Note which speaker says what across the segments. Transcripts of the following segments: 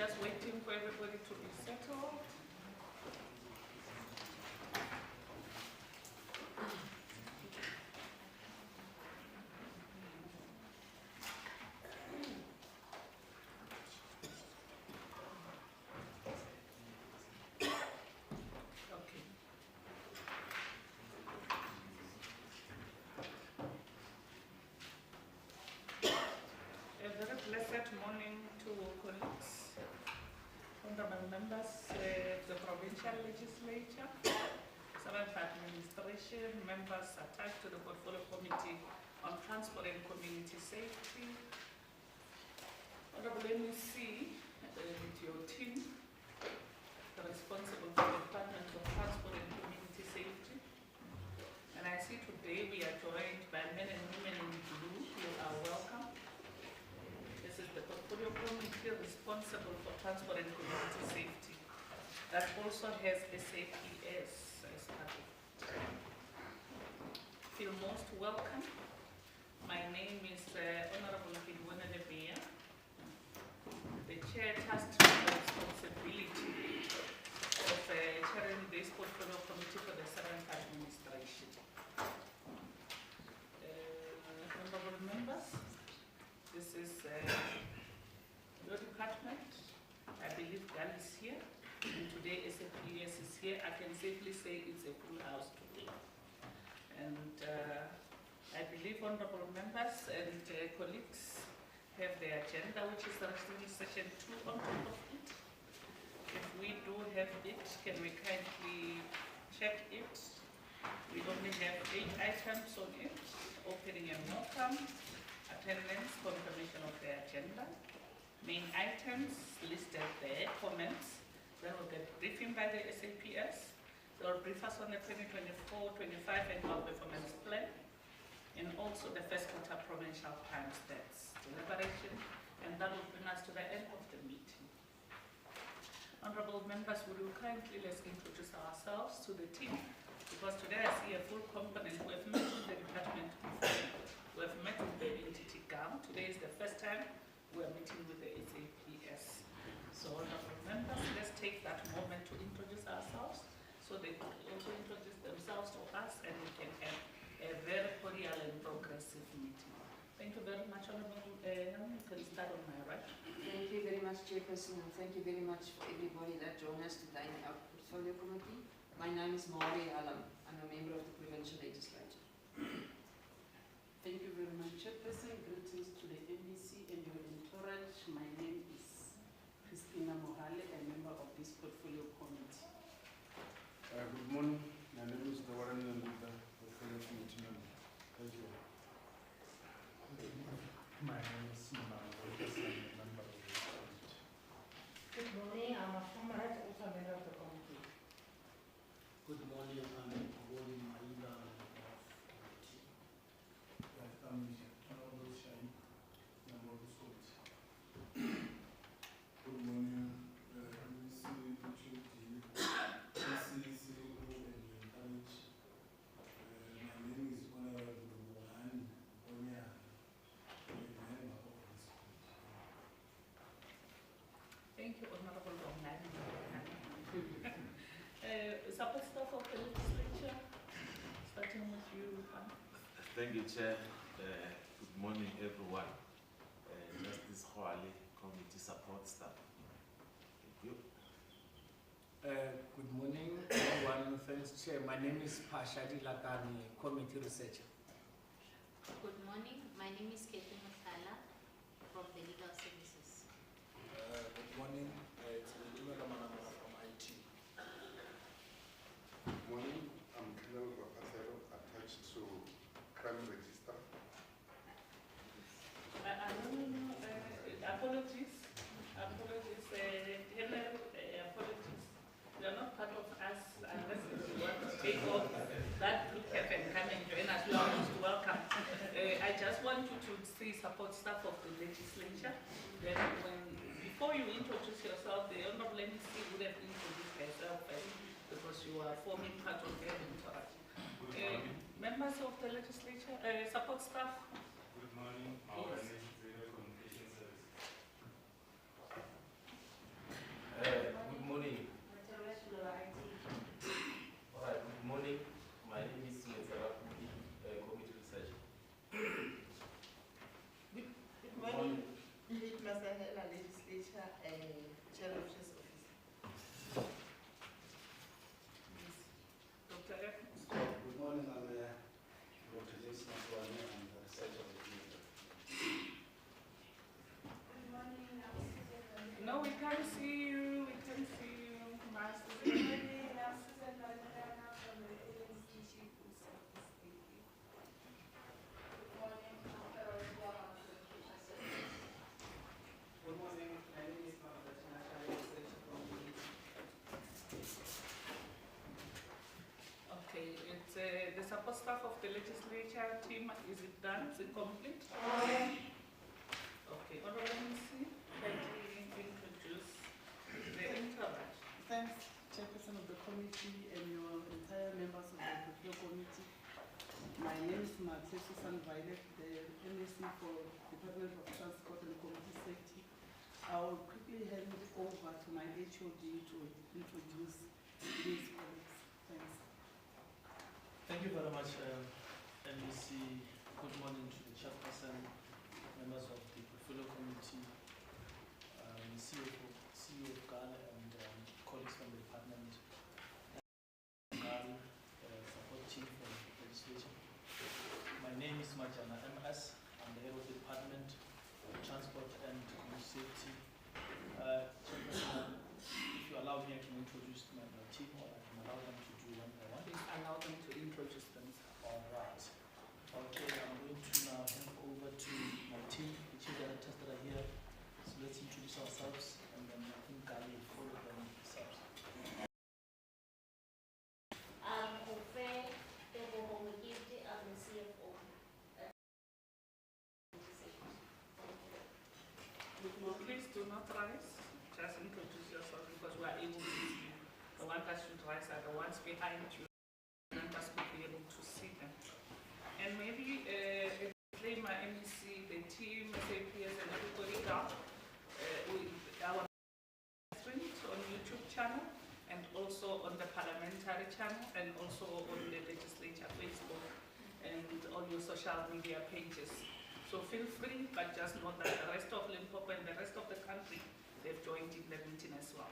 Speaker 1: just waiting for everybody to be settled. Okay. A very blessed morning to colleagues, honorable members of the Provincial Legislature, Seventh Administration, members attached to the Portfolio Committee on Transport and Community Safety, Honorable MEC and your team, responsible for the Department of Transport and Community Safety. And I see today we are joined by men and women in blue. You are welcome. This is the Portfolio Committee responsible for Transport and Community Safety. That also has SAPS as part of it. Feel most welcome. My name is Honorable Kidwana Lebeya, the Chair tasked with the responsibility of chairing this Portfolio Committee for the 7th Administration. Honorable members, this is your department. I believe GAAL is here, and today SAPS is here. I can safely say it's a full house today. And I believe honorable members and colleagues have the agenda, which is the session 2 on top of it. If we do have it, can we kindly check it? We only have 8 items on it: opening and welcome, attendance, confirmation of the agenda, main items listed there, comments. Then we'll get briefing by the SAPS. They'll brief us on the 2024-25 annual performance plan, and also the first quarter provincial time stats deliberation, and that will bring us to the end of the meeting. Honorable members, would you kindly let's introduce ourselves to the team, because today I see a full component. We have met with the department before. We have met with the entity GAAL. Today is the first time we are meeting with the SAPS. So honorable members, let's take that moment to introduce ourselves so they can also introduce themselves to us, and we can have a very cordial and progressive meeting. Thank you very much, Honorable. You can start on my right.
Speaker 2: Thank you very much, Chairperson, and thank you very much for everybody that joined us today in our Portfolio Committee. My name is Mari Alam. I'm a member of the Provincial Legislature.
Speaker 3: Thank you very much, Chairperson. Greetings to the NDC and your entourage. My name is Christina Mohale, a member of this Portfolio Committee.
Speaker 4: Good morning. My name is Dawaran Nandita, Portfolio Committee member. Thank you.
Speaker 5: My name is Simon Lucas, I'm a member of this committee.
Speaker 6: Good morning, I'm a former also member of the committee.
Speaker 7: Good morning, I'm Gordon Maida, member of the committee.
Speaker 5: I'm Honorable Shai, member of this committee.
Speaker 4: Good morning. My name is Honorable Mohan Onya, member of this committee.
Speaker 1: Thank you, Honorable Ongani. Support staff of the legislature, starting with you.
Speaker 8: Thank you, Chair. Good morning, everyone. Justice Khwale, Committee Support Staff. Thank you.
Speaker 7: Good morning, everyone. Thanks, Chair. My name is Pashadi Lakani, Committee Researcher.
Speaker 9: Good morning. My name is Katie Musala from the Legal Services.
Speaker 5: Good morning, it's Ndima Ramanamara from IT.
Speaker 10: Good morning, I'm Colonel Rapatero, attached to Crime Register.
Speaker 1: Apologies. Hello, apologies. You are not part of us unless you want to take off that group and come and join us. You are most welcome. I just want you to see support staff of the legislature. Then before you introduce yourself, the Honorable MEC would have introduced herself because you are forming part of their entourage. Members of the legislature, support staff.
Speaker 5: Good morning, our communication services.
Speaker 11: Masahela, Legislature, Chair of Chess Office.
Speaker 1: Dr. Evans.
Speaker 7: Good morning, I'm Dr. James Maswane, I'm the researcher of the clinic.
Speaker 11: Good morning, I'm Susan.
Speaker 1: No, we can't see you. We can't see you, Master.
Speaker 11: Good morning, I'm Susan Valentana from the ANC Chief Post Office. Thank you. Good morning, I'm Carol Guama from the Social Service.
Speaker 12: Good morning, my name is Mohammed Nasha, researcher from the
Speaker 1: Okay, it's the support staff of the legislature team. Is it done? Is it complete? Okay, Honorable MC, kindly introduce the interact.
Speaker 3: Thanks, Chairperson of the committee and your entire members of the Provincial committee. My name is Mathe Susan Violet, the MSc for Department of Transport and Community Safety. I will quickly hand over to my HOD to introduce these colleagues. Thanks.
Speaker 13: Thank you very much, NBC. Good morning to the chairperson, members of the portfolio committee, CEO of GAAL, and colleagues from the department, GAAL support team from the legislature. My name is Majana MS. I'm the head of the department of transport and community safety. Chairperson, if you allow me, I can introduce my team, or I can allow them to do one by one.
Speaker 1: Please allow them to introduce themselves.
Speaker 13: All right. Okay, I'm going to now hand over to my team, the chief directors that are here. So let's introduce ourselves, and then I think Gali will follow them themselves.
Speaker 9: I'm Ofe Tebohomogifti, I'm the CFO.
Speaker 1: Please do not rise. Just introduce yourself because we are able to see you. The ones that should rise are the ones behind you. Members will be able to see them. And maybe claim my MEC, the team, SAPS, and everybody down. Our print on YouTube channel, and also on the parliamentary channel, and also on the legislature Facebook, and all your social media pages. So feel free, but just know that the rest of Limpopo and the rest of the country, they've joined in the meeting as well.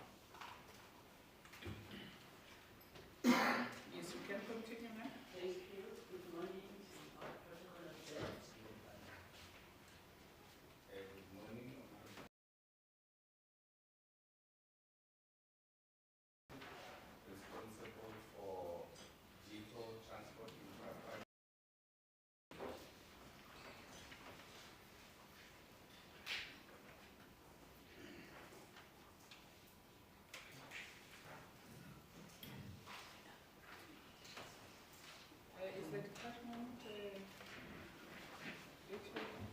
Speaker 1: Yes, you can continue now.
Speaker 3: Thank you. Good morning.
Speaker 10: Good morning. Responsible for vehicle transport infrastructure.
Speaker 1: Is the department which one?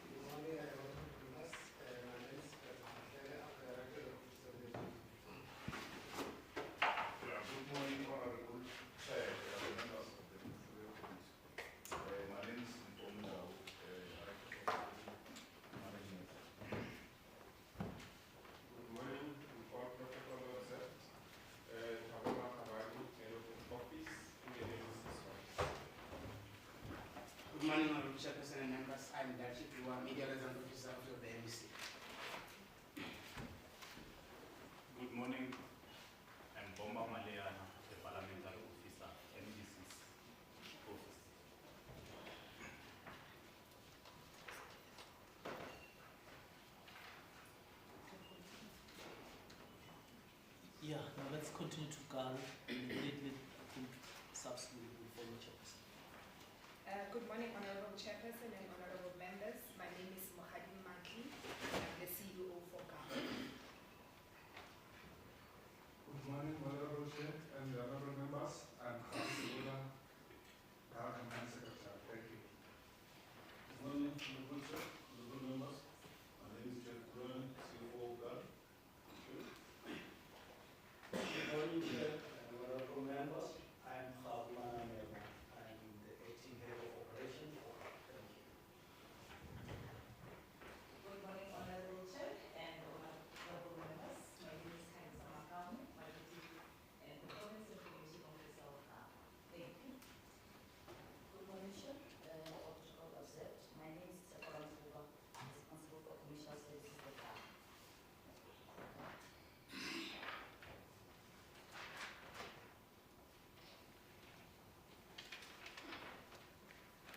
Speaker 5: Good morning, I want to be us. My name is Peter. I'm the director of the
Speaker 10: Good morning, Honorable Chair, members of the Portfolio Committee. My name is Mpomda, Director of Management. Good morning, report protocol observed. Tabula Kabali, Head of the Office,
Speaker 12: Good morning, Honorable Chairperson and members. I'm Dachi Tuwa, Media Liaison Officer of the MEC.
Speaker 14: Good morning. I'm Bomba Maleana, the Parliamentary Officer, MDC's office.
Speaker 13: Yeah, now let's continue to GAAL. Immediately, I think SAPS will follow chairperson.
Speaker 11: Good morning, Honorable Chairperson and Honorable Members. My name is Mohadim Maki. I'm the CEO for GAAL.
Speaker 4: Good morning, Honorable Chair and the honorable members. I'm Councilor Company Secretary. Thank you. Good morning, Honorable Chair, honorable members. My name is Jeff Brown, CFO of GAAL.
Speaker 7: Good morning, Chair and honorable members. I'm Khabulana Meba. I'm the acting head of operations. Thank you.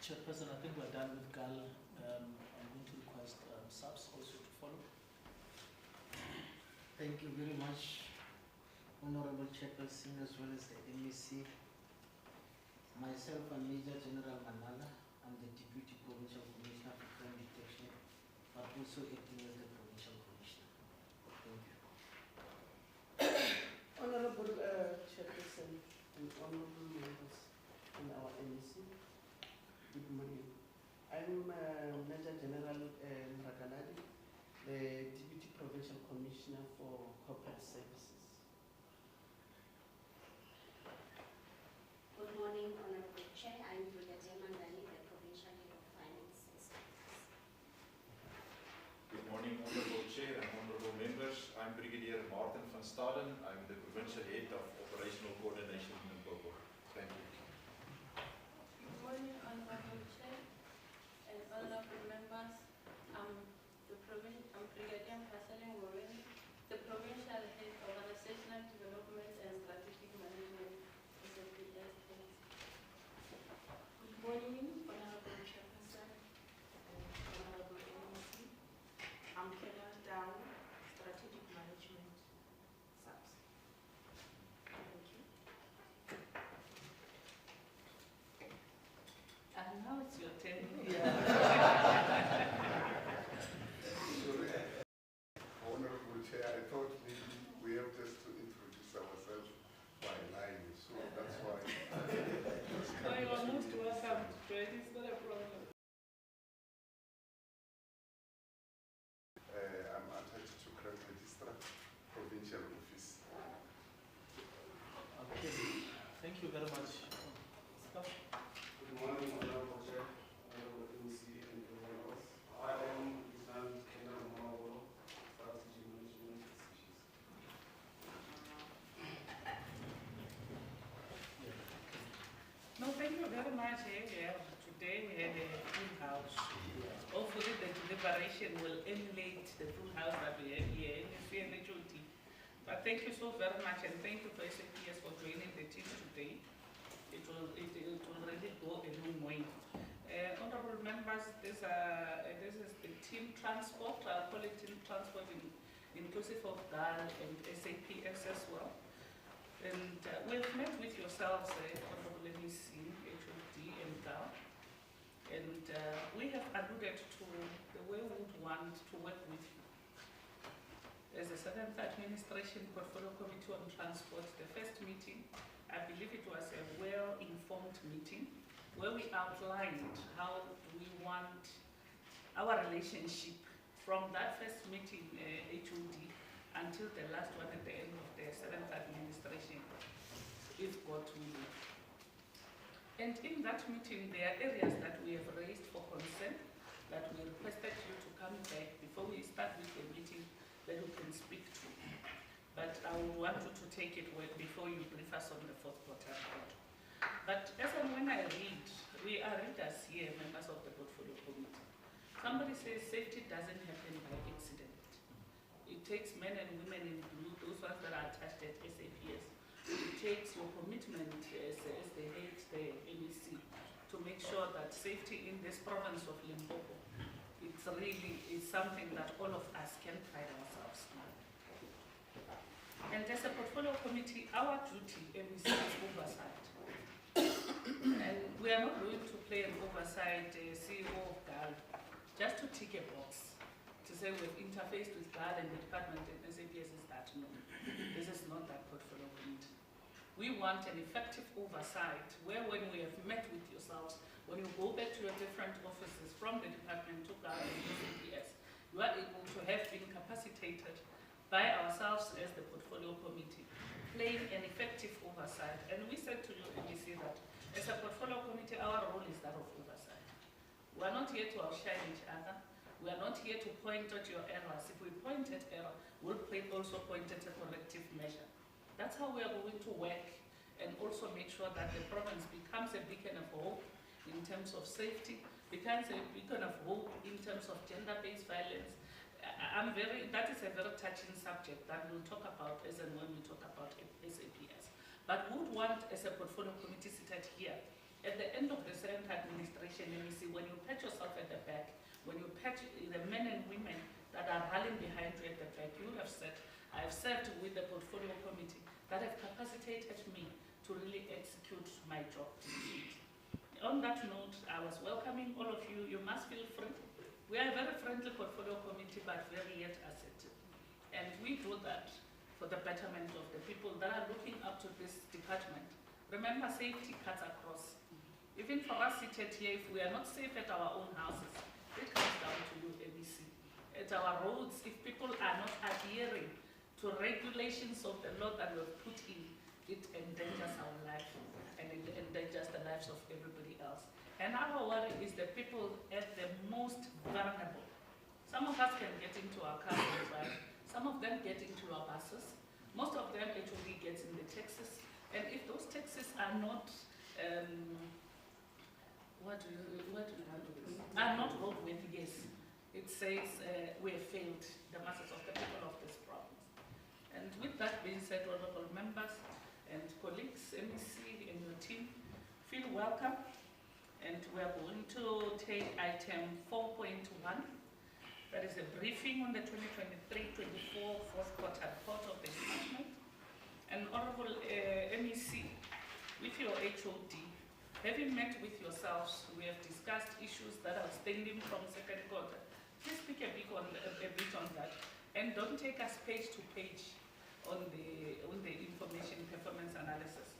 Speaker 13: Chairperson, I think we're done with GAAL. I'm going to request SAPS also to follow.
Speaker 7: Thank you very much, Honorable Chairperson, as well as the MEC. Myself, I'm Major General Manala. I'm the Deputy Provincial Commissioner for Crime Detection, but also acting as the Provincial Commissioner. Thank you.
Speaker 3: Honorable Chairperson and honorable members in our MEC, good morning. I'm Major General Rakaladi, the Deputy Provincial Commissioner for Corporate Services.
Speaker 15: Good morning, Honorable Chair. I'm Brigadier Mandani, the Provincial Head of Finances.
Speaker 10: Good morning, Honorable Chair and Honorable Members. I'm Brigadier Martin van Staden. I'm the Provincial Head of Operational Coordination in Limpopo. Thank you.
Speaker 11: Good morning, Honorable Chair and honorable members. I'm Brigadier Mpaseling Ngobeni, the Provincial Head of Organizational Development and Strategic Management, SAPS. Good morning, Honorable Chairperson and Honorable MEC. I'm Kenan Dow, Strategic Management, SAPS. Thank you.
Speaker 1: And now it's your turn.
Speaker 5: Honorable Chair, I thought maybe we have just to introduce ourselves by line, so that's why.
Speaker 1: Oh, you are most welcome to join. It's not a problem.
Speaker 5: I'm attached to Crime Registrar, Provincial Office.
Speaker 13: Okay, thank you very much. Staff.
Speaker 4: Good morning, Honorable Chair, Honorable MEC, and everyone else. I am Lieutenant Kenan Mawolo, Strategy Management Decisions.
Speaker 1: No, thank you very much. Today we had a full house. Hopefully the deliberation will emulate the full house that we have here in the CNHOT. But thank you so very much, and thank you for SAPS for joining the team today. It will really go a long way. Honorable members, this is the team transport. I'll call it team transport inclusive of GAAL and SAPS as well. And we've met with yourselves, Honorable MEC, HOD and GAAL. And we have alluded to the way we would want to work with you. As a Seventh Administration Portfolio Committee on Transport, the first meeting, I believe it was a well-informed meeting where we outlined how we want our relationship from that first meeting, HOD, until the last one at the end of the Seventh Administration, if God willing. And in that meeting, there are areas that we have raised for concern that we requested you to come back before we start with the meeting that you can speak to. But I would want you to take it before you brief us on the fourth quarter report. But as and when I read, we are readers here, members of the Portfolio Committee. Somebody says safety doesn't happen by accident. It takes men and women in blue, those ones that are attached at SAPS. It takes your commitment as the head, the MEC, to make sure that safety in this province of Limpopo, it's really is something that all of us can pride ourselves on. And as a portfolio committee, our duty, MEC, is oversight. And we are not going to play an oversight CEO of GAAL just to tick a box to say we've interfaced with GAAL and the department and SAPS is that. No, this is not that portfolio committee. We want an effective oversight where when we have met with yourselves, when you go back to your different offices from the department to GAAL and SAPS, you are able to have been capacitated by ourselves as the portfolio committee, playing an effective oversight. And we said to you, MEC, that as a portfolio committee, our role is that of oversight. We are not here to outshine each other. We are not here to point out your errors. If we point at error, we'll also point at a corrective measure. That's how we are going to work and also make sure that the province becomes a beacon of hope in terms of safety, becomes a beacon of hope in terms of gender-based violence. That is a very touching subject that we'll talk about as and when we talk about SAPS. But we would want, as a portfolio committee seated here At the end of the current administration, and you see when you pat yourself at the back, when you pat the men and women that are rallying behind you at the back, you have said, I have served with the portfolio committee that have capacitated me to really execute my job. On that note, I was welcoming all of you. You must feel free. We are a very friendly portfolio committee, but very yet assertive. And we do that for the betterment of the people that are looking up to this department. Remember, safety cuts across. Even for us seated here, if we are not safe at our own houses, it comes down to you, ABC. At our roads, if people are not adhering to regulations of the law that we have put in, it endangers our life and it endangers the lives of everybody else. And our worry is the people at the most vulnerable. Some of us can get into our cars and drive. Some of them get into our buses. Most of them actually get in the taxis. And if those taxis are not not roadworthy, yes. It says we have failed the masses of the people of this province. And with that being said, honorable members and colleagues, MEC and your team, feel welcome. And we are going to take item 4.1. That is a briefing on the 2023-24 fourth quarter report of the department. And honorable MEC, with your HOD, having met with yourselves, we have discussed issues that are outstanding from second quarter. Please speak a bit on that, and don't take us page to page on the information performance analysis.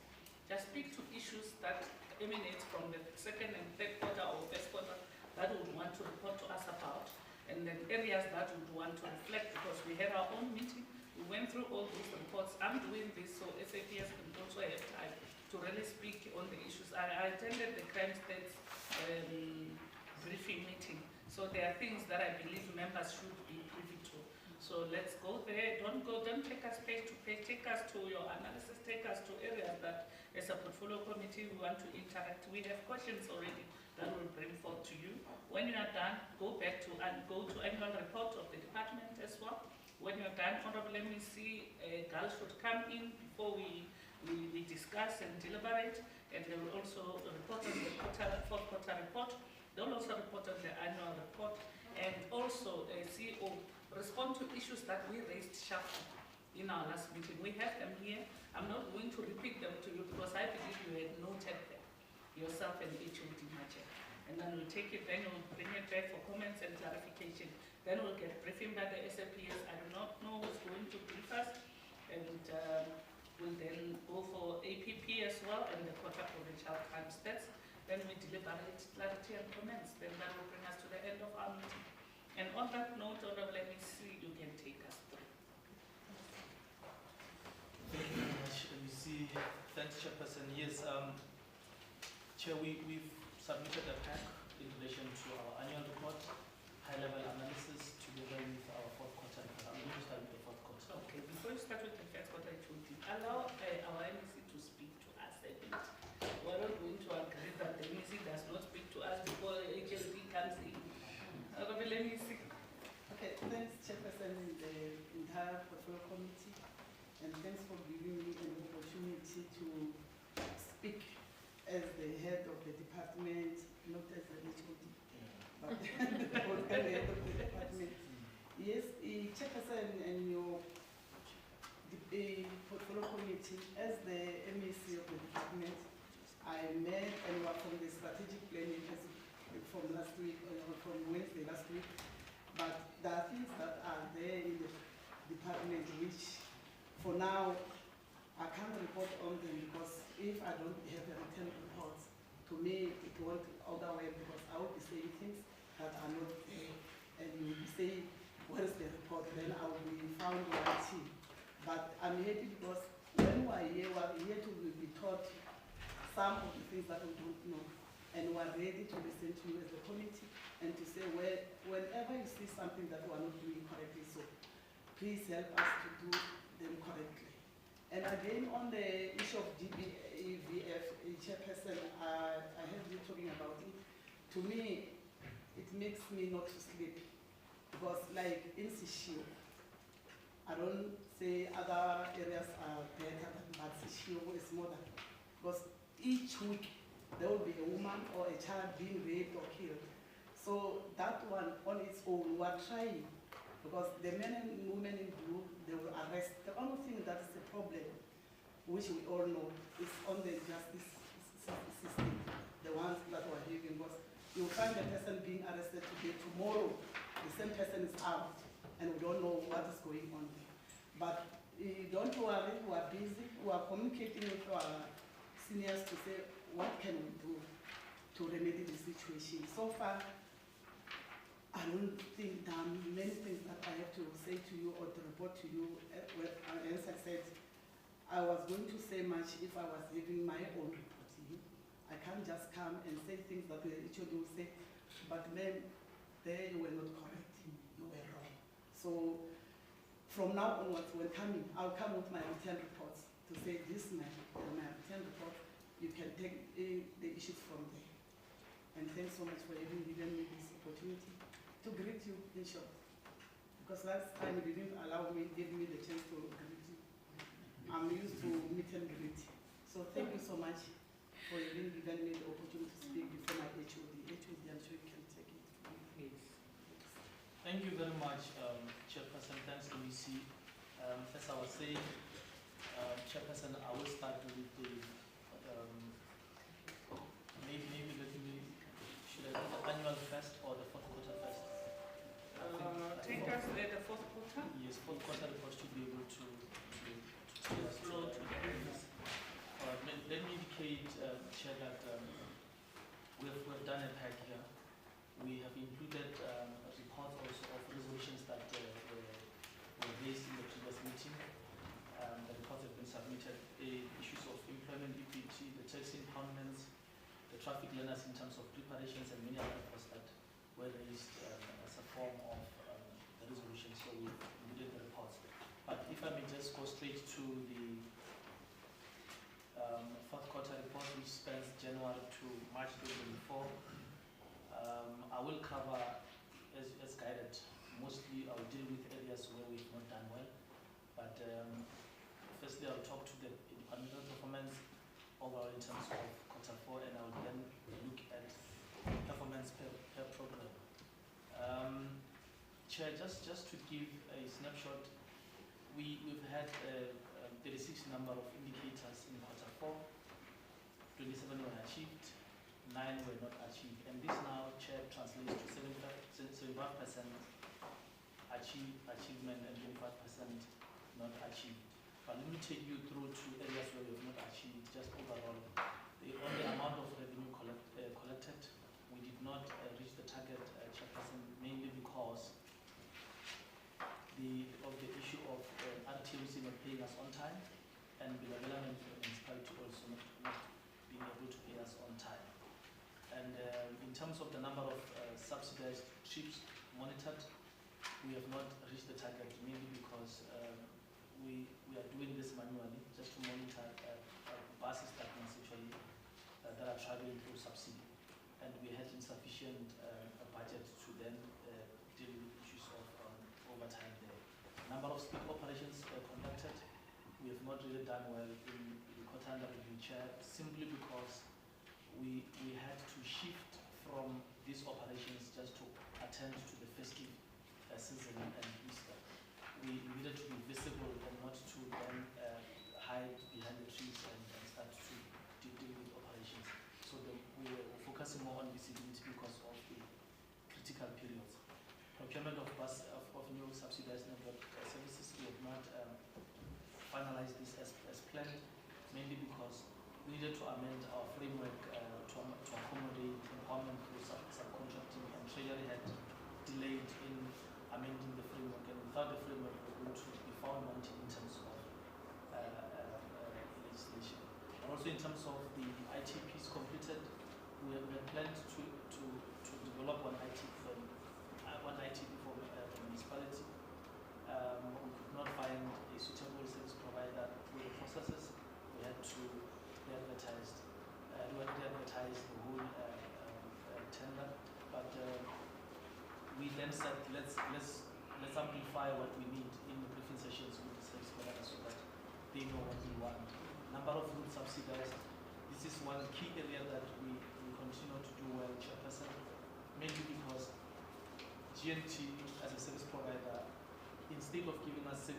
Speaker 1: Just speak to issues that emanate from the second and third quarter or first quarter that we would want to report to us about, and then areas that we would want to reflect, because we had our own meeting, we went through all those reports. I'm doing this so SAPS can also have time to really speak on the issues. I attended the crime stats briefing meeting, so there are things that I believe members should be privy to. So let's go there. Don't take us page to page. Take us to your analysis. Take us to areas that, as a portfolio committee, we want to interact. We have questions already that we'll bring forth to you. When you are done, go back to and go to annual report of the department as well. When you're done, honorable MEC, GAAL should come in before we discuss and deliberate, and they will also report on the fourth quarter report. They will also report on the annual report, and also CEO respond to issues that we raised sharply in our last meeting. We have them here. I'm not going to repeat them to you because I believe you had noted them yourself and HOD Macha. And then we'll take it, then we'll bring it back for comments and clarification. Then we'll get briefing by the SAPS. I do not know who's going to brief us, and we'll then go for APP as well and the quarter provincial crime stats. Then we deliberate clarity and comments. Then that will bring us to the end of our meeting. And on that note, honorable MEC, you can take us through.
Speaker 13: Thank you very much, MEC. Thanks, Chairperson. Yes, Chair, we've submitted a pack in relation to our annual report, high-level analysis, together with our fourth quarter report. I'm going to start with the fourth quarter.
Speaker 1: Okay, before you start with the first quarter, it would allow our MEC to speak to us a bit. We're not going to agree that the MEC does not speak to us before HLD comes in. Honorable MEC.
Speaker 3: Okay, thanks, Chairperson and the entire portfolio committee, and thanks for giving me an opportunity to speak as the head of the department, not as the HOD, but the head of the department. Yes, Chairperson and your portfolio committee, as the MEC of the department, I met and were from the strategic planning from last week, from Wednesday last week. But there are things that are there in the department which, for now, I can't report on them because if I don't have the written reports, to me it won't overwhelm because I will be saying things that are not there, and you will be saying, where's the report? Then I will be found wanting. But I'm happy because when we are here to be taught some of the things that we don't know, and we are ready to listen to you as a committee and to say, whenever you see something that we are not doing correctly, so please help us to do them correctly. And again, on the issue of GBEVF, Chairperson, I heard you talking about it. To me, it makes me not to sleep because, like in Sishio, I don't say other areas are better, but Sishio is more than, because each week there will be a woman or a child being raped or killed. So that one on its own, we are trying, because the men and women in blue, they will arrest. The only thing that is a problem, which we all know, is on the justice system, the ones that were having, because you find the person being arrested today, tomorrow the same person is out, and we don't know what is going on there. But don't worry, we are busy, we are communicating with our seniors to say, what can we do to remedy the situation? So far, I don't think there are many things that I have to say to you or to report to you. As I said, I was going to say much if I was giving my own report to you. I can't just come and say things that we actually will say, but then there you were not correct, you were wrong. So from now onwards, when coming, I'll come with my written reports to say this man, my written report, you can take the issues from there. And thanks so much for having given me this opportunity to greet you in short. Because last time you didn't give me the chance to greet you. I'm used to meet and greet. So thank you so much for having given me the opportunity to speak before my HOD. HOD, I'm sure you can take it.
Speaker 1: Please.
Speaker 13: Thank you very much, Chairperson. Thanks, MEC. As I was saying, Chairperson, I will start with the, maybe let me, should I do the annual first or the fourth quarter first?
Speaker 1: Take us there, the fourth quarter.
Speaker 13: Yes, fourth quarter report should be able to tell us.
Speaker 1: Flow to the areas.
Speaker 13: Let me indicate, Chair, that we've done a pack here. We have included reports also of resolutions that were raised in the previous meeting. The reports have been submitted. Issues of employment equity, the tax impoundments, the traffic learners in terms of preparations, and many other reports that were raised as a form of the resolution. So we included the reports. But if I may just go straight to the fourth quarter report, which spans January to March 2024. I will cover, as guided, mostly I'll deal with areas where we've not done well. But firstly, I'll talk to the departmental performance overall in terms of quarter four, and I'll then look at performance per program. Chair, just to give a snapshot, we've had 36 number of indicators in quarter four. 27 were achieved, 9 were not achieved, and this now, Chair, translates to 75% achievement and 25% not achieved. But let me take you through to areas where we have not achieved, just overall. On the amount of revenue collected, we did not reach the target, Chairperson, mainly because of the issue of RTOC not paying us on time, and Bilabella municipality also not being able to pay us on time. And in terms of the number of subsidized trips monitored, we have not reached the target, mainly because we are doing this manually just to monitor buses that that are traveling through subsidy, and we had insufficient budget to then deal with issues of overtime there. Number of speed operations conducted, we have not really done well in the quarter under review, Chair, simply because we had to shift from these operations just to attend to the festive season and Easter. We needed to be visible and not to then hide behind the trees and start to deal with operations. So we were focusing more on visibility because of the critical periods. Procurement of new subsidized network services, we have not finalized this as planned, mainly because we needed to amend our framework to accommodate empowerment through subcontracting, and Treasury had delayed in amending the framework, and without the framework we're going to be found wanting in terms of legislation. And also in terms of the ITPs completed, we have planned to develop one ITP for the municipality. We could not find a suitable service provider through the processes. We had to re-advertise the whole tender, but we then said let's amplify what we need in the briefing sessions with the service provider so that they know what we want. Number of routes subsidized, this is one key area that we continue to do well, Chairperson, mainly because GNT as a service provider, instead of giving us 17,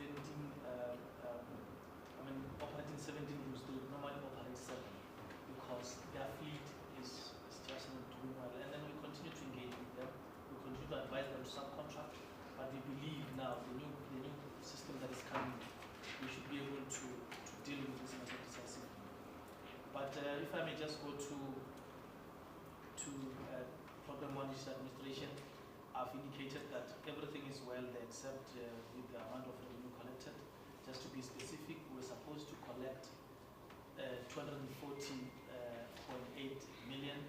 Speaker 13: operating 17 rooms, they would normally operate 7 because their fleet is just not doing well. And then we continue to engage with them. We continue to advise them to subcontract, but we believe now the new system that is coming, we should be able to deal with this matter decisively. But if I may just go to Program 1 Digital Administration, I've indicated that everything is well there except with the amount of revenue collected. Just to be specific, we're supposed to collect 240.8 million,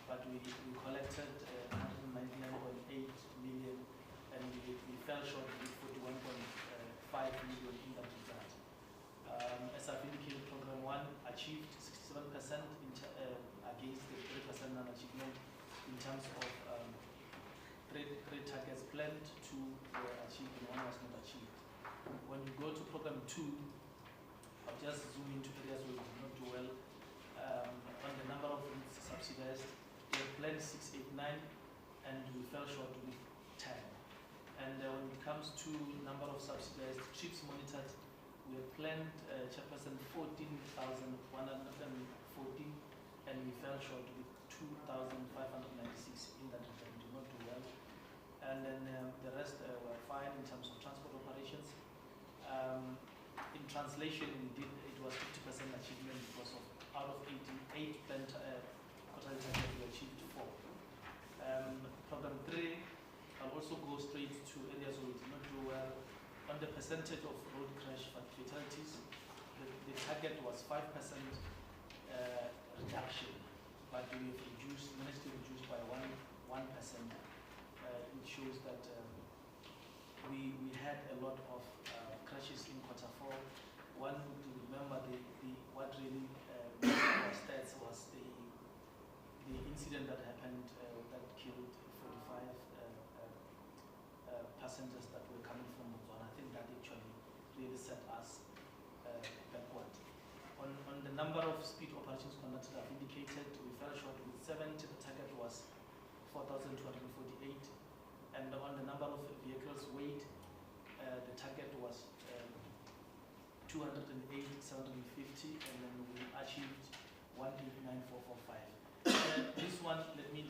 Speaker 13: but we collected 199.8 million, and we fell short with 41.5 million in that regard. As I've indicated, Program 1 achieved 67% against the 3% non-achievement in terms of three targets planned, 2 were achieved and 1 was not achieved. When you go to Program 2, I'll just zoom into areas where we did not do well. On the number of units subsidized, we had planned 689 and we fell short with 10. And when it comes to number of subsidized trips monitored, we had planned Chairperson 14,114 and we fell short with 2,596 in that regard. We did not do well. And then the rest were fine in terms of transport operations. In translation, it was 50% achievement because of out of 88 planned quarterly targets, we achieved 4. Program 3, I'll also go straight to areas where we did not do well. On the percentage of road crash fatalities, the target was 5% reduction, but we've managed to reduce by 1%. It shows that we had a lot of crashes in quarter 4. One would remember what really made our stats was the incident that happened that killed 45 passengers that were coming from Botswana. I think that actually really set us backward. On the number of speed operations conducted, I've indicated we fell short with 70. The target was 4,248. And on the number of vehicles weighed, the target was 208, 750, and then we achieved 189,445. This one, let me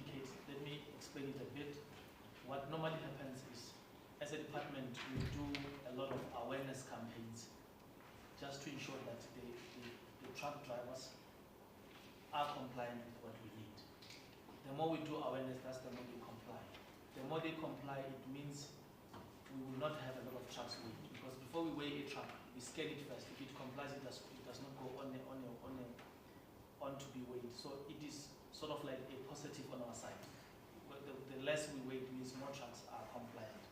Speaker 13: explain it a bit. What normally happens is, as a department, we do a lot of awareness campaigns just to ensure that the truck drivers are compliant with what we need. The more we do awareness, that's the more they comply. The more they comply, it means we will not have a lot of trucks weighed, because before we weigh a truck, we scan it first. If it complies, it does not go on to be weighed. So it is sort of like a positive on our side. The less we weigh means more trucks are compliant.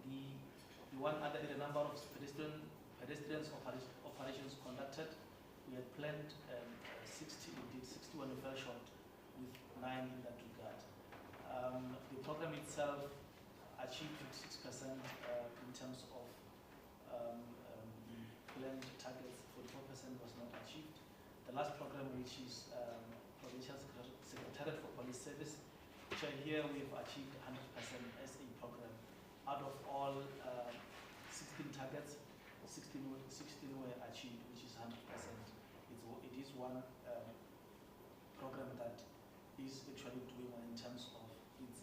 Speaker 13: The one other, the number of pedestrians operations conducted, we had planned 60, indeed 61, we fell short with 9 in that regard. The program itself achieved 56% in terms of the planned targets. 44% was not achieved. The last program, which is Provincial Secretariat for Police Service, which here we've achieved 100% as a program. Out of all 16 targets, 16 were achieved, which is 100%. It is one program that is actually doing well in terms of its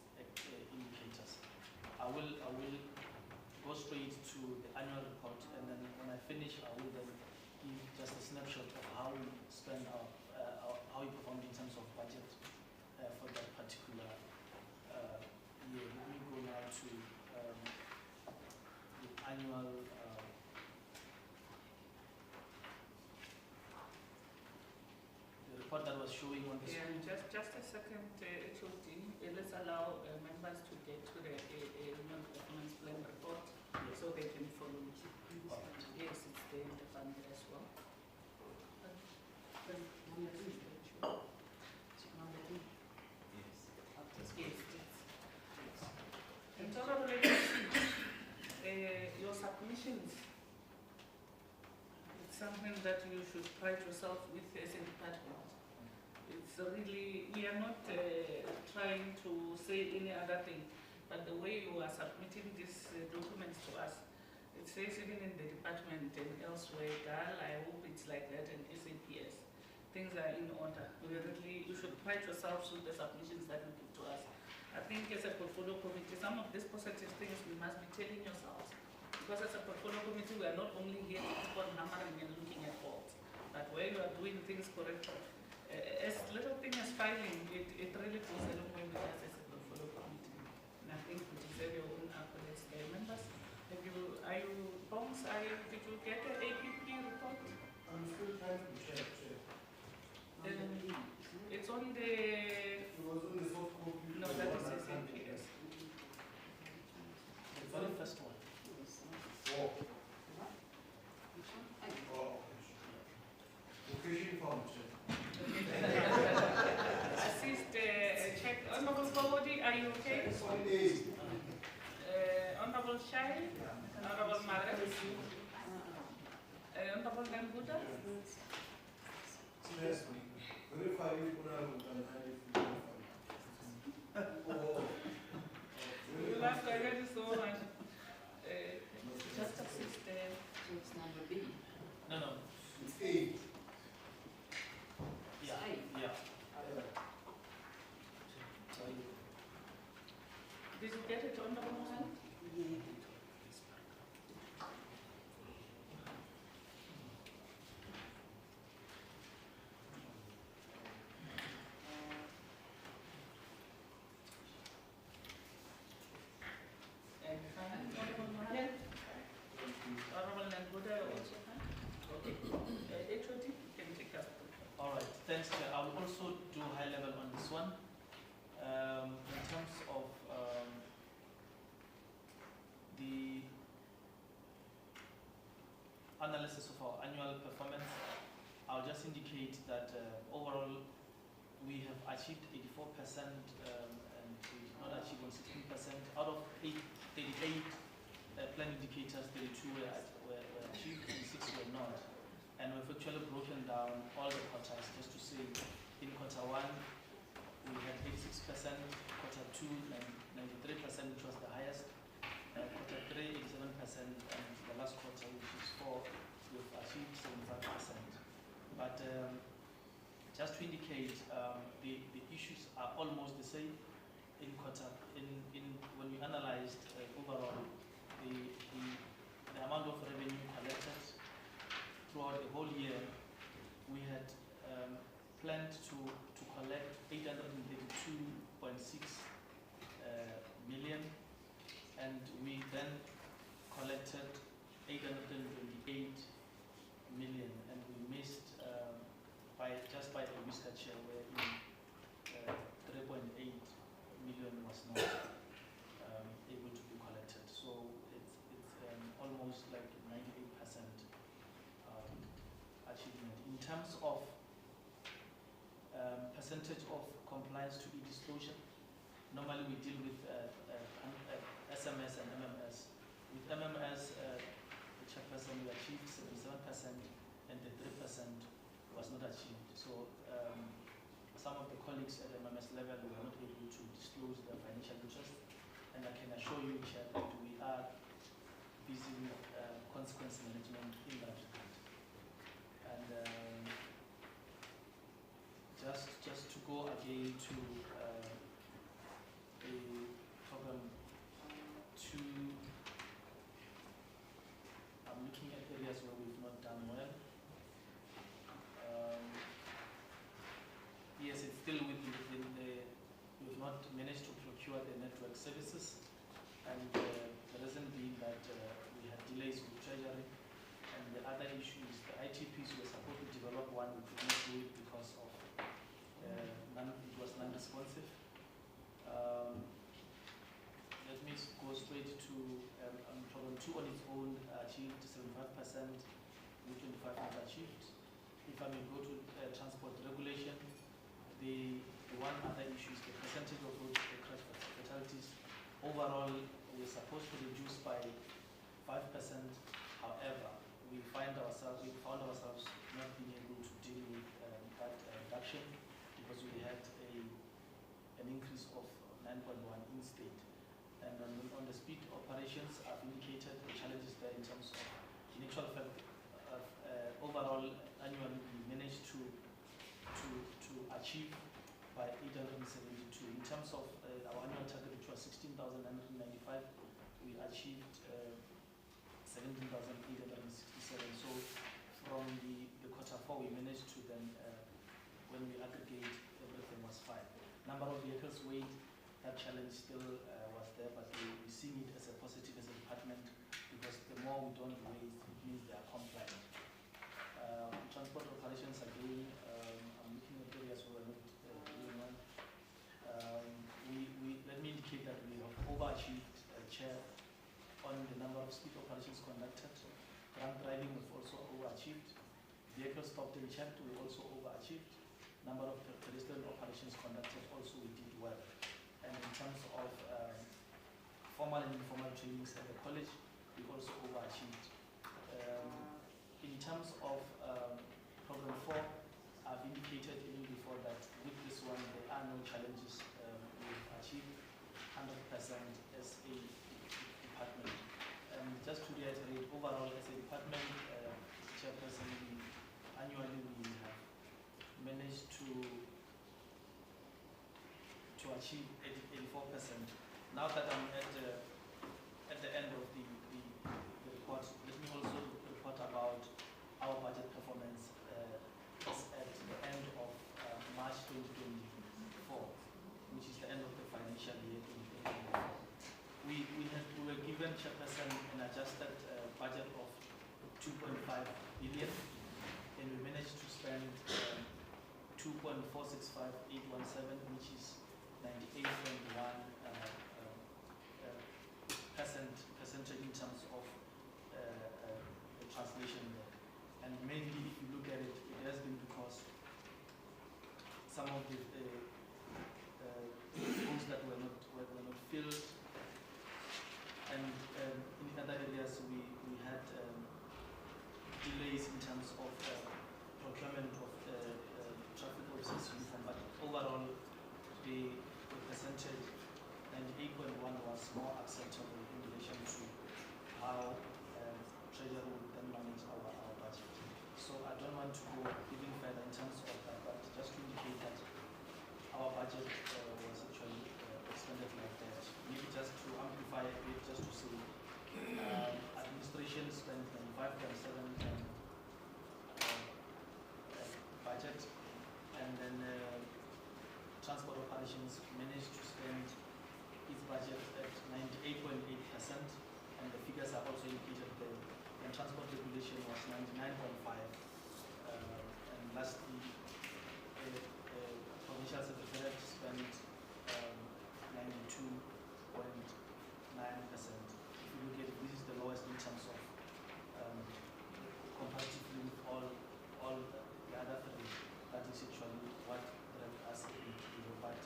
Speaker 13: indicators. I will go straight to the annual report, and then when I finish, I will then give just a snapshot of how we spend how we performed in terms of budget for that particular year. Let me go now to the annual the report that was showing on the screen.
Speaker 1: Just a second, HOD. Let's allow members to get to the annual performance plan report, yes, so they can follow it. Yes, it's there in the family as well. In total, your submissions, it's something that you should pride yourself with as a department. It's really, we are not trying to say any other thing, but the way you are submitting these documents to us, it says even in the department and elsewhere, GAAL, I hope it's like that, and SAPS. Things are in order. You should pride yourselves with the submissions that you give to us. I think as a portfolio committee, some of these positive things we must be telling yourselves. Because as a portfolio committee, we are not only here to keep on hammering and looking at faults, but where you are doing things correctly. As little thing as filing, it really goes a long way with us as a portfolio committee. And I think you deserve your own accolades there. Members, did you get an APP report?
Speaker 16: I'm still trying to check.
Speaker 1: It's on the...
Speaker 16: It was on the soft copy.
Speaker 1: No, that is SAPS.
Speaker 13: The very first one.
Speaker 16: Oh. Oh. Location found.
Speaker 1: Assist, check. Honorable Bawodi, are you okay? Honorable Shai, Honorable Marek, Honorable Nambuda.
Speaker 16: Verify if
Speaker 1: you love already so much. Just assist.
Speaker 2: So it's number B.
Speaker 13: No.
Speaker 16: it's 8.
Speaker 13: Yeah. Yeah.
Speaker 1: Did you get it, Honorable Mohan?
Speaker 13: Thanks, Chair. I will also do high level on this one. In terms of the analysis of our annual performance, I'll just indicate that overall we have achieved 84% and we did not achieve on 16%. Out of 38 plan indicators, 32 were achieved and 6 were not. And we've actually broken down all the quarters just to say in quarter 1 we had 86%, quarter 2 93%, which was the highest, quarter 3 87%, and the last quarter, which is 4, we've achieved 75%. But just to indicate, the issues are almost the same in quarter. When we analyzed overall the amount of revenue collected throughout the whole year, we had planned to collect 832.6 million, and we then collected 828 million, and we missed just by a whisker chair, where 3.8 million was not able to be collected. So it's almost like 98% achievement. In terms of percentage of compliance to e-disclosure, normally we deal with SMS and MMS. With MMS, the chairperson, we achieved 77% and the 3% was not achieved. So some of the colleagues at MMS level were not able to disclose their financial interest, and I can assure you, Chair, that we are busy with consequence management in that regard. And just to go again to the problem 2, I'm looking at areas where we've not done well. Yes, it's still within we've not managed to procure the network services, and the reason being that we had delays with treasury, and the other issue is the ITPs were supposed to develop one, we could not do it because of it was non-responsive. Let me go straight to problem 2 on its own achieved 75%, with 25 not achieved. If I may go to transport regulation, the one other issue is the percentage of road crash fatalities. Overall, we're supposed to reduce by 5%. However, we we found ourselves not being able to deal with that reduction because we had an increase of 9.1 in state. And on the speed operations, I've indicated the challenges there in terms of, in actual fact, overall annually we managed to achieve by 872. In terms of our annual target, which was 16,995, we achieved 17,867. So from the quarter four, we managed to then, when we aggregate, everything was fine. Number of vehicles weighed, that challenge still was there, but we see it as a positive as a department because the more we don't waste, it means they are compliant. Transport operations again, I'm looking at areas where we're not doing well. Let me indicate that we have overachieved Chair on the number of speed operations conducted. Drunk driving was also overachieved. Vehicles stopped and checked, we also overachieved. Number of pedestrian operations conducted also we did well. And in terms of formal and informal trainings at the college, we also overachieved. In terms of program 4, I've indicated even before that with this one there are no challenges. We've achieved 100% as a department. And just to reiterate, overall as a department, chairperson, annually we have managed to achieve 84%. Now that I'm at the end of the report, let me also report about our budget performance at the end of March 2024, which is the end of the financial year 2024. We were given, Chairperson, an adjusted budget of 2.5 billion, and we managed to spend 2.465817, which is 98.1% percentage in terms of the translation there. And mainly, if you look at it, it has been because some of the schools that were not filled, and in other areas we had delays in terms of procurement of traffic officers uniform, but overall the percentage 98.1 was more acceptable in relation to how Treasury would then manage our budget. So I don't want to go even further in terms of that, but just to indicate that our budget was actually expended like that. Maybe just to amplify a bit, just to say, administration spent 95.7 budget, and then transport operations managed to spend its budget at 98.8%, and the figures are also indicated there. And transport regulation was 99.5%, and lastly, Provincial Secretariat spent 92.9%. If you look at it, this is the lowest in terms of comparatively with all the other three. That is actually what brought us in. But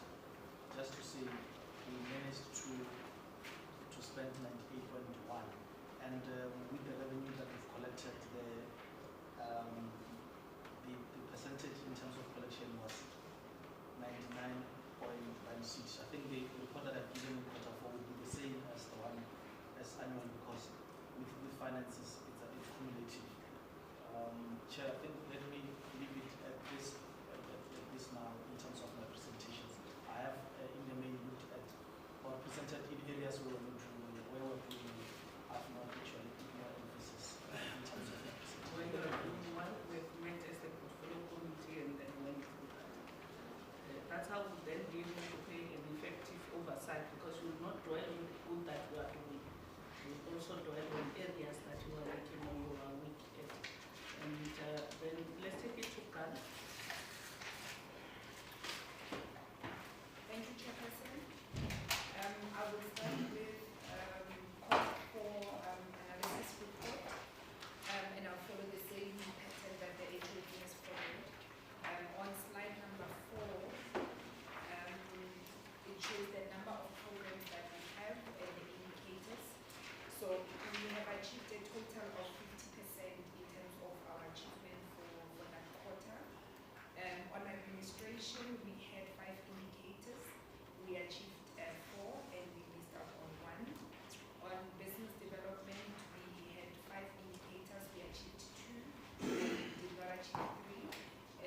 Speaker 13: just to say, we managed to spend 98.1, and with the revenue that we've collected, the percentage in terms of collection was 99.96. I think the report that I've given in quarter 4 will be the same as the one as annual, because with finances it's cumulative. Chair, I think let me leave it at this now in terms of my presentations. I have in the main looked at or presented in areas where we're not doing well, I've not actually put more emphasis in terms of my presentation.
Speaker 1: When you're doing well, we've met as a portfolio committee and then went through that. That's how we then be able to pay an effective oversight, because we will not dwell on the good that we are doing. We will also dwell on areas that you are working on, you are weak at. And then let's take it to GAAL.
Speaker 11: Thank you, Chairperson. I will start with call for analysis report, and I'll follow the same pattern that the HOD has followed. On slide number 4, it shows the number of programs that we have and the indicators. So we have achieved a total of 50% in acquisition, we had 5 indicators. We achieved 4 and we missed out on 1. On business development, we had 5 indicators. We achieved 2 and we did not achieve 3.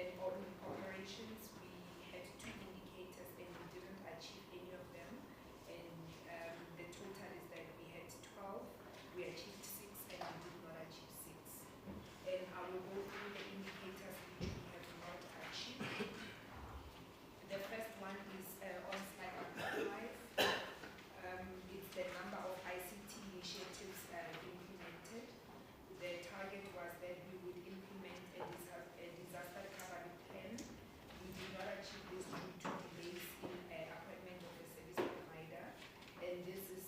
Speaker 11: And on operations, we had 2 indicators and we didn't achieve any of them. And the total is that we had 12. We achieved 6 and we did not achieve 6. And I will go through the indicators which we have not achieved. The first one is on slide number 5. It's the number of ICT initiatives implemented. The target was that we would implement a disaster recovery plan. We did not achieve this due to delays in appointment of a service provider. And this is,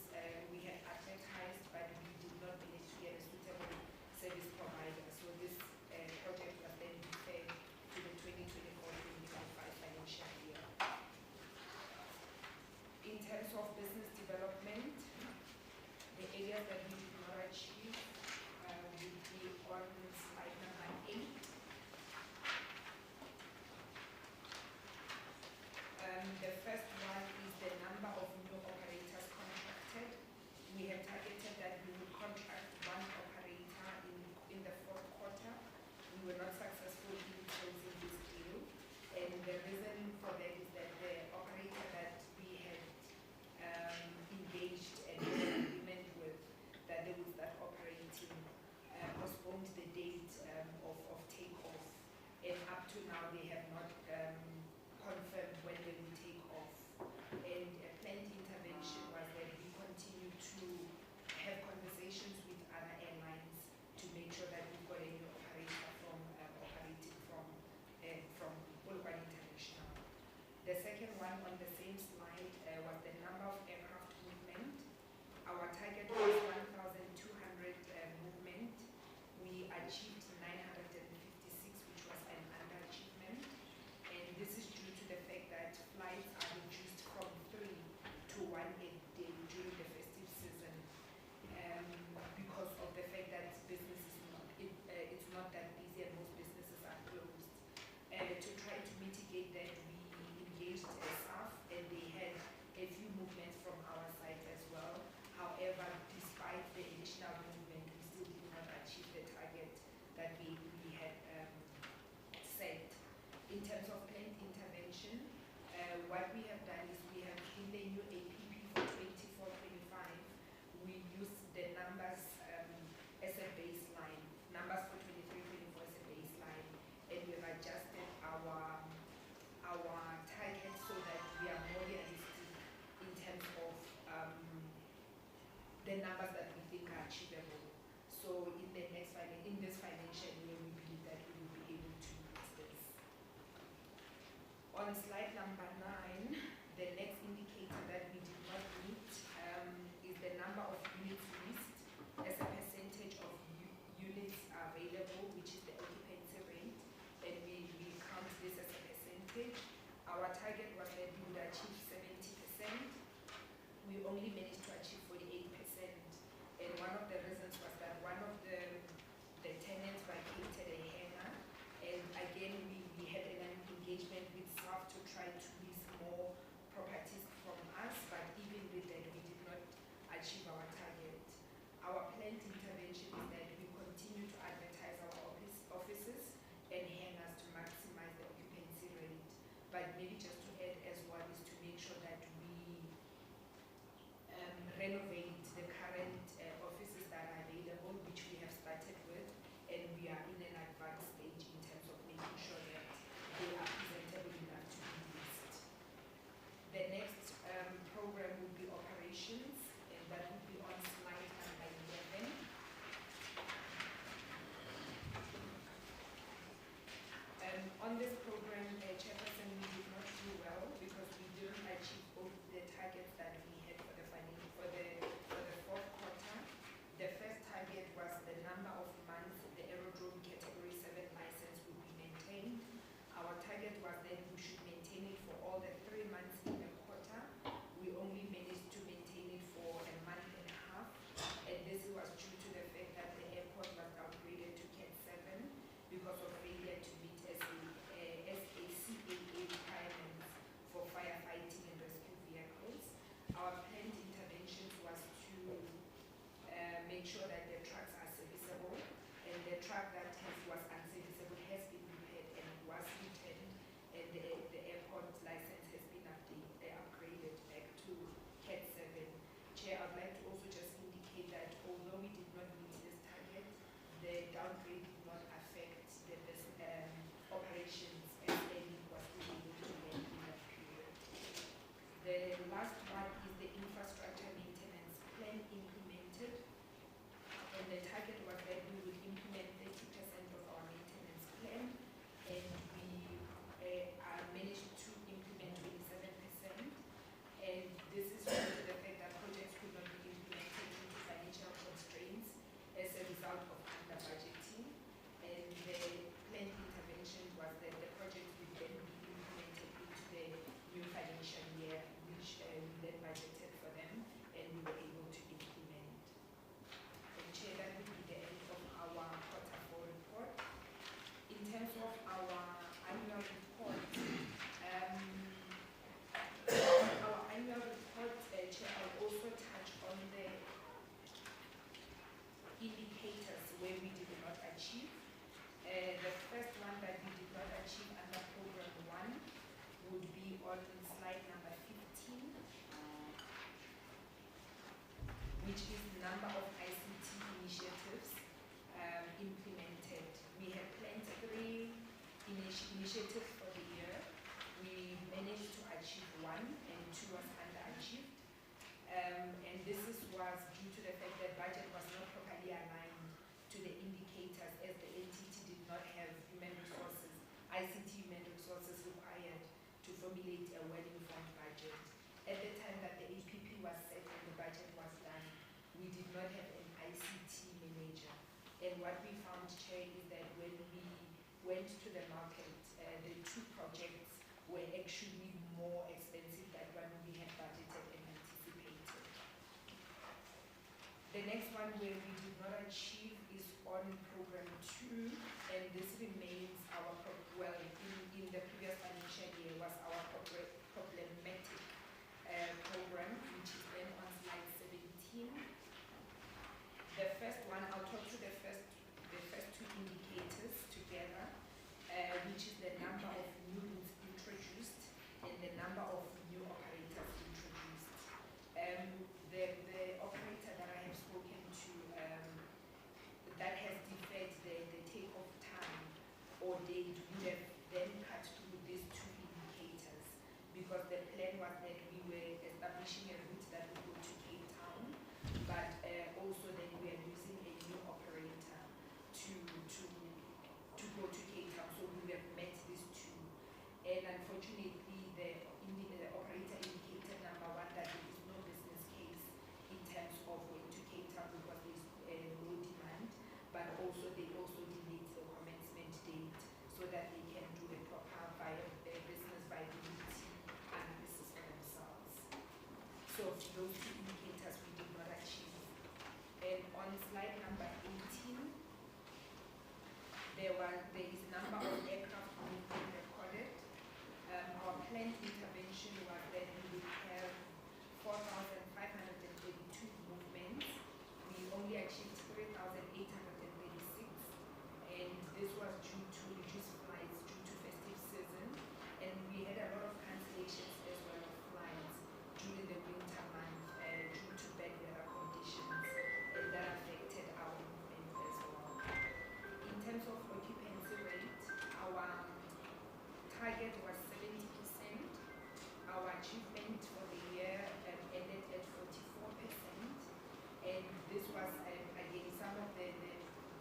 Speaker 11: we had advertised, but we did not manage to get a suitable service provider. So this project was then deferred to the 2024-2025 financial year. In terms of business development, the areas that we did not achieve would be on slide number 8. The first one is the number of new operators contracted. We have targeted that we would contract 1 operator in the 4th quarter. We were not successful in closing this deal. And the reason for that is that the operator that we had engaged and made an agreement with that they would start operating postponed the date of takeoff. And up to now, they have not confirmed when they will take off. And a planned intervention was that we continue to have conversations with other airlines to make sure that we've got a new operator from operating from Polokwane International. The second one on the same slide was the number of aircraft movement. Our target was 1,200 movement. We achieved 956, which was an underachievement. And this is due to the fact that flights are reduced from 3 to 1 a day during the festive season because of the fact that business is not, it's not that busy and most businesses are closed. To try to mitigate that, we engaged SAPS and they had a few movements from our side as well. However, despite the additional movement, we still did not achieve the target that we had set. In terms of planned intervention, what we have done is we have in the new APP for 24-25, we used the numbers as a baseline, numbers for 23-24 as a baseline, and we've adjusted our target so that we are more realistic in terms of the numbers that we think are achievable. So in the next in this financial year, we believe that we will be able to use this. On slide number 9, the next indicator that we did not meet is the number of units leased as a percentage of units available, which is the occupancy rate, and we count this as a percentage. Our target was that we would achieve 70%. We only managed to achieve 48%, and one of the reasons was that one of the tenants vacated a hangar, and again we had an engagement with SAPS to try to the downgrade did not affect the operations as any was able to lend in that period. The last one is the infrastructure maintenance plan implemented, and the target was that we would implement 30% of our maintenance plan, and we managed to implement 27%, and this is due to the fact that projects could not be implemented due to financial constraints as a result of under budgeting, and the planned intervention was that the project would then be implemented into the new financial year, which we then budgeted for them, and we were able to implement. And Chair, that would be the end of our quarter four report. In terms of our annual report, Chair, I'll also touch on the indicators where we did not achieve. The first one that we did not achieve under program 1 would be on slide number 15, which is the number of ICT initiatives implemented. We had planned 3 initiatives for the year. We managed to achieve 1 and 2 was underachieved. And this was due to the fact that budget was not properly aligned to the indicators, as the entity did not have human resources, ICT human resources required to formulate a well-informed budget. At the time that the APP was set and the budget was done, we did not have an ICT manager. And what we found, Chair, is that when we went to the market, the 2 projects were actually more expensive than what we had budgeted and anticipated. The next one where we did not achieve is on program 2, and this remains our, in the previous financial year was our problematic program, which is then on slide 17. The first one, I'll talk to the first 2 indicators together, which is the number of new routes introduced and the number of new operators introduced. The operator that I have spoken to, that has deferred the take-off time or date, would have then cut through these 2 indicators, because the plan was that we were establishing a route that would go to Cape Town, but also then we are using a new operator to go to Cape Town, so we have met these 2. And unfortunately, the operator indicated number 1 that there is no business case in terms of going to Cape Town because there is low demand, but also they also delayed the commencement date so that they can do a proper business viability analysis for themselves. So those 2 indicators we did not achieve. And on slide number 18, there is number of aircraft movement recorded. Our planned intervention was that we would have 4,532 movements. We only achieved 3,836, and this was due to reduced flights due to festive season, and we had a lot of cancellations as well of flights during the winter months due to bad weather conditions, and that affected our movement as well. In terms of occupancy rate, our target was 70%. Our achievement for the year ended at 44%, and this was again some of the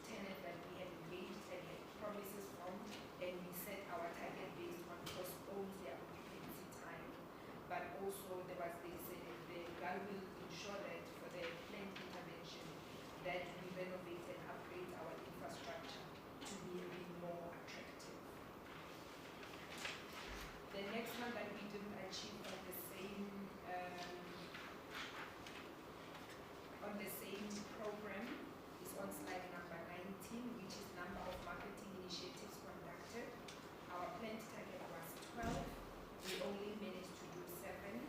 Speaker 11: tenants that we had engaged and had promises from, and we set our target based on postponed their occupancy time. But also there was this, the GAAL will ensure that for the planned intervention that we renovate and upgrade our infrastructure to be a bit more attractive. The next one that we didn't achieve on the same program is on slide number 19, which is number of marketing initiatives conducted. Our planned target was 12. We only managed to do 7,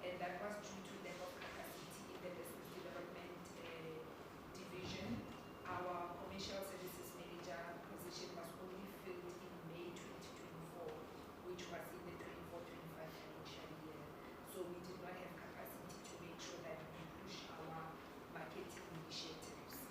Speaker 11: and that was due to lack of capacity in the business development division. Our commercial services manager position was only filled in May 2024, which was in the 24-25 financial year. So we did not have capacity to make sure that we push our marketing initiatives.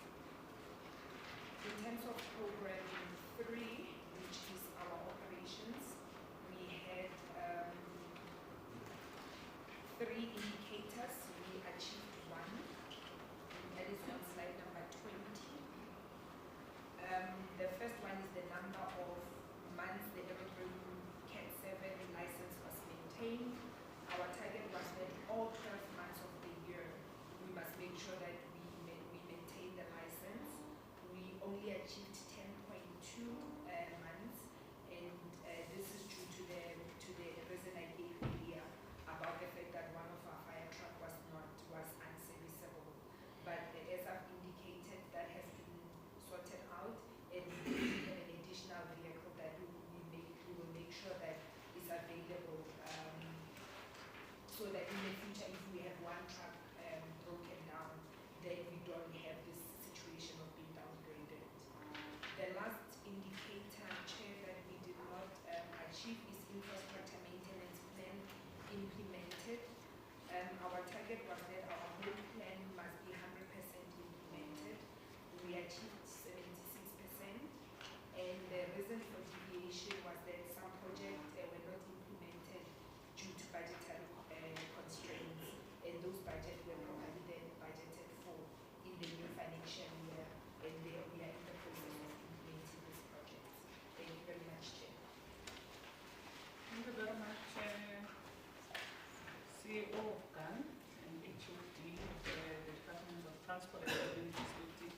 Speaker 1: Transport and Mobility.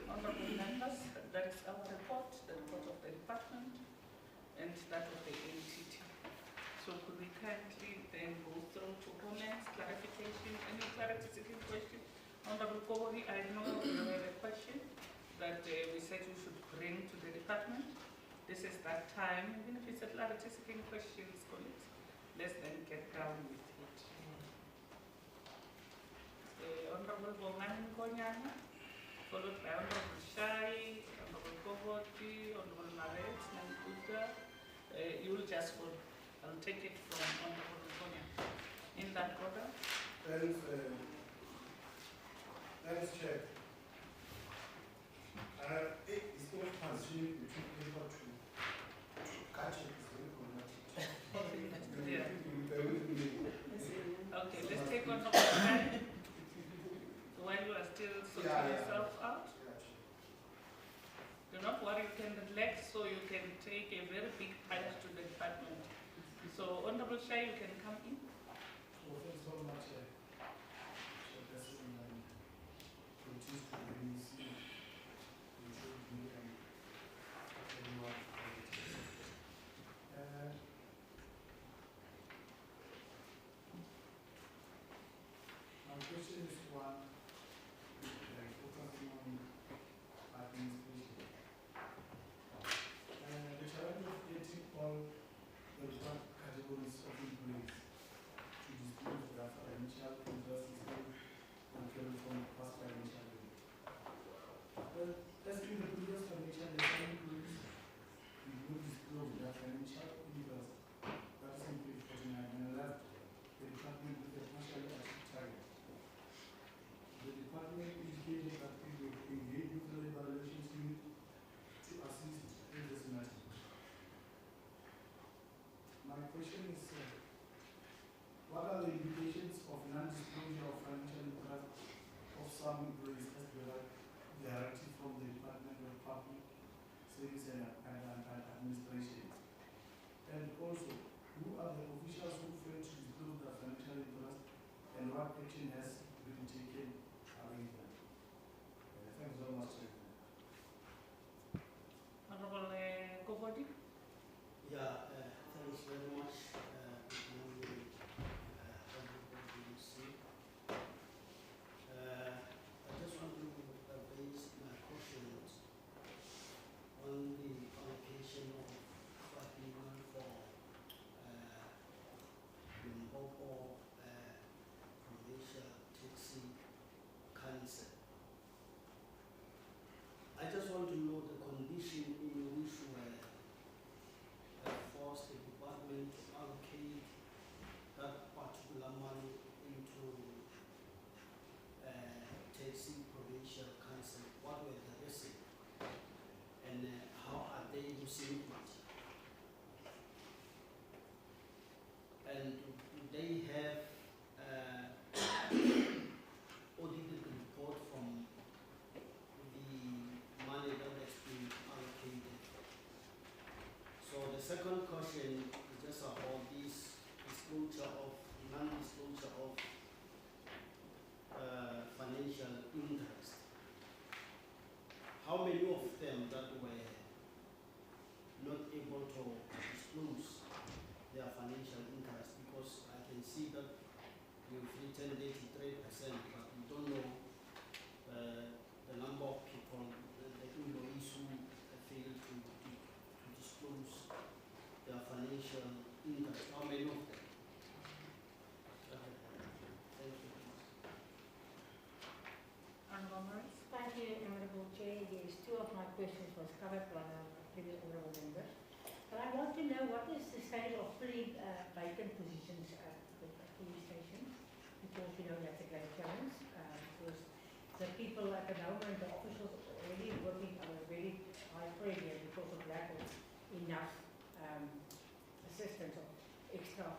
Speaker 1: Honorable members, that is our report, the report of the department and that of the entity. So could we kindly then go through to comments, clarification, any clarity-seeking question? Honorable Kowori, I know you have a question that we said you should bring to the department. This is that time, even if it's a clarity-seeking question, colleagues, let's then get down with it. Honorable Bongani Konyana, followed by Honorable Shai, Honorable Kowori, Honorable Maret, Nanguga. You will just follow. I'll take it from Honorable Konya. In that order.
Speaker 16: That is Chair. It's not constrained between paper to catch it.
Speaker 1: Yeah. Okay, let's take Honorable Shai. While you are still sorting yourself out. Do not worry, you can relax so you can take a very big punch to the department. So, Honorable Shai, you can come in.
Speaker 16: Well, thanks so much, Chairperson, and continues to be everyone. My question is one, focusing on administration. The challenge of getting all the different categories of employees to disclose their financial interest is not carried from past financial year. Well, as in the previous financial year, some employees did not disclose their financial interest. That is in page 49, and left the department with a partially achieved target. The department indicated that it would engage with the evaluations unit to assist in this matter. My question is, what are the implications of non-disclosure of financial interest of some employees as directed from the Department of Public Service and Administration? And also, who are the officials who failed to disclose their financial interest and what action has been taken against them? Thanks so much.
Speaker 1: Honorable Kowori.
Speaker 7: Yeah, thanks very much. I just want to base my questions on the allocation of 5 million for Limpopo Provincial Taxi Council. I just want to know the condition in which were forced the department to allocate that particular money into Taxi Provincial Council. What were the reasons and how are they using it? And do they have audited report from the money that has been allocated? So the second question is just about this disclosure of, non-disclosure of financial interest. How many of them that were not able to disclose their financial interest? Because I can see that you've written 83%, but we don't know the number of people, the employees who failed to disclose their financial interest. How many of them? Thank you.
Speaker 6: Thank you, Honourable Chair. Yes, 2 of my questions was covered by the previous honourable members. But I want to know what is the state of filling vacant positions at the police stations, because we know that's a great challenge. Because the people at the moment, the officials are already working on a very high pressure because of lack of enough assistance or extra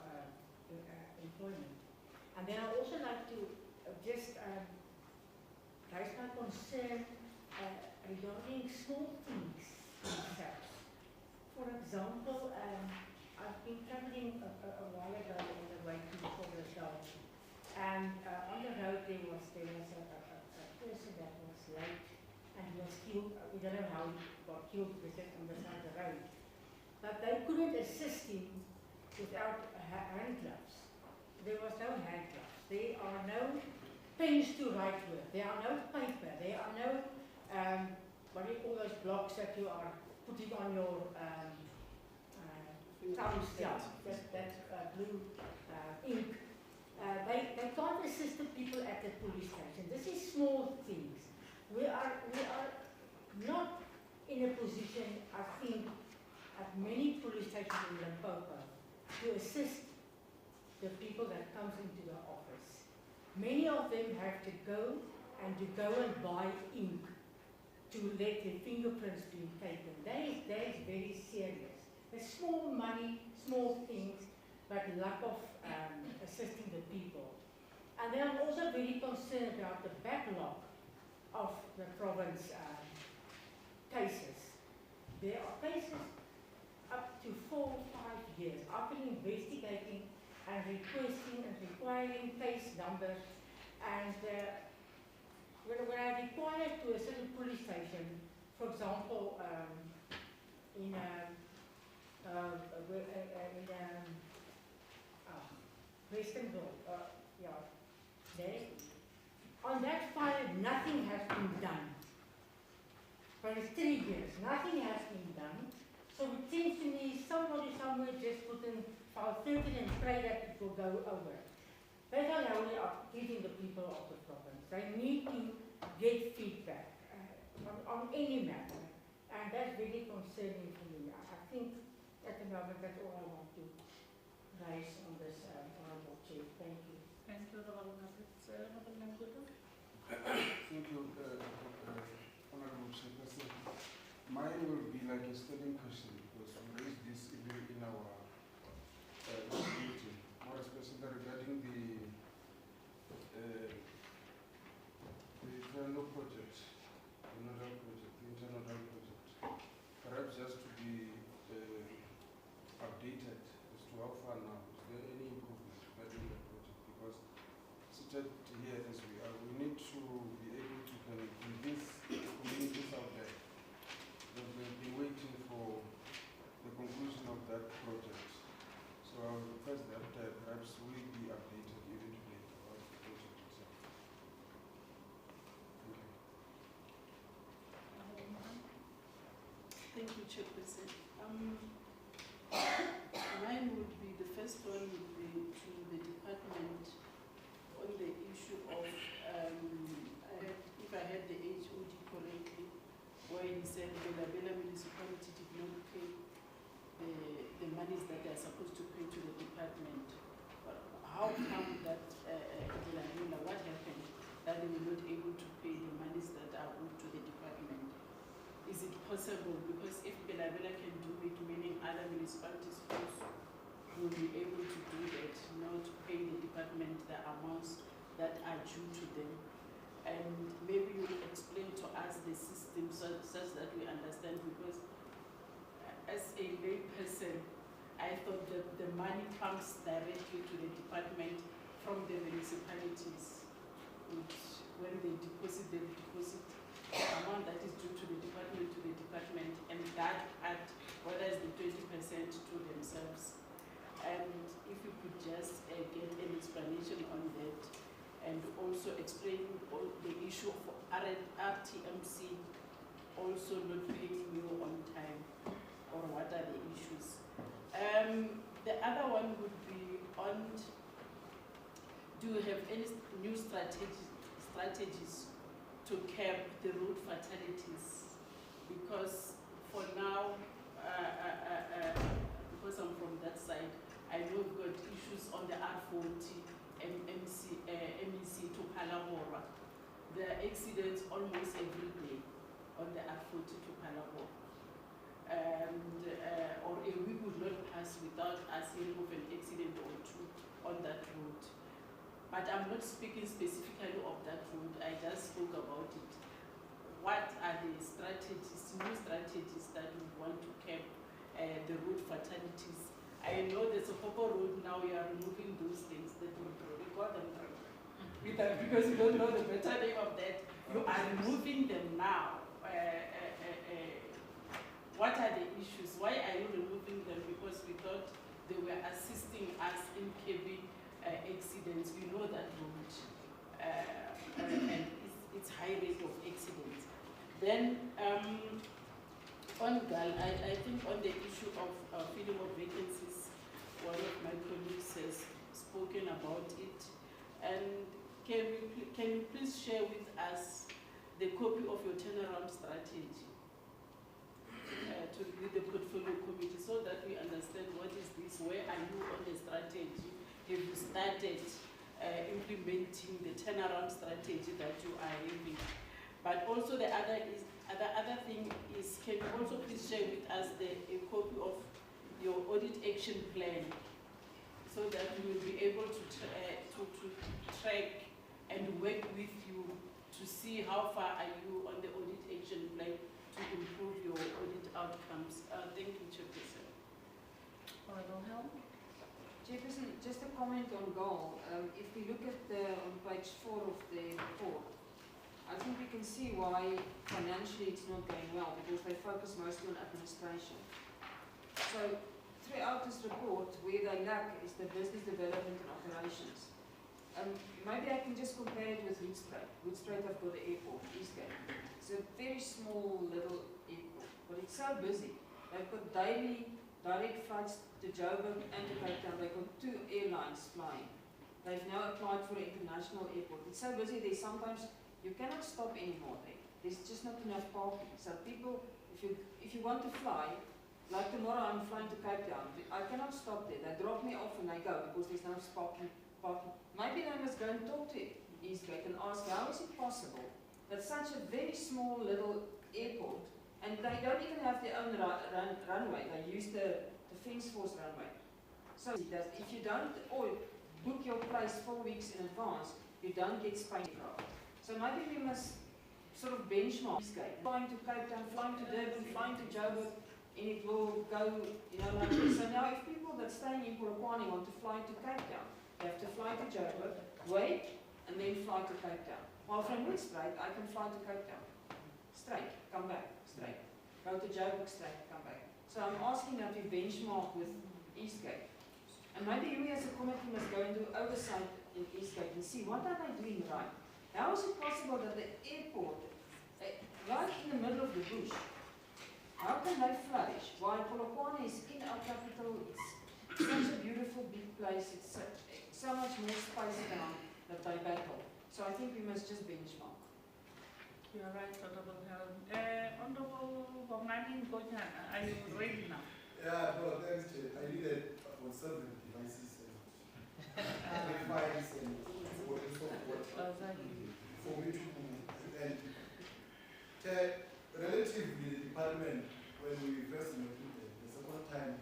Speaker 6: employment. And then I also like to just raise my concern regarding small things in SAPS. For example, I've been traveling a while ago on the way to Provincial, and on the road there was a person was killed. We don't know how he got killed, because just on the side of the road. But they couldn't assist him without hand gloves. There was no hand gloves. There are no pens to write with. There are no paper. There are no, what do you call those blocks that you are putting on your thumbs? Yeah, that blue ink. They can't assist the people at the police station. This is small things. We are not in a position, I think, at many police stations in Limpopo to assist the people that comes into the office. Many of them have to go and buy ink to let their fingerprints be taken. That is very serious. There's small money, small things, but lack of assisting the people. And then I'm also very concerned about the backlog of the province cases. There are cases up to 4 or 5 years. I've been investigating and requesting and requiring case numbers, and when I require to a certain police station, for example, in Westernville, on that file, nothing has been done. For 3 years, nothing has been done. So it seems to me somebody somewhere just put in file 13 and pray that it will go over. They don't know they are giving the people of the province. They need to get feedback on any matter. And that's very concerning for me. I think at the moment that's all I want to raise on this honorable chair. Thank you.
Speaker 1: Thank you, Honorable Member.
Speaker 16: Thank you, Honorable Chairperson. Mine will be like a standing question, because we raised this in our meeting, more especially regarding the internal project, the nodal project, the internal project. Perhaps just to be updated as to how far now. Is there any improvement regarding the project? Because seated here as we are, we need to be able to convince the communities out there that they've been waiting for the conclusion of that project. So I would request that perhaps we be updated even today about the project itself.
Speaker 3: Thank you, Chairperson. Mine would be, the first one would be to the department on the issue of, if I had the HOD correctly, where he said the Bela municipality did not pay the monies that they are supposed to pay to the department. But how come that, what happened that they were not able to pay the monies that are owed to the department? Is it possible, because if Bela can do it, meaning other municipalities also will be able to do that, not pay the department the amounts that are due to them? And maybe you will explain to us the system such that we understand, because as a lay person, I thought that the money comes directly to the department from the municipalities, which when they deposit the amount that is due to the department, and that part, whether it's the 20% to themselves. And if you could just get an explanation on that, and also explain the issue of RTMC also not paying you on time, or what are the issues. The other one would be on, do you have any new strategies to curb the road fatalities? Because for now, because I'm from that side, I know we've got issues on the R40 MEC to Palabora. There are accidents almost every day on the R40 to Palabora. And or a week would not pass without us hearing of an accident or two on that road. But I'm not speaking specifically of that road, I just spoke about it. What are the strategies, new strategies that we want to curb the road fatalities? I know there's a Popo road now, we are removing those things that we call them because you don't know the better name of that. You are removing them now. what are the issues? Why are you removing them? Because we thought they were assisting us in curbing accidents. We know that road and it's high rate of accidents. Then on GAAL, I think on the issue of filling of vacancies, one of my colleagues has spoken about it. And can you please share with us the copy of your turnaround strategy with the portfolio committee so that we understand what is this, where are you on the strategy? Have you started implementing the turnaround strategy that you are having? But also the other thing is, can you also please share with us a copy of your audit action plan so that we will be able to track and work with you to see how far are you on the audit action plan to improve your audit outcomes. Thank you, Chairperson.
Speaker 2: Honourable Helm. Chairperson, just a comment on GAAL. If we look at on page 4 of the report, I think we can see why financially it's not going well, because they focus mostly on administration. So throughout this report, where they lack is the business development and operations. Maybe I can just compare it with Hoedspruit. Hoedspruit have got an airport, Eastgate. It's a very small little airport, but it's so busy. They've got daily direct flights to Joburg and to Cape Town. They've got 2 airlines flying. They've now applied for an international airport. It's so busy there, sometimes you cannot stop anymore there. There's just not enough parking. So people, if you want to fly, like tomorrow I'm flying to Cape Town, I cannot stop there. They drop me off and they go because there's no parking. Maybe they must go and talk to Eastgate and ask, how is it possible that such a very small little airport, and they don't even have their own runway, they use the Defence Force runway. So that if you don't book your place 4 weeks in advance, you don't get space. So maybe we must sort of benchmark Eastgate, flying to Cape Town, flying to Durban, flying to Joburg, and it will go, like this. So now if people that staying in Polokwane want to fly to Cape Town, they have to fly to Joburg, wait, and then fly to Cape Town. While from Hoedspruit, I can fly to Cape Town. Straight, come back, straight. Go to Joburg, straight, come back. So I'm asking that we benchmark with Eastgate. And maybe we as a committee must go and do oversight in Eastgate and see what are they doing right. How is it possible that the airport, right in the middle of the bush, how can they flourish? While Polokwane is in our capital, it's such a beautiful big place, it's so much more space down that they battle. So I think we must just benchmark.
Speaker 1: You are right, Honourable Helm. Honourable Bongani Ngojana, are you ready now?
Speaker 16: Yeah, no, thanks, Chair. I needed for several devices and files and so forth for me to and Chair, relatively the department, when we first met with them, the second time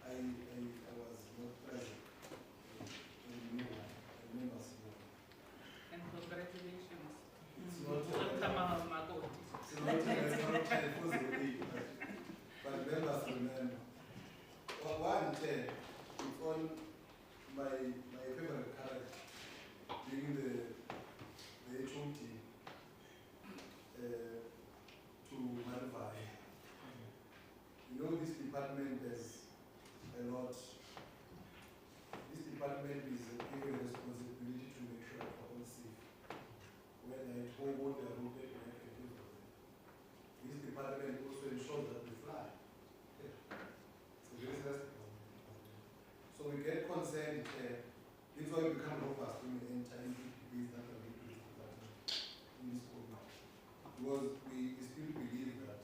Speaker 16: I was not present.
Speaker 1: And congratulations.
Speaker 16: It's not but members remember. One, Chair, it's on my favorite character being the HOT to Malvai. You know, this department has a lot. This department is given a responsibility to make sure that we're all safe. When I told the road, this department also ensures that we fly. Yeah. It's a very sensitive. So we get concerned. It's why we become robust when we enter into debates that are related to this department in this program. Because we still believe that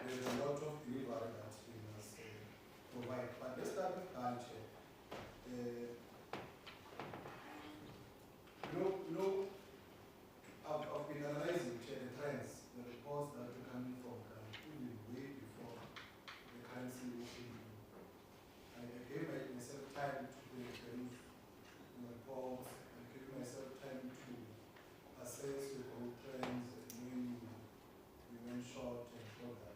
Speaker 16: there's a lot of delivery that we must provide. But let's start with culture. I've been analyzing the trends, the reports that are coming from even way before the currency opening. I gave myself time to review reports, I gave myself time to assess the growth trends and when we went short and all that.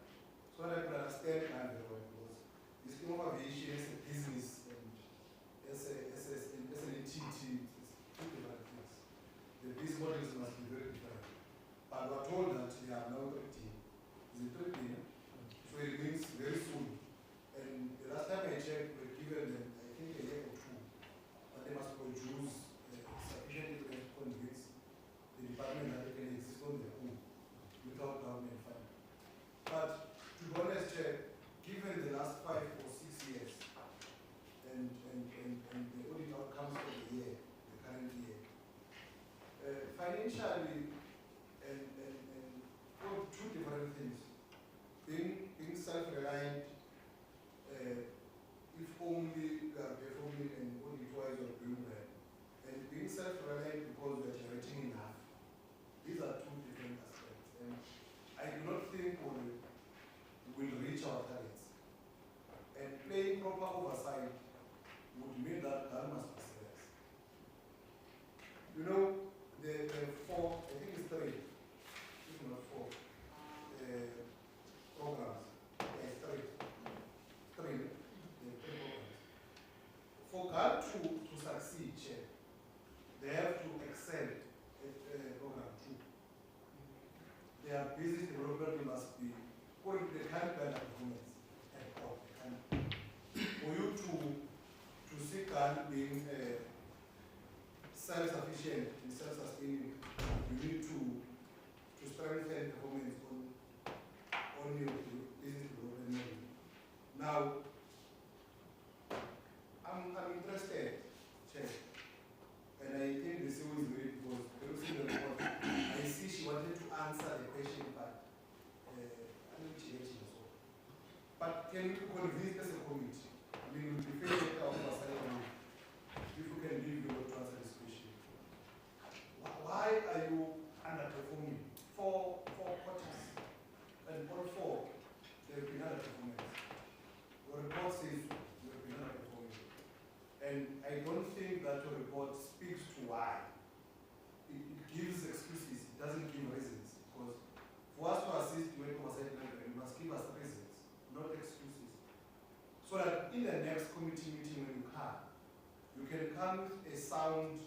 Speaker 16: So that I could understand very well, because this thing of aviation is a business and as an entity, it's two different things. The business models must be very different. But we're told that they are now 13. Is it 3 billion? So it means very soon. And the last time I checked, we were given them, I think, a year or 2. But they must produce sufficient evidence to convince the department that they can exist on their own without government funding. But to be honest, given the last 5 or 6 years and the audit outcomes for the year, the current year, financially, and oh, 2 different things. Being self-reliant, if only we are performing and audit-wise or doing well, and being self-reliant because we are generating enough. These are 2 different aspects, and I do not think we'll reach our targets. And playing proper oversight would mean that GAAL must be serious. You know, the 4, I think it's 3, if not 4, programs. Yes, 3. 3 programs. For GAAL to succeed, Chair, they have to excel at program 2. Their business development must be, or they can't plan performance at all. For you to see GAAL being self-sufficient and self-sustaining, you need to strengthen performance on your business development model. Now, I'm interested, Chair, and I think the CEO is very because looking at the report, I see she wanted to answer the question, but I don't know she so. But can you convince as a committee? I mean, we prefer to have oversight on it. If you can leave your to answer this question. Why are you underperforming? 4 quarters, and all 4, there have been underperformance. Your report says you have been underperforming. And I don't think that your report speaks to why. It gives excuses, it doesn't give reasons. Because for us to assist with oversight level, you must give us reasons, not excuses. So that in the next committee meeting when you can come with a sound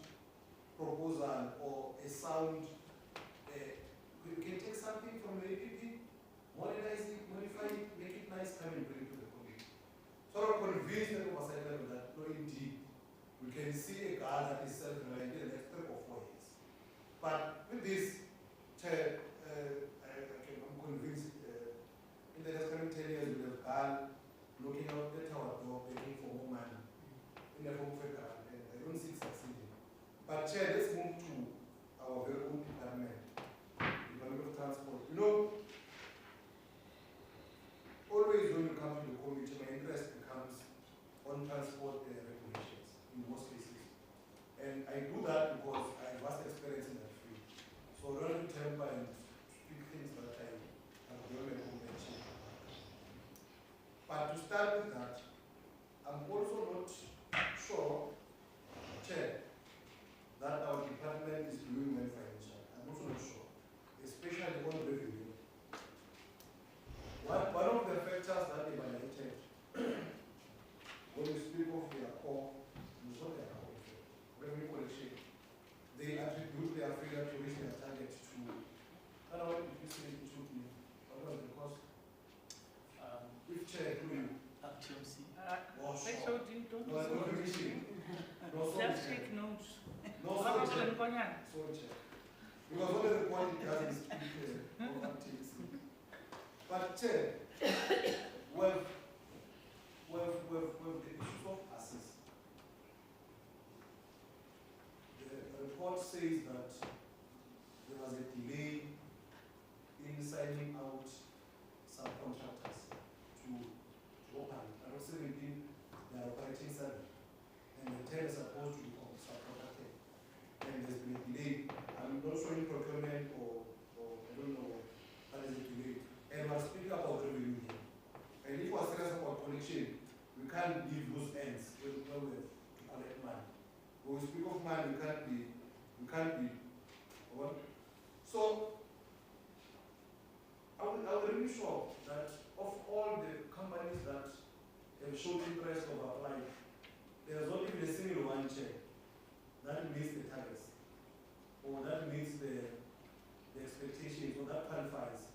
Speaker 16: proposal or a sound, you can take something from the APP, modernize it, modify it, make it nice, come and bring it to the committee. Sort of convince the oversight level that, no, indeed, we can see a GAAL that is self-reliant in the next 3 or 4 years. But with this, Chair, I'm convinced in the next coming 10 years, we have GAAL looking out at our door, begging for more money in the home federal, and I don't see it succeeding. But Chair, let's move to our very own department, Department of Transport. You know, always when you come to the committee, my interest becomes on transport regulations in most cases. And I do that because I have vast experience in that field. So I don't temper and speak things that I have done at home. But to start with that, I'm also not sure, Chair, that our department is doing well financially. I'm also not sure, especially on revenue. One of the factors that emanated when you speak of their core, it's not their core, revenue collection. They attribute their failure to reach their target to, I don't know if you say it should be, what was the cost? If Chair, do you?
Speaker 13: TMC.
Speaker 1: I showed you, don't
Speaker 16: No, no,
Speaker 1: just take notes.
Speaker 16: No, sorry, Chair. Sorry, Chair. Because what the report it doesn't speak of activities. But Chair, well, the issues of assets. The report says that there was a delay in signing out subcontractors to operate. I was 17, they are operating 7. And the 10 is supposed to be subcontracted. And there's been a delay. I'm not showing procurement or I don't know, but there's a delay. And we're speaking about revenue here. And if we're serious about collection, we can't leave loose ends when we collect money. When we speak of money, we can't be well. So I'm really sure that of all the companies that have shown interest of applying, there's not even a single one check that meets the targets or that meets the expectations or that qualifies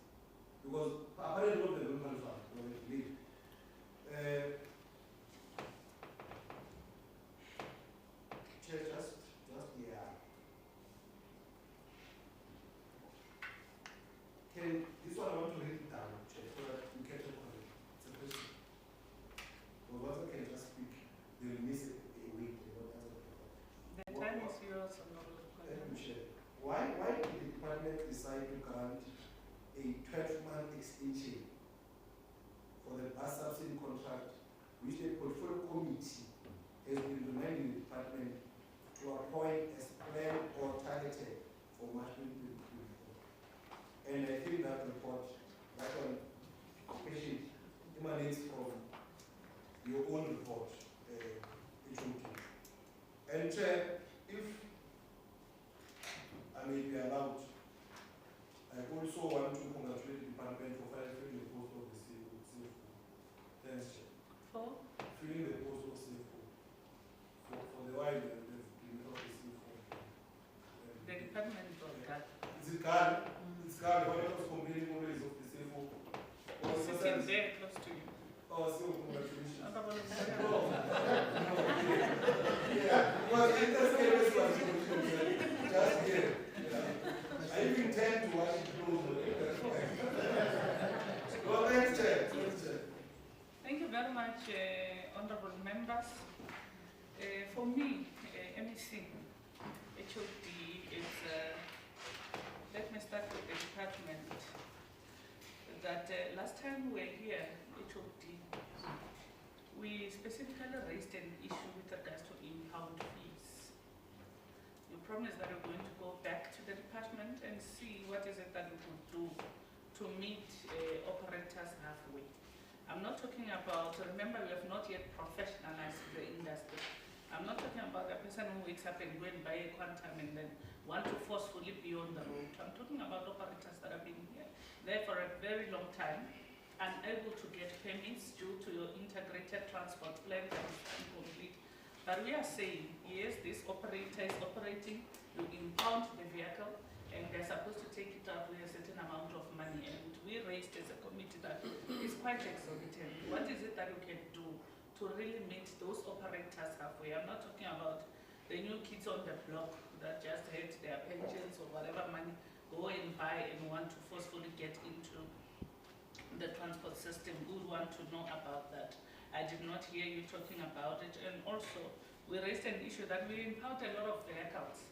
Speaker 16: Because apparently not the local fund, or the lead. Chair, just yeah. Can this one I want to read it down, Chair, so that you catch up on it. It's a question. Because once I can just speak, they will miss a week. They won't answer the question.
Speaker 1: The time is yours, Honorable
Speaker 16: Thank you, Chair. Why did the department decide to grant a 12-month extension for the bus subsidy contract, which the portfolio committee has been reminding the department to appoint as planned or targeted for March 2024? And I think that report, that one, patient, emanates from your own report, HOD. And Chair, if I may be allowed, I also want to congratulate the department for filling the post of the CFO. Thanks, Chair.
Speaker 1: For?
Speaker 16: Filling the post of CFO. For the while they've been of the CFO.
Speaker 1: The department of that.
Speaker 16: Is it GAAL? It's GAAL, the one that was complaining always of the CFO.
Speaker 1: Sitting very close to you.
Speaker 16: Oh, so congratulations.
Speaker 1: Honorable
Speaker 16: Yeah, because interest was just here. I even tend to watch it close. Well, thanks, Chair.
Speaker 1: Thank you very much, honorable members. For me, MEC, HOD is, let me start with the department. That last time we were here, HOD, we specifically raised an issue with regards to impound fees. You promised that we're going to go back to the department and see what is it that we could do to meet operators halfway. I'm not talking about, remember we have not yet professionalized the industry. I'm not talking about a person who wakes up and go and buy a quantum and then want to forcefully be on the road. I'm talking about operators that have been here there for a very long time, unable to get permits due to your integrated transport plan that is incomplete. But we are saying, yes, this operator is operating, you impound the vehicle, and they're supposed to take it out with a certain amount of money. And we raised as a committee that it's quite exorbitant. What is it that we can do to really meet those operators halfway? I'm not talking about the new kids on the block that just had their pensions or whatever money, go and buy and want to forcefully get into the transport system. We would want to know about that. I did not hear you talking about it. And also, we raised an issue that we impound a lot of vehicles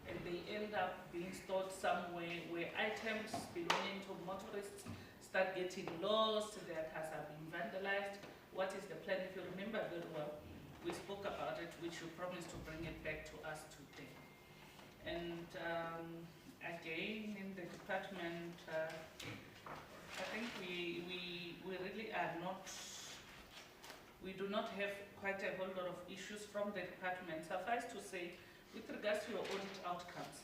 Speaker 1: and they end up being stored somewhere where items belonging to motorists start getting lost, their cars are being vandalized. What is the plan? If you remember very well, we spoke about it, which you promised to bring it back to us today. And again, in the department, I think we really are not, we do not have quite a whole lot of issues from the department. Suffice to say, with regards to your audit outcomes,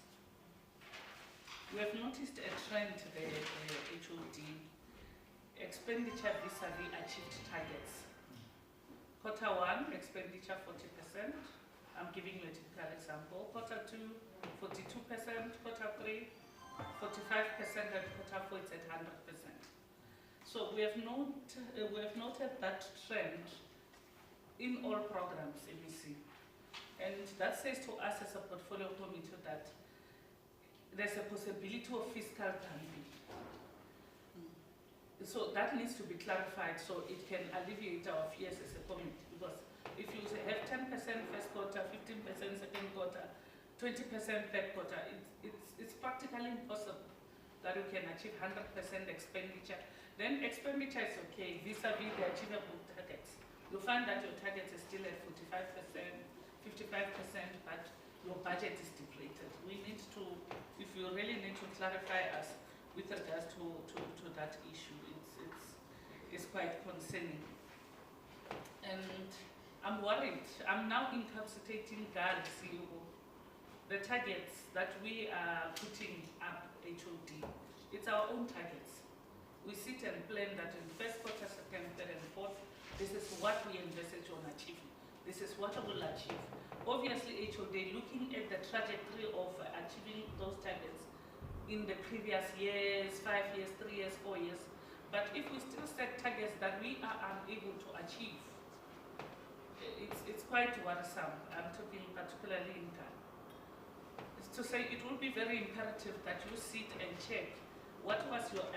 Speaker 1: we have noticed a trend there, HOD, expenditure vis-a-vis achieved targets. Quarter 1, expenditure 40%. I'm giving you a typical example. Quarter 2, 42%. Quarter 3, 45%, and quarter 4 it's at 100%. So we have noted that trend in all programs, MEC. And that says to us as a portfolio committee that there's a possibility of fiscal dumping. So that needs to be clarified so it can alleviate our fears as a committee. Because if you have 10% first quarter, 15% second quarter, 20% third quarter, it's practically impossible that you can achieve 100% expenditure. Then expenditure is okay vis-a-vis the achievable targets. You find that your target is still at 45%, 55%, but your budget is depleted. We need to, if you really need to clarify us with regards to that issue, it's quite concerning. And I'm worried. I'm now incapacitating GAAL CEO. The targets that we are putting up, HOD, it's our own targets. We sit and plan that in first quarter, second, third, and fourth, this is what we envisage on achieving. This is what we will achieve. Obviously, HOD, looking at the trajectory of achieving those targets, in the previous years, 5 years, 3 years, 4 years. But if we still set targets that we are unable to achieve, it's quite worrisome. I'm talking particularly in Ghana. It's to say it will be very imperative that you sit and check what was your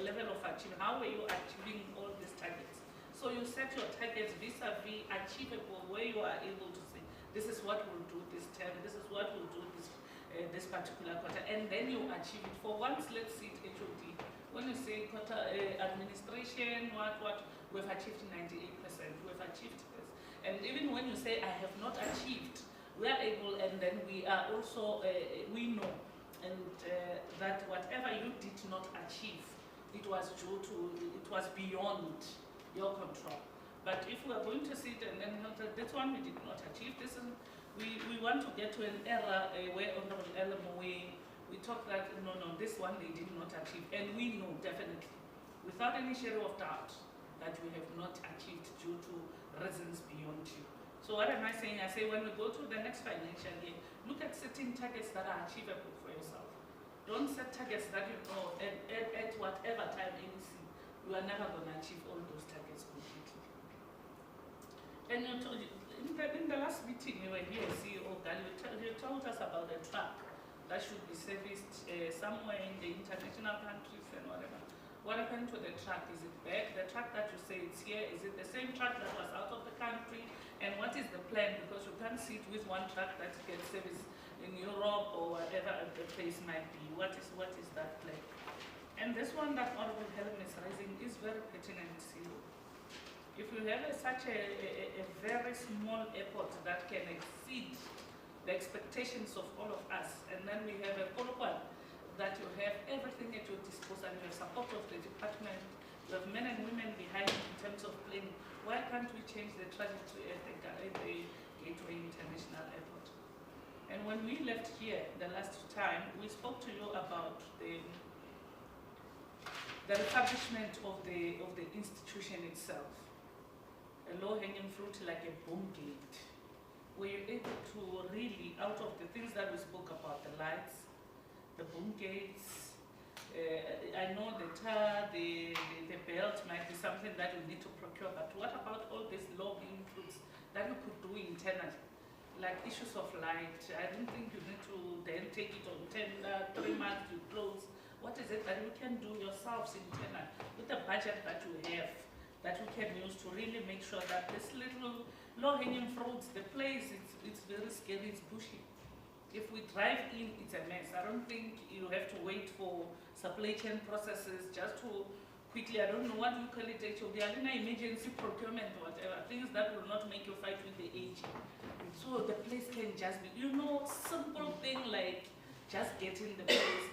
Speaker 1: level of achievement, how were you achieving all these targets. So you set your targets vis-a-vis achievable, where you are able to say, this is what we'll do this term, this is what we'll do this particular quarter, and then you achieve it. For once, let's see it HOD. When you say quarter administration, what, we've achieved 98%, we've achieved this. And even when you say, I have not achieved, we are able, and then we are also, we know, and that whatever you did not achieve, it was due to, it was beyond your control. But if we are going to sit and then this one we did not achieve, this is, we want to get to an era where Honorable Elmo, we talk that, no, this one they did not achieve. And we know definitely, without any shadow of doubt, that we have not achieved due to reasons beyond you. So what am I saying? I say when we go to the next financial year, look at setting targets that are achievable for yourself. Don't set targets that you know at whatever time you are never going to achieve all those targets completely. And in the last meeting you were here, CEO GAAL, you told us about a truck that should be serviced somewhere in the international countries and whatever. What happened to the truck? Is it back? The truck that you say is here, is it the same truck that was out of the country? And what is the plan? Because you can't sit with one truck that gets serviced in Europe or whatever the place might be. What is that plan? And this one that Honorable Helen is raising is very pertinent, CEO. If you have such a very small airport that can exceed the expectations of all of us, and then we have a follow-up that you have everything at your disposal, and your support of the department, you have men and women behind you in terms of planning, why can't we change the trajectory at the Gateway International Airport? And when we left here the last time, we spoke to you about the refurbishment of the institution itself. A low-hanging fruit like a boom gate. Were you able to really, out of the things that we spoke about, the lights, the boom gates, I know the tar, the belt might be something that we need to procure, but what about all these low-hanging fruits that you could do internally? Like issues of light, I don't think you need to then take it on tender, 3 months you close. What is it that you can do yourselves internally with the budget that you have, that we can use to really make sure that this little low-hanging fruits, the place, it's very scary, it's bushy. If we drive in, it's a mess. I don't think you have to wait for supply chain processes just to quickly, I don't know what you call it, HOD, emergency procurement or whatever, things that will not make you fight with the age. So the place can just be, simple thing like just getting the place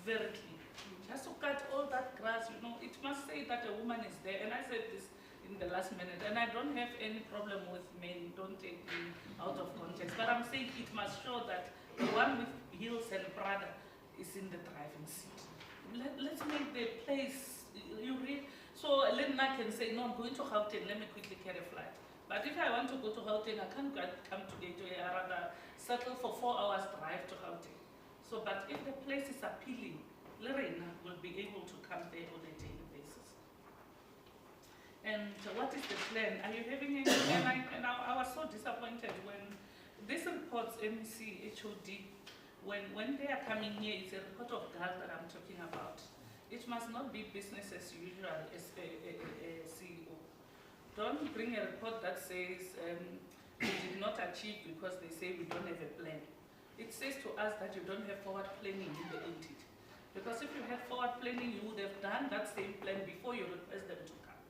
Speaker 1: very clean. Just to cut all that grass, it must say that a woman is there. And I said this in the last minute, and I don't have any problem with men, don't take me out of context, but I'm saying it must show that the one with heels and Prada is in the driving seat. Let's make the place, you read, so Lena can say, no, I'm going to Gauteng, let me quickly get a flight. But if I want to go to Gauteng, I can't come to Gateway, I rather settle for 4 hours drive to Gauteng. So, but if the place is appealing, Lorena will be able to come there on a daily basis. And what is the plan? Are you having any plan? And I was so disappointed when these reports, MEC, HOD, when they are coming here, it's a report of GAAL that I'm talking about. It must not be business as usual as a CEO. Don't bring a report that says we did not achieve because they say we don't have a plan. It says to us that you don't have forward planning in the entity. Because if you had forward planning, you would have done that same plan before you request them to come.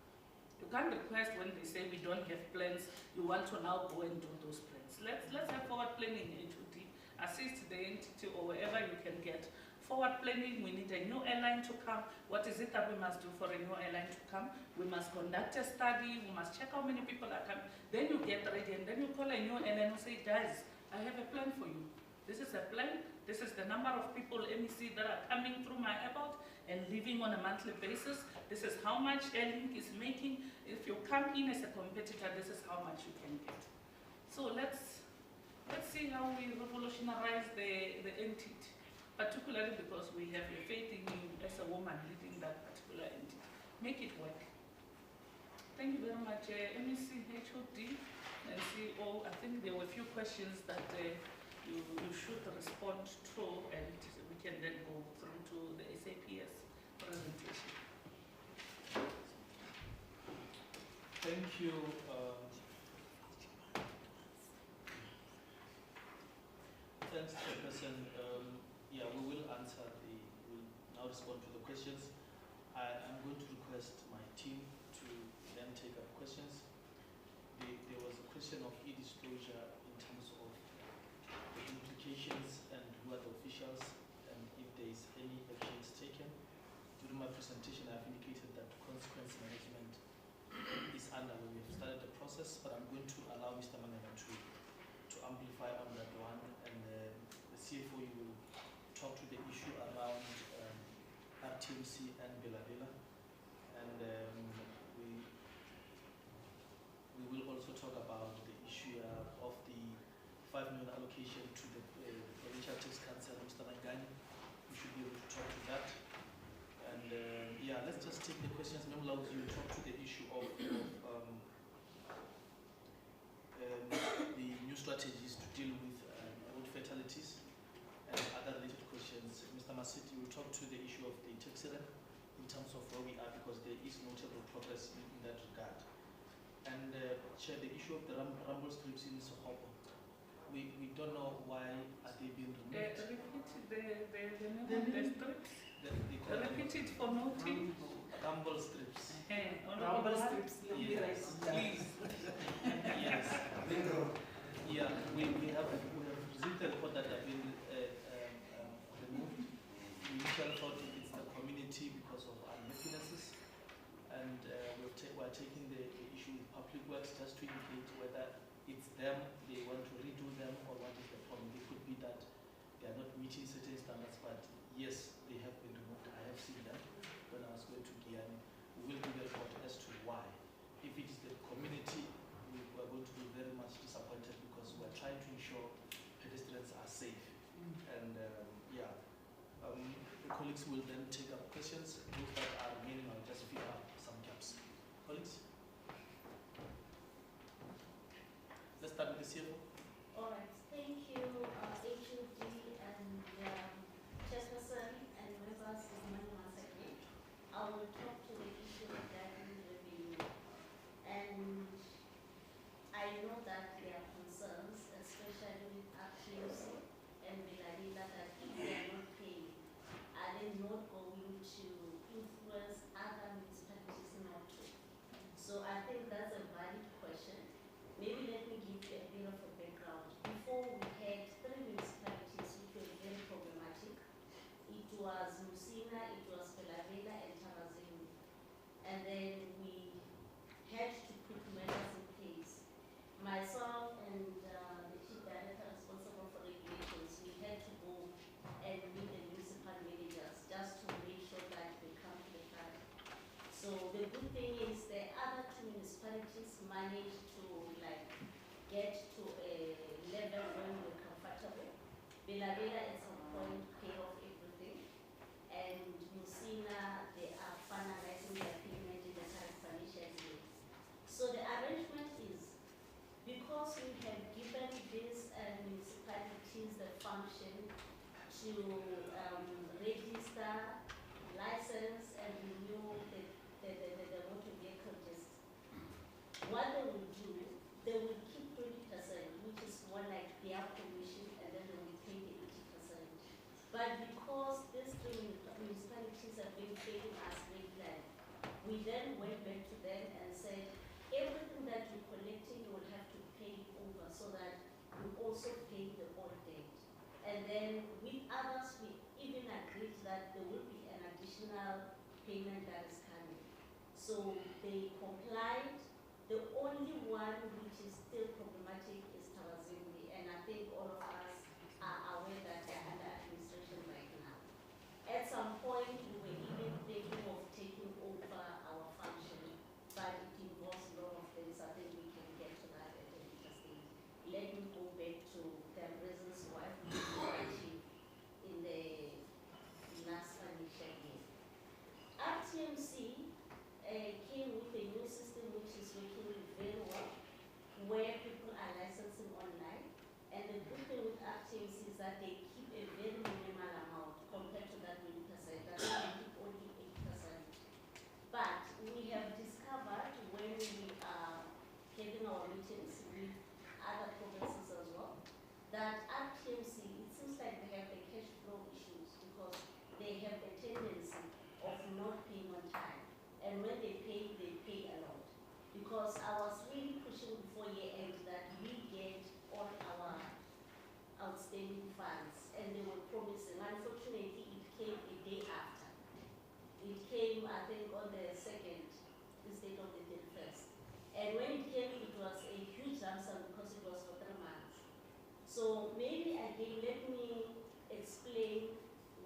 Speaker 1: You can't request when they say we don't have plans, you want to now go and do those plans. Let's have forward planning in HOD, assist the entity or wherever you can get. Forward planning, we need a new airline to come. What is it that we must do for a new airline to come? We must conduct a study, we must check how many people are coming. Then you get ready and then you call a new airline and say, guys, I have a plan for you. This is a plan. This is the number of people, MEC, that are coming through my airport and living on a monthly basis. This is how much Airlink is making. If you come in as a competitor, this is how much you can get. So let's see how we revolutionize the entity. particularly because we have a faith in you as a woman leading that particular entity. Make it work. Thank you very much, MEC, HOD, and CEO. I think there were a few questions that you should respond to, and we can then go through to the SAPS presentation.
Speaker 13: Thank you. Thanks, Chairperson. Yeah, we will we'll now respond to the questions. I'm going to request my team to then take up questions. There was a question of e-disclosure in terms of the implications and who are the officials and if there is any actions taken. During my presentation, I've indicated that consequence management is underway. We have started the process, but I'm going to allow Mr. Manana to amplify on that one, and the CFO will talk to the issue around RTMC and Bela, and we will also talk about the issue of the 5 million allocation to the Provincial Tax Council. Mr. Mangani, we should be able to talk to that. And yeah, let's just take the questions. Maybe allows you to talk to the issue of the new strategies to deal with old fatalities and other related questions. Mr. Masiti will talk to the issue of the tax in terms of where we are, because there is notable progress in that regard. And Chair, the issue of the rumble strips in Sohobo, we don't know why are they being removed.
Speaker 1: Repeat the name of the strips. Repeat it for noting.
Speaker 13: Rumble strips.
Speaker 1: Rumble strips.
Speaker 13: Yes.
Speaker 1: Please.
Speaker 13: Yes. Yeah, we have received a report that have been removed. We initially thought it's the community because of unhappiness, and we're taking the issue with public works just to indicate whether it's them, they want to redo them, or what is the problem. It could be that they are not meeting certain standards, but yes, they have been removed. I have seen them when I was going to Guyana. We will give a report as to why. If it is the community, we are going to be very much disappointed, because we are trying to ensure pedestrians are safe. And yeah, the colleagues will then take up questions. Those that are remaining, I'll just fill up some gaps. Colleagues? Let's start with the CFO.
Speaker 15: All right, thank you, HOD and Chairperson and members. Good morning once again. I will talk to the issue of guidance revenue, and I know that there are concerns, especially with RTMC and Bela, that if they are not paying, are they not going to influence other municipalities not to? So I think that's a valid question. Maybe let me give you a bit of a background. Before, we had 3 municipalities which were very problematic. It was Musina, it was Bela, and Tarazini. And then we had to put measures in place. Myself and the chief director responsible for regulations, we had to go and meet the municipal managers just to make sure that they come to the target. So the good thing is the other 2 municipalities managed to get to a level where we're comfortable. Bela at some point pay off everything, and Musina, they are finalizing their payment in the current financial year. So the arrangement is, because we have given these municipalities the function to register, license, and renew the motor vehicle register, what they will do, they will keep 20%, which is more like their commission, and then they will pay the 80%. But because these 3 municipalities have been paying us regularly, we then went back to them and said, everything that you're collecting, you will have to pay over, so that you also pay the old debt. And then with others, we even agreed that there will be an additional payment that is coming. So they complied. The only one which is still problematic is Tarazini, and I think all of us are aware that they are under administration right now. At some point, we were even thinking of taking over our function, but it involves a lot of things. I think we can get to that at a later stage. Let me go back to the reasons why we did not achieve in the where people are licensing online. And the good thing with RTMC is that they keep a very minimal amount compared to that 20%. That they keep only 8%. But we have discovered when we are having our meetings with other provinces as well, that RTMC, it seems like they have the cash flow issues because they have a tendency of not paying on time. And when they pay a lot. Because I was really pushing before year end that we get all our outstanding funds, and they were promising. Unfortunately, it came a day after. It came, I think, on the 2nd, instead of the 31st. And when it came, it was a huge lump sum because it was for 3 months. So maybe again, let me explain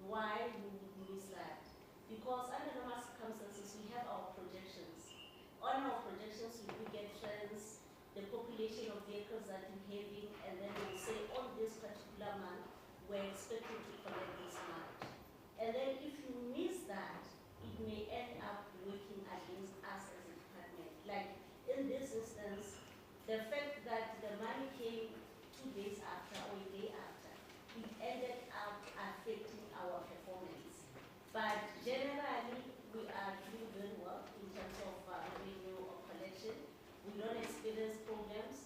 Speaker 15: why we would miss that. Because under normal circumstances, we have our projections. On our projections, we do get trends, the population of vehicles that we're having, and then we'll say on this particular month, we're expected to collect this much. And then if you miss that, it may end up working against us as a department. Like in this instance, the fact that the money came 2 days after or a day after, it ended up affecting our performance. But generally, we are doing very well in terms of revenue or collection. We don't experience problems.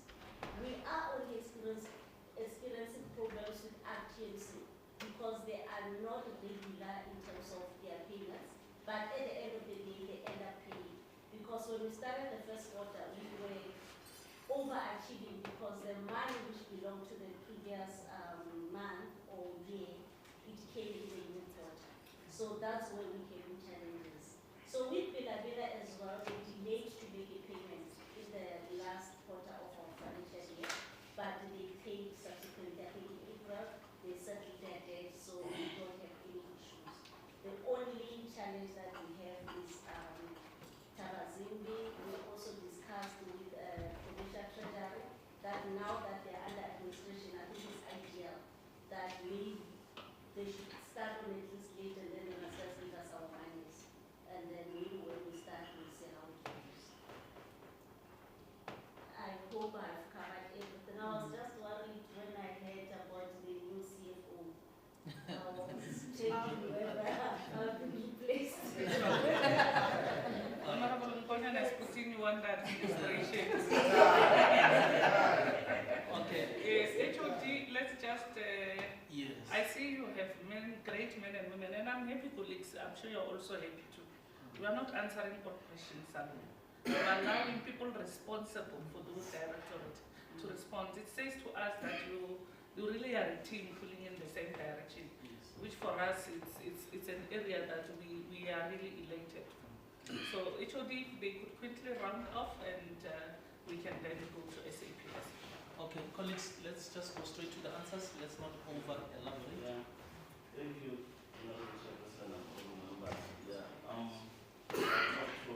Speaker 15: We are only experiencing problems with RTMC because they are not regular in terms of their payments. But at the end of the day, they end up paying. Because when we started the first quarter, we were overachieving because the money which belonged to the previous month or year, it came in the new quarter. So that's where we came in challenges. So with Bila as well, they delayed to make a payment in the last quarter of our financial year, but they paid subsequently. I think in April, they settled their debt, so we don't have any issues. The only challenge that we have is Tarazimbi. We also discussed with Provincial Treasury that now that they're under administration, I think it's ideal that maybe they should start on at least late and then they must just give us our monies. And then maybe when we start, we'll see how it goes. I hope I've covered everything. I was just worried when I heard about the new CFO. I was checking whether I've been replaced.
Speaker 1: Honorable Nkonya has put in one that administration.
Speaker 13: Okay.
Speaker 1: Yes, HOD, let's just,
Speaker 13: Yes.
Speaker 1: I see you have many great men and women, and I'm happy, colleagues, I'm sure you're also happy too. We are not answering all questions alone. We are allowing people responsible for those directorates to respond. It says to us that you really are a team pulling in the same direction, which for us, it's an area that we are really elated. So HOD, they could quickly round off and we can then go to SAPS.
Speaker 13: Okay, colleagues, let's just go straight to the answers. Let's not over elaborate.
Speaker 8: Yeah. Thank you, Honorable Chairperson and all members. Yeah. Up to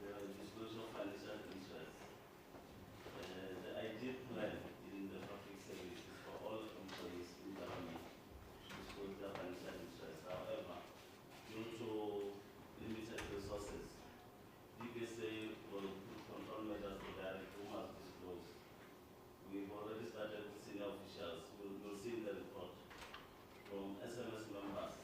Speaker 8: the disclosure of financial interest. The ideal plan in the public service is for all employees in government to disclose their financial interest. However, due to limited resources, DPSA will put control measures to direct who must disclose. We've already started with senior officials. We'll see in the report from SMS members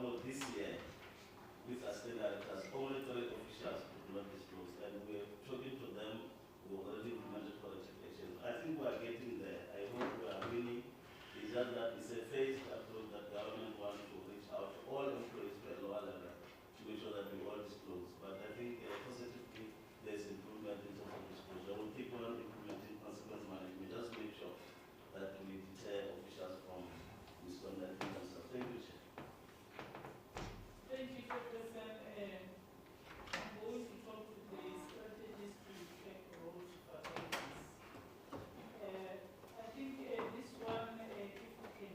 Speaker 8: example, this year, with assistant directors, only 3 officials could not disclose, and we're talking to them, we already implemented corrective actions. I think we are getting there. I hope we are winning. It's just that it's a phased approach that government wants to reach out to all employees to a lower level to make sure that we all disclose. But I think positively, there's improvement in terms of disclosure. We'll keep on implementing consequence management. Just make sure that we deter officials from misconducting themselves. Thank you, Chair.
Speaker 1: Thank you, Chairperson. I'm going to talk to the strategies to effect road fatalities. I think this one, if we can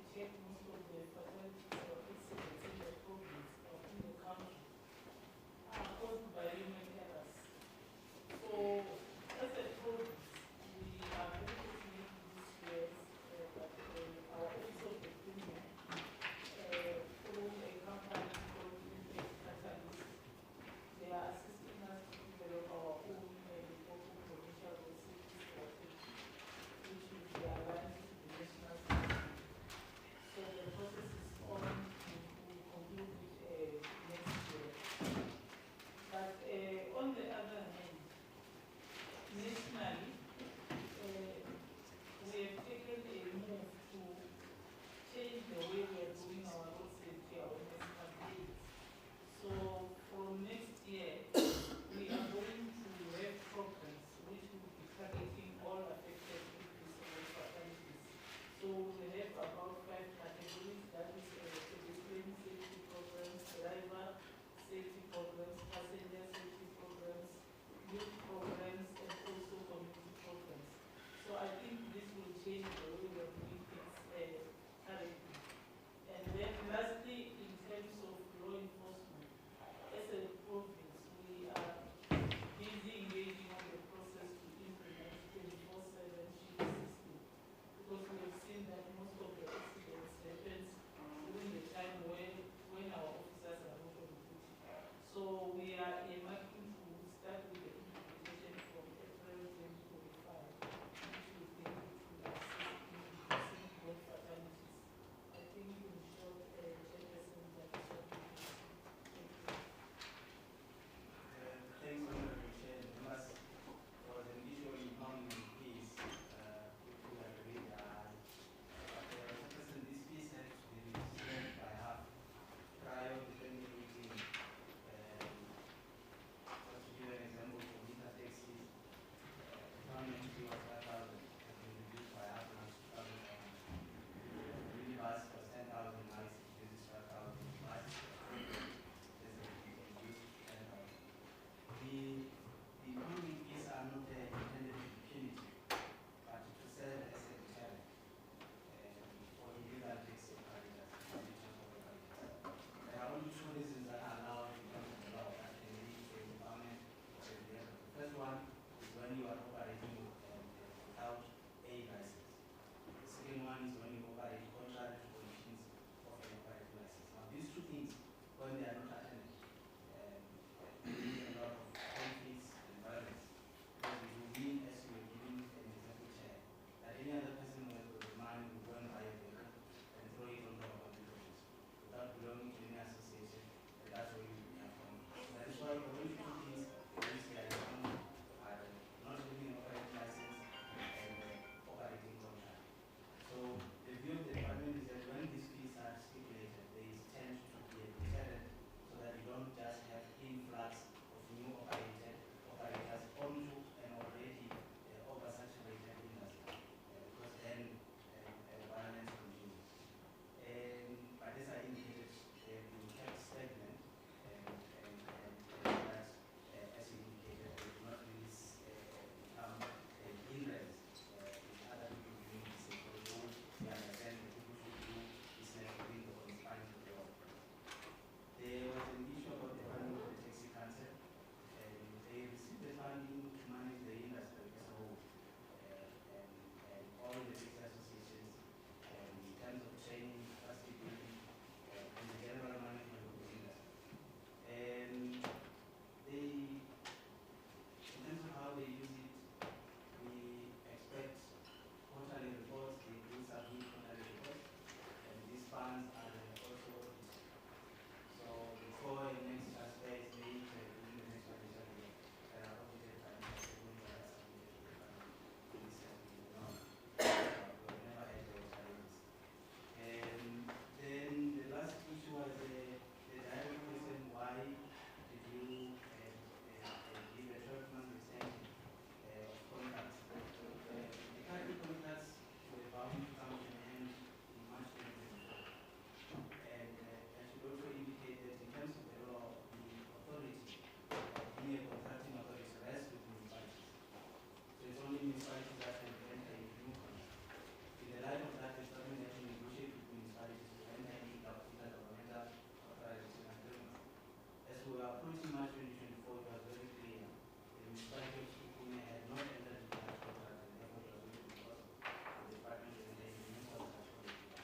Speaker 12: March 2024, it was very clear. The municipality of Sukune had not entered into that contract, and therefore it was not because of the Department of Engineering was that contract.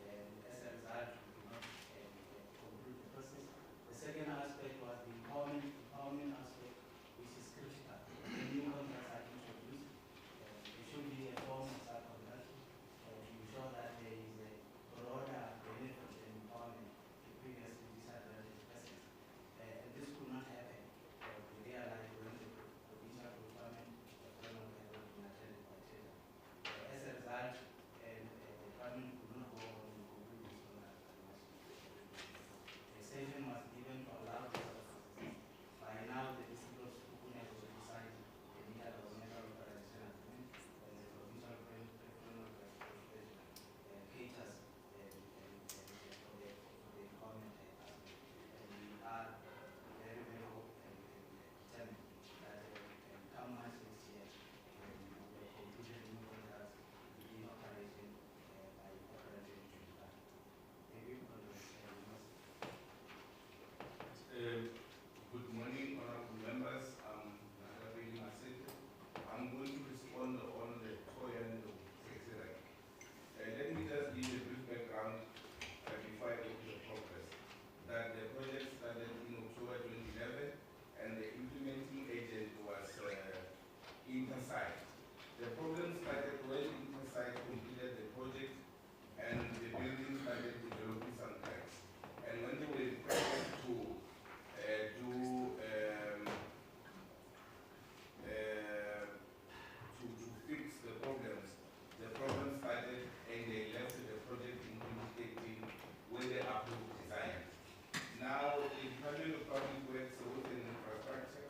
Speaker 12: And as a result, we could not conclude the process. The second aspect was the empowerment aspect, which is critical. The new contracts are introduced. There should be a form of subcontract to ensure that there is a broader benefit and empowerment to previously disadvantaged persons. And this could not happen. We realized when the provincial requirement was not able to be attended by TEDA. As a result, the department could not go on and conclude this contract. The extension was given to allow this process. By now, the district of Sukune has already signed the intergovernmental organization agreement, and the provincial professional association caters for the empowerment aspect. And we are very, very hope and determined that come March next year, we will conclude the new contracts begin operation by April 2025. Thank you for the
Speaker 10: Good morning, honorable members. I'm Nagabeli Masete. I'm going to respond on the Toyando Sexerai. Let me just give a brief background before I go to the progress. That the project started in October 2011 and the implementing agent was Intersite. The problem started when Intersite completed the project and the building started developing some cracks. And when they were requested to fix the problems started and they left the project in 2018 when they approved design. Now, the Department of Public Works, Roads and Infrastructure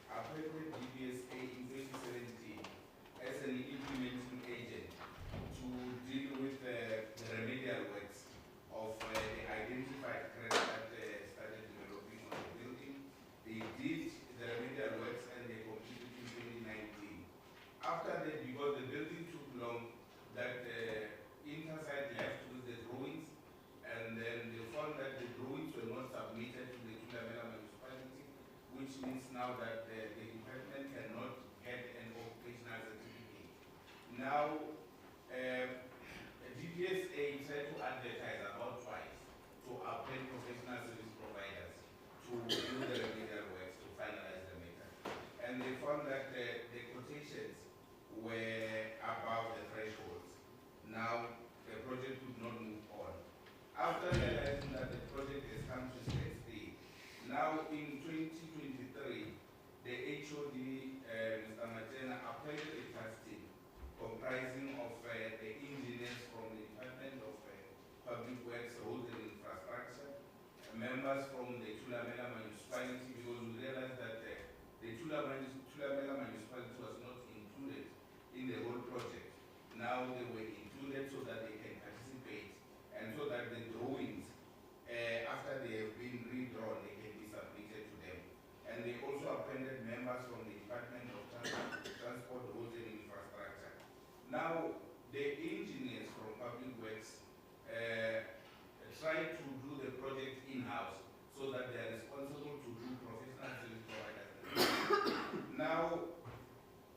Speaker 10: appointed DBSA in 2017 as an implementing agent to deal with the remedial works of the identified cracks that started developing on the building. They did the remedial works and they completed in 2019. After that, because the building took long, that Intersite left with the drawings, and then they found that the drawings were not submitted to the Tulamela municipality, which means now that the department cannot get an occupational certificate. Now, DPSA tried to advertise about twice to appoint professional service providers to do the remedial works, to finalize the matter. And they found that the quotations were above the thresholds. Now, the project could not move on. After realizing that the project has come to steady, now in 2023, the HOD, Mr. Matena, appointed a task team comprising of the engineers from the Department of Public Works, Roads and Infrastructure, members from the Tulamela municipality, because we realized that the Tulamela municipality was not included in the whole project. Now they were included so that they can participate and so that the drawings, after they have been redrawn, they can be submitted to them. And they also appointed members from the Department of Transport, Roads and Infrastructure. Now, the engineers from Public Works try to do the project in-house so that they are responsible to do professional service providers. Now,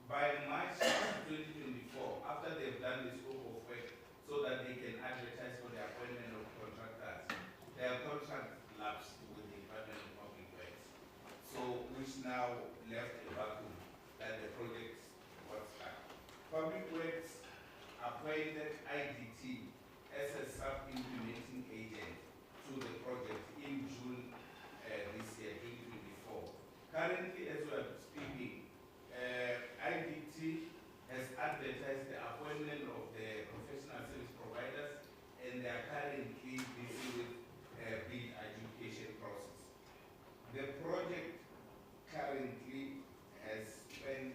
Speaker 10: by March 2024, after they've done the scope of work so that they can advertise for the appointment of contractors, their contract lapsed with the Department of Public Works. So, which now left a vacuum that the project was stuck. Public Works appointed IDT as a sub-implementing agent to the project in June this year, 2024. Currently, as we are speaking, IDT has advertised the appointment of the professional service providers, and they are currently busy with bid adjudication process. The project currently has an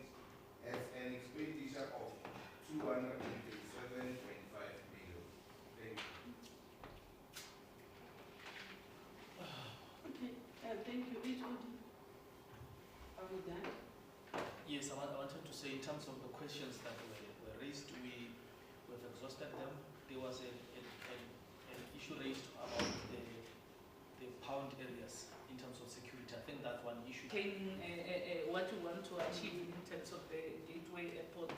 Speaker 10: expenditure of 237.5 million. Thank you.
Speaker 3: Okay, thank you. HOD. Are we done?
Speaker 13: Yes, I wanted to say in terms of the questions that were raised, we've exhausted them. There was an issue raised about the pound areas in terms of security. I think that
Speaker 1: maintaining what you want to achieve in terms of the Gateway Airport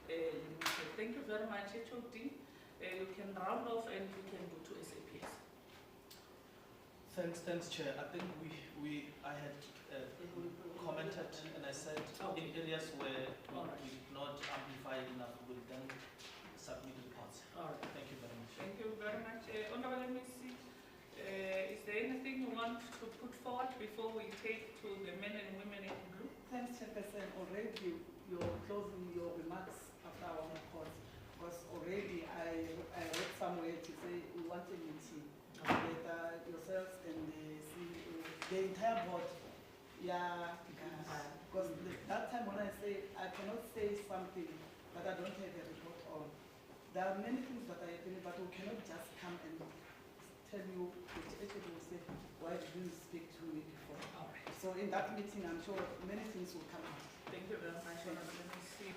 Speaker 1: Limited. Thank you very much, HOD. You can round off and we can go to SAPS.
Speaker 13: Thanks, Chair. I think I had commented and I said in areas where we did not amplify enough, we'll then submit reports.
Speaker 1: All right.
Speaker 13: Thank you very much.
Speaker 1: Thank you very much. Honorable MEC, is there anything you want to put forward before we take to the men and women in blue?
Speaker 3: Thanks, Chairperson. Already you're closing your remarks after our report was already I read somewhere to say we want a meeting with yourselves and the CEO, the entire board. Yeah, because that time when I say I cannot say something that I don't have a report on. There are many things that are happening, but we cannot just come and tell you, actually will say, why didn't you speak to me before?
Speaker 1: All right.
Speaker 3: So in that meeting, I'm sure many things will come out.
Speaker 1: Thank you very much, Honorable MEC.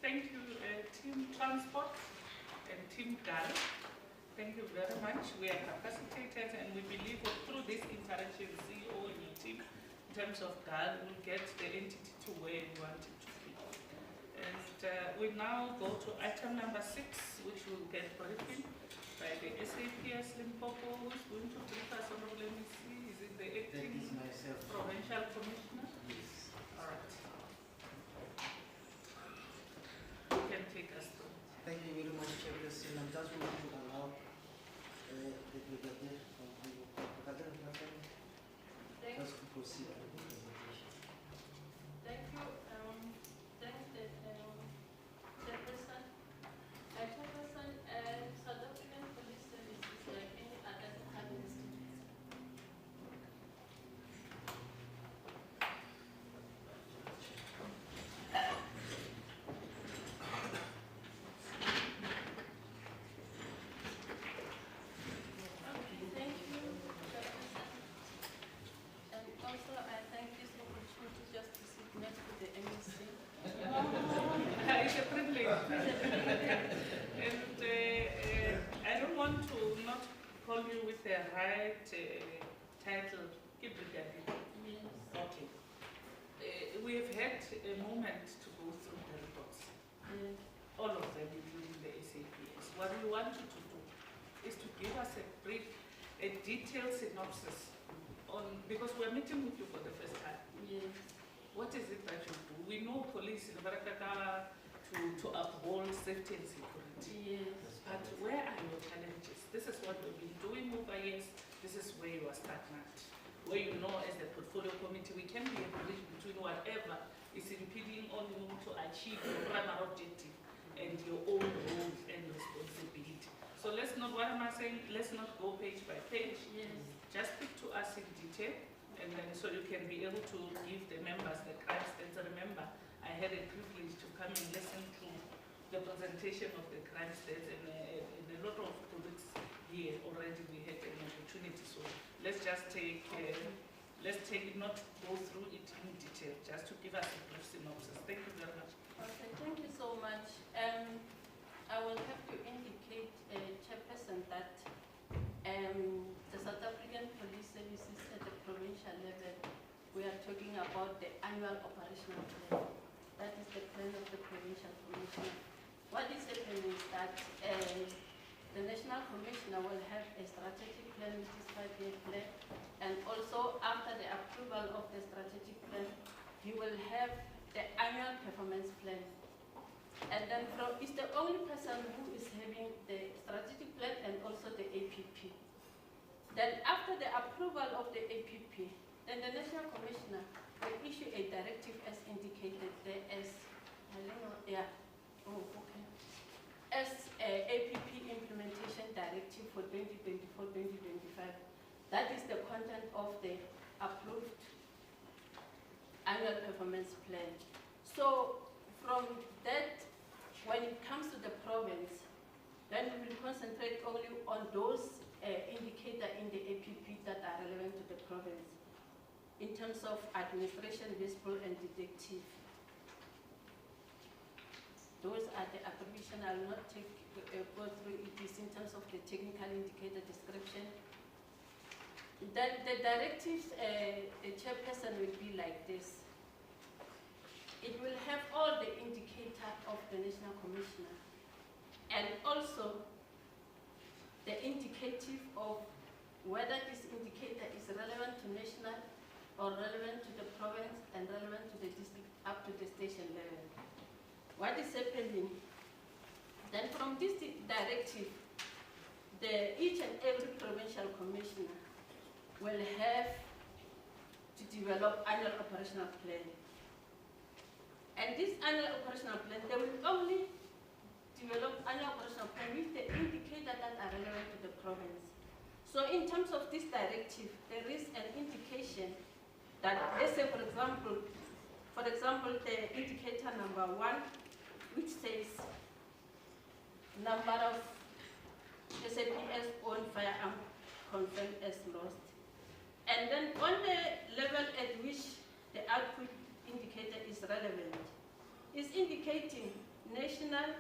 Speaker 1: Thank you, Team Transport and Team GAAL. Thank you very much. We are capacitated and we believe that through this interaction, CEO and your team, in terms of GAAL, we'll get the entity to where we want it to be. And we now go to item number 6, which will get briefing by the SAPS Limpopo. Who's going to brief us, Honorable MEC? Is it the acting Provincial Commissioner?
Speaker 7: Yes.
Speaker 1: All right. You can take us through.
Speaker 7: Thank you very much, Chairperson. I'm just going to allow the Brigadier just to proceed with the presentation.
Speaker 17: Thank you. Thanks, Chairperson. Chairperson, South African Police Service is like any other institution. Thank you, Chairperson. And also, I thank this opportunity just to sit next to the MEC.
Speaker 1: It's a privilege. And I don't want to not call you with the right title, Brigadier.
Speaker 17: Yes.
Speaker 1: Okay. We have had a moment to go through the reports.
Speaker 17: Yes.
Speaker 1: All of them, including the SAPS. What we want you to do is to give us a brief, a detailed synopsis on, because we're meeting with you for the first time.
Speaker 17: Yes.
Speaker 1: What is it that you do? We know police in Barakaka to uphold safety and security.
Speaker 17: Yes.
Speaker 1: But where are your challenges? This is what we've been doing over years. This is where you are stagnant. Where you know as the portfolio committee, we can be a bridge between whatever is impeding on you to achieve your primary objective and your own roles and responsibility. So let's not, what am I saying? Let's not go page by page.
Speaker 17: Yes.
Speaker 1: Just speak to us in detail, and then so you can be able to give the members the crime stats. Remember, I had a privilege to come and listen to the presentation of the crime stats, and a lot of colleagues here already we had an opportunity. So let's just take, not go through it in detail, just to give us a brief synopsis. Thank you very much.
Speaker 17: Okay, thank you so much. I will have to indicate, Chairperson, that the South African Police Services at the provincial level, we are talking about the annual operational plan. That is the plan of the Provincial Commissioner. What is happening is that the National Commissioner will have a strategic plan, which is 5-year plan, and also after the approval of the strategic plan, he will have the annual performance plan. And then is the only person who is having the strategic plan and also the APP. Then after the approval of the APP, then the National Commissioner will issue a directive as indicated there as, I don't know, yeah, oh, okay. As APP Implementation Directive for 2024-2025. That is the content of the approved annual performance plan. So from that, when it comes to the province, then we will concentrate only on those indicators in the APP that are relevant to the province in terms of administration, visible and detective. Those are the abbreviation. I will not go through it. Is in terms of the technical indicator description. In then the directive chairperson will be like this. It will have all the indicator of the National Commissioner and also the indicative of whether this indicator is relevant to national or relevant to the province and relevant to the district up to the station level. What is happening? Then from this directive, each and every provincial commissioner will have to develop annual operational plan. And this annual operational plan, they will only develop annual operational plan with the indicators that are relevant to the province. So in terms of this directive, there is an indication that, let's say for example, the indicator number 1, which says number of SAPS owned firearm confirmed as lost. And then on the level at which the output indicator is relevant, is indicating national,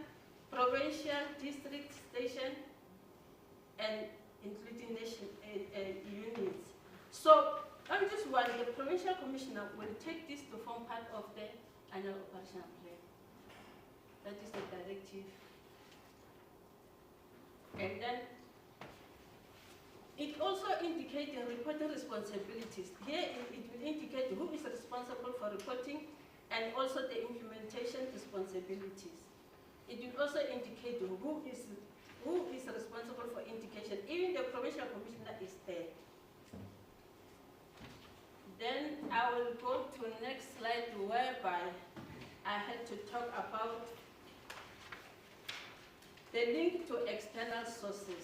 Speaker 17: provincial, district, station, and including nation units. So on this one, the provincial commissioner will take this to form part of the annual operational plan. That is the directive. And then it also indicates the reporting responsibilities. Here it will indicate who is responsible for reporting and also the implementation responsibilities. It will also indicate who is responsible for indication. Even the provincial commissioner is there. Then I will go to the next slide whereby I had to talk about the link to external sources.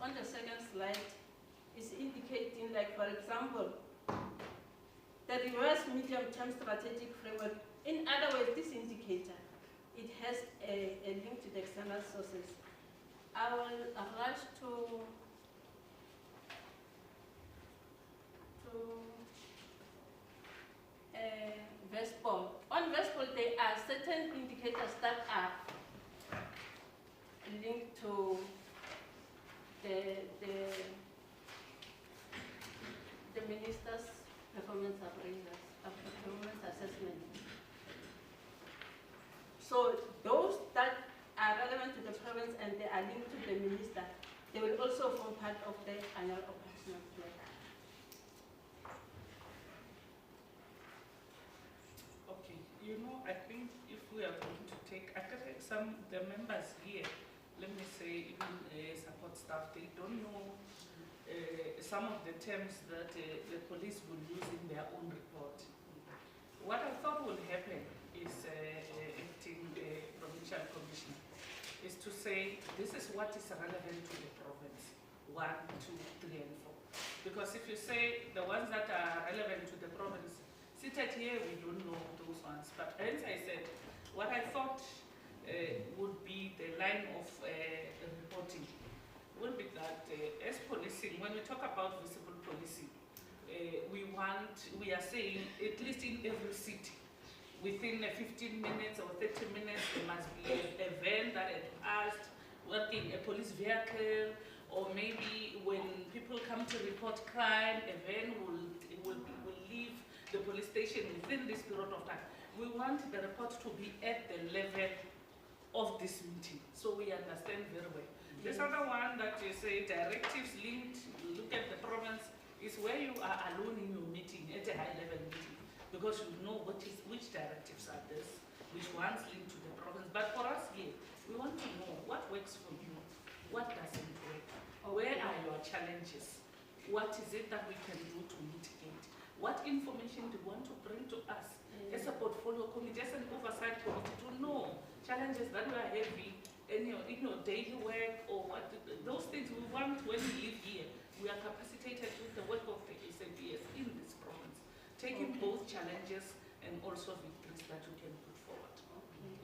Speaker 17: On the second slide is indicating, like for example, the reverse medium-term strategic framework. In other words, this indicator, it has a link to the external sources. I will rush to VESPOL. On VESPOL, there are certain indicators that are linked to the minister's performance appraisals, performance assessment. So those that are relevant to the province and they are linked to the minister, they will also form part of the annual operational plan.
Speaker 1: Okay, you know, I think if we are going to take, some the members here, let me say even support staff, they don't know some of the terms that the police will use in their own report. What I thought would happen is acting provincial commissioner is to say this is what is relevant to the province, 1, 2, 3, and 4. Because if you say the ones that are relevant to the province, seated here we don't know those ones. But hence I said what I thought would be the line of reporting will be that as policing, when we talk about visible policing, we are saying at least in every city, within 15 minutes or 30 minutes, there must be a van that had passed, working a police vehicle, or maybe when people come to report crime, a van will leave the police station within this period of time. We want the report to be at the level of this meeting, so we understand very well. This other one that you say directives linked, look at the province, is where you are alone in your meeting, at a high level meeting, because you know which directives are this, which ones linked to the province. But for us here, we want to know what works for you, what doesn't work, where are your challenges, what is it that we can do to mitigate, what information do you want to bring to us as a portfolio committee, as an oversight committee, to know challenges that we are having in your daily work, or what those things we want when we live here. We are capacitated with the work of the SAPS in this province, taking both challenges and also victories that you can put forward.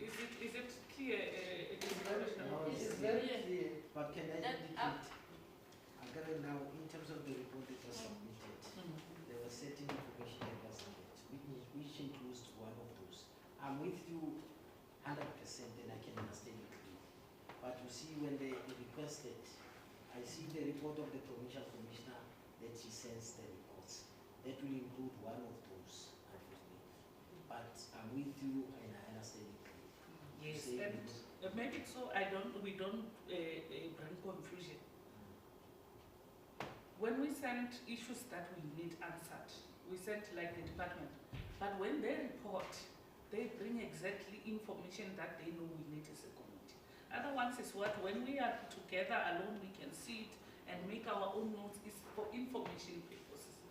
Speaker 1: Is it clear? It is
Speaker 7: very clear, but can I indicate, again now, in terms of the report that was submitted, there was certain information that was submitted, which includes one of those. I'm with you 100% and I can understand it clearly. But you see when they requested, I see the report of the Provincial Commissioner that she sends the reports. That will include one of those, unfortunately. But I'm with you and I understand it.
Speaker 1: Yes, and maybe so we don't bring confusion. When we send issues that we need answered, we send like the department. But when they report, they bring exactly information that they know we need as a community. Other ones is what, when we are together alone, we can see it and make our own notes, is for information purposes.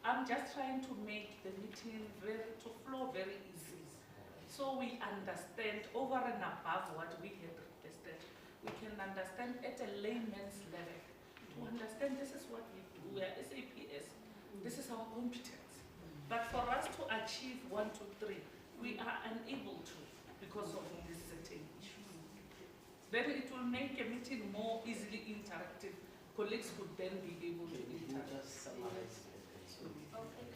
Speaker 1: I'm just trying to make the meeting to flow very easily. So we understand over and above what we had requested. We can understand at a layman's level. To understand this is what we do, we are SAPS, this is our competence. But for us to achieve 1, 2, 3, we are unable to because of these certain issues. Then it will make a meeting more easily interactive. Colleagues would then be able to interact.
Speaker 6: Okay,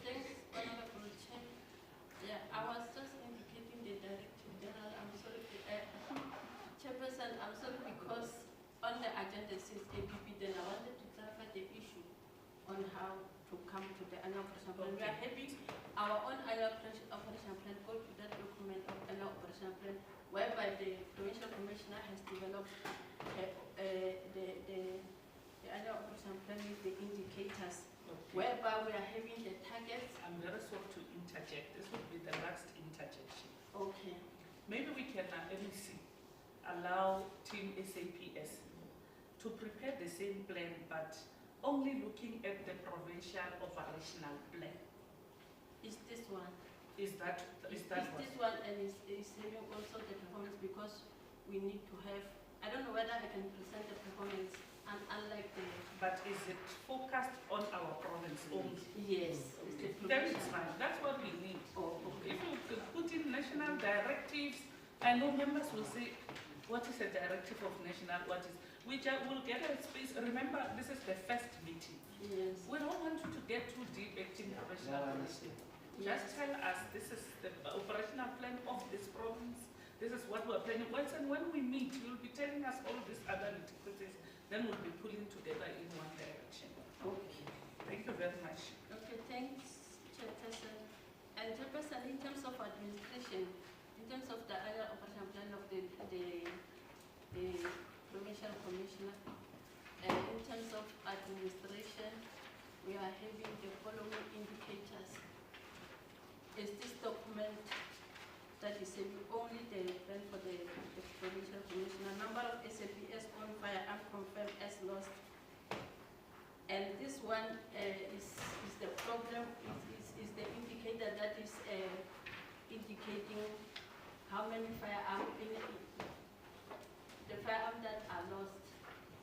Speaker 6: thanks, Honorable Chair. Yeah, I was just indicating the Director General, I'm sorry, Chairperson, I'm sorry because on the agenda it says APP, then I wanted to clarify the issue on how to come to the annual operation plan. We are having our own annual operation plan, go to that document of annual operation plan, whereby the Provincial Commissioner has developed the annual operation plan with the indicators, whereby we are having the targets.
Speaker 1: I'm very sorry to interject. This will be the last interjection.
Speaker 6: Okay.
Speaker 1: Maybe we can, MEC, allow Team SAPS to prepare the same plan, but only looking at the provincial operational plan.
Speaker 6: Is this one?
Speaker 1: Is that
Speaker 6: this one, and is having also the performance, because we need to have, I don't know whether I can present the performance and unlike the...
Speaker 1: But is it focused on our province only?
Speaker 6: Yes.
Speaker 1: Then it's fine. That's what we need.
Speaker 6: Oh, okay.
Speaker 1: If you could put in national directives, I know members will say, what is a directive of national, what is... We will get a space. Remember, this is the first meeting.
Speaker 6: Yes.
Speaker 1: We don't want you to get too deep into professional. Just tell us, this is the operational plan of this province. This is what we're planning. Once and when we meet, you'll be telling us all these other nitty-gritties. Then we'll be pulling together in one direction.
Speaker 6: Okay.
Speaker 1: Thank you very much.
Speaker 6: Okay, thanks, Chairperson. And Chairperson, in terms of administration, in terms of the annual operation plan of the Provincial Commissioner, in terms of administration, we are having the following indicators. Is this document that is only the plan for the Provincial Commissioner, number of SAPS on firearm confirmed as lost. And this one is the problem, is the indicator that is indicating how many firearms, the firearms that are lost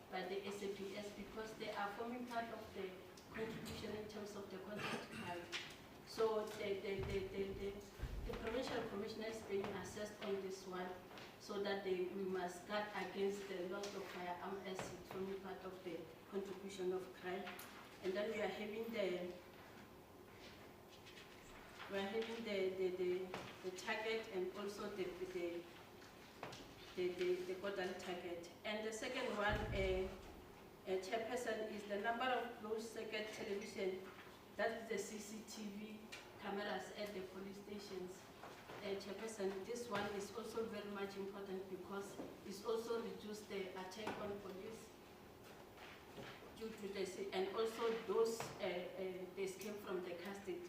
Speaker 6: by the SAPS, because they are forming part of the contribution in terms of the contract crime. So the Provincial Commissioner is being assessed on this one, so that we must guard against the loss of firearm as it forming part of the contribution of crime. And then we are having the target and also the quarterly target. And the second one, Chairperson, is the number of closed circuit television, that's the CCTV cameras at the police stations. Chairperson, this one is also very much important because it's also reduced the attack on police due to this, and also those they escape from the custody.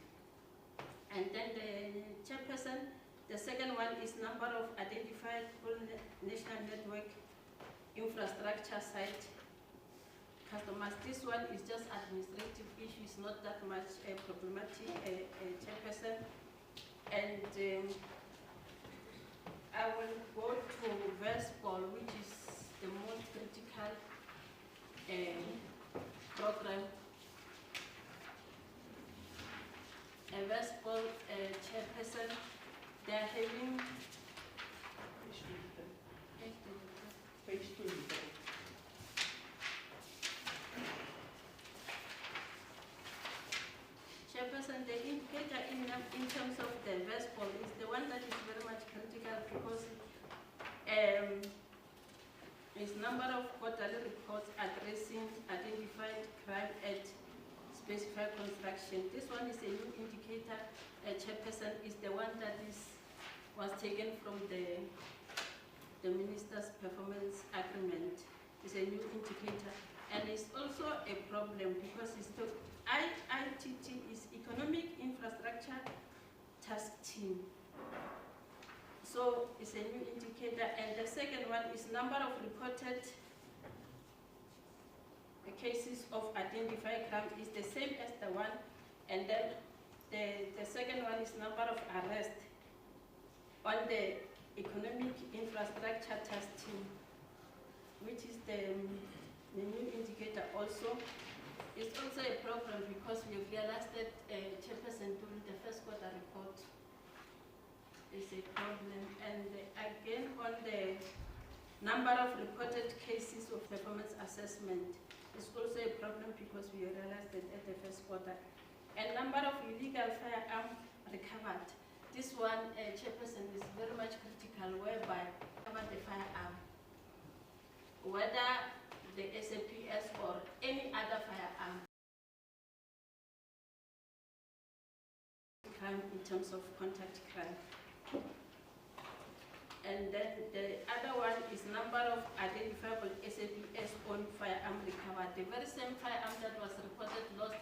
Speaker 6: And then the Chairperson, the second one is number of identified national network infrastructure site customers. This one is just administrative issues, not that much problematic, Chairperson. And I will go to VESPOL, which is the most critical program. And VESPOL, Chairperson, they are having
Speaker 1: page 23.
Speaker 6: Chairperson, the indicator in terms of the VESPOL is the one that is very much critical because it's number of quarterly reports addressing identified crime at specified construction. This one is a new indicator. Chairperson is the one that was taken from the minister's performance agreement. It's a new indicator, and it's also a problem because it's the IITT is Economic Infrastructure Task Team. So it's a new indicator, and the second one is number of reported cases of identified crime is the same as the one, and then the second one is number of arrests on the Economic Infrastructure Task Team, which is the new indicator also. It's also a problem because we realized that Chairperson during the first quarter report is a problem. And again, on the number of reported cases of performance assessment is also a problem because we realized that at the first quarter. And number of illegal firearms recovered. This one, Chairperson, is very much critical, whereby cover the firearm, whether the SAPS or any other firearm, crime in terms of contact crime. And then the other one is number of identifiable SAPS on firearm recovered. The very same firearm that was reported lost,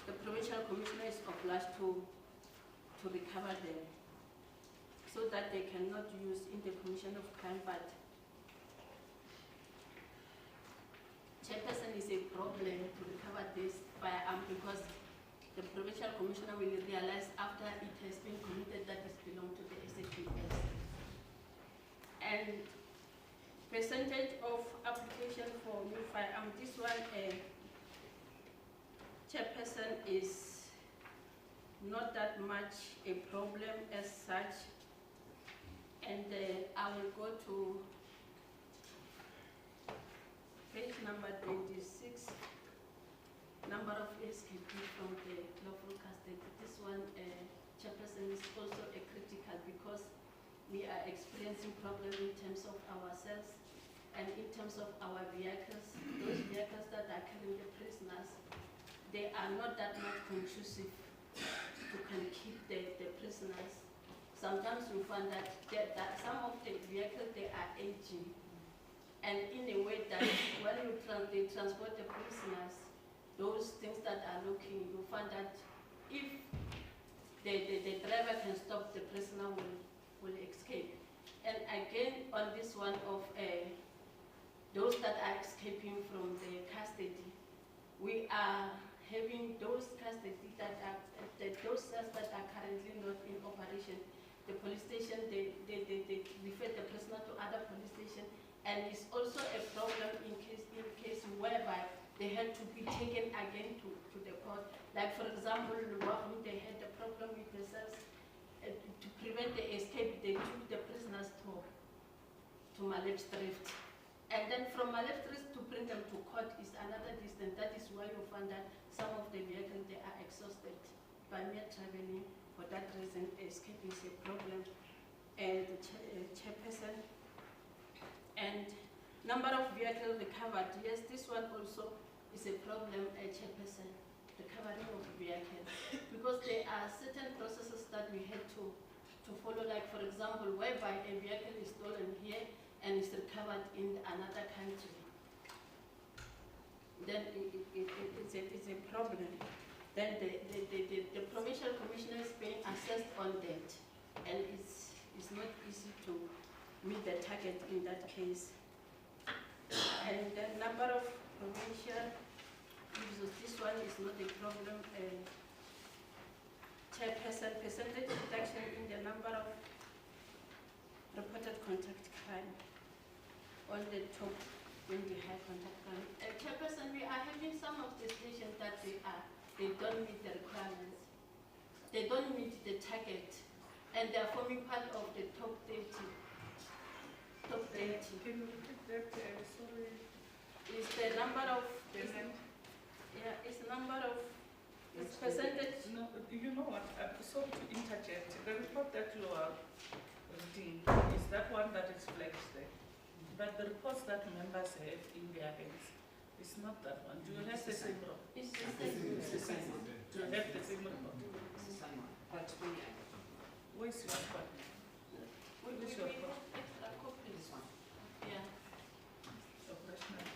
Speaker 6: the Provincial Commissioner is obliged to recover them so that they cannot use in the commission of crime. But Chairperson is a problem to recover this firearm because the Provincial Commissioner will realize after it has been committed that it belongs to the SAPS. And percentage of application for new firearm, this one, Chairperson, is not that much a problem as such. And I will go to page number 26, number of escape from the lawful custody. This one, Chairperson, is also a critical because we are experiencing problems in terms of ourselves and in terms of our vehicles. Those vehicles that are carrying the prisoners, they are not that much conducive to can keep the prisoners. Sometimes we find that some of the vehicles, they are aging. And in a way that when they transport the prisoners, those things that are looking, you find that if the driver can stop, the prisoner will escape. And again, on this one of those that are escaping from the custody, we are having those custody that are, those cells that are currently not in operation. The police station, they refer the prisoner to other police station, and it's also a problem in case whereby they had to be taken again to the court. Like for example, they had a problem with the cells. To prevent the escape, they took the prisoners to Malebstrift. And then from Malebstrift to bring them to court is another distance. That is why you find that some of the vehicles, they are exhausted by mere traveling. For that reason, escape is a problem. And Chairperson, and number of vehicles recovered. Yes, this one also is a problem, Chairperson, recovery of vehicles. Because there are certain processes that we had to follow, like for example, whereby a vehicle is stolen here and is recovered in another country. Then it's a problem. Then the Provincial Commissioner is being assessed on that, and it's not easy to meet the target in that case. And the number of provincial users, this one is not a problem. Chairperson, percentage reduction in the number of reported contact crime on the top when we have contact crime. Chairperson, we are having some of the stations that they don't meet the requirements. They don't meet the target, and they are forming part of the top 30. Top 30.
Speaker 1: Can you repeat that? Sorry.
Speaker 6: Is the number of it's number of percentage.
Speaker 1: No, you know what? I'm sorry to interject. The report that you are reading is that one that is flagged there. But the reports that members have in their hands, it's not that one. Do you have the same report?
Speaker 2: It's the same one.
Speaker 1: Do you have the same report?
Speaker 2: It's the same one. Page 28.
Speaker 1: Where's your report? Where's your report?
Speaker 17: Extra copies.
Speaker 2: This one.
Speaker 17: Yeah.
Speaker 1: Operational.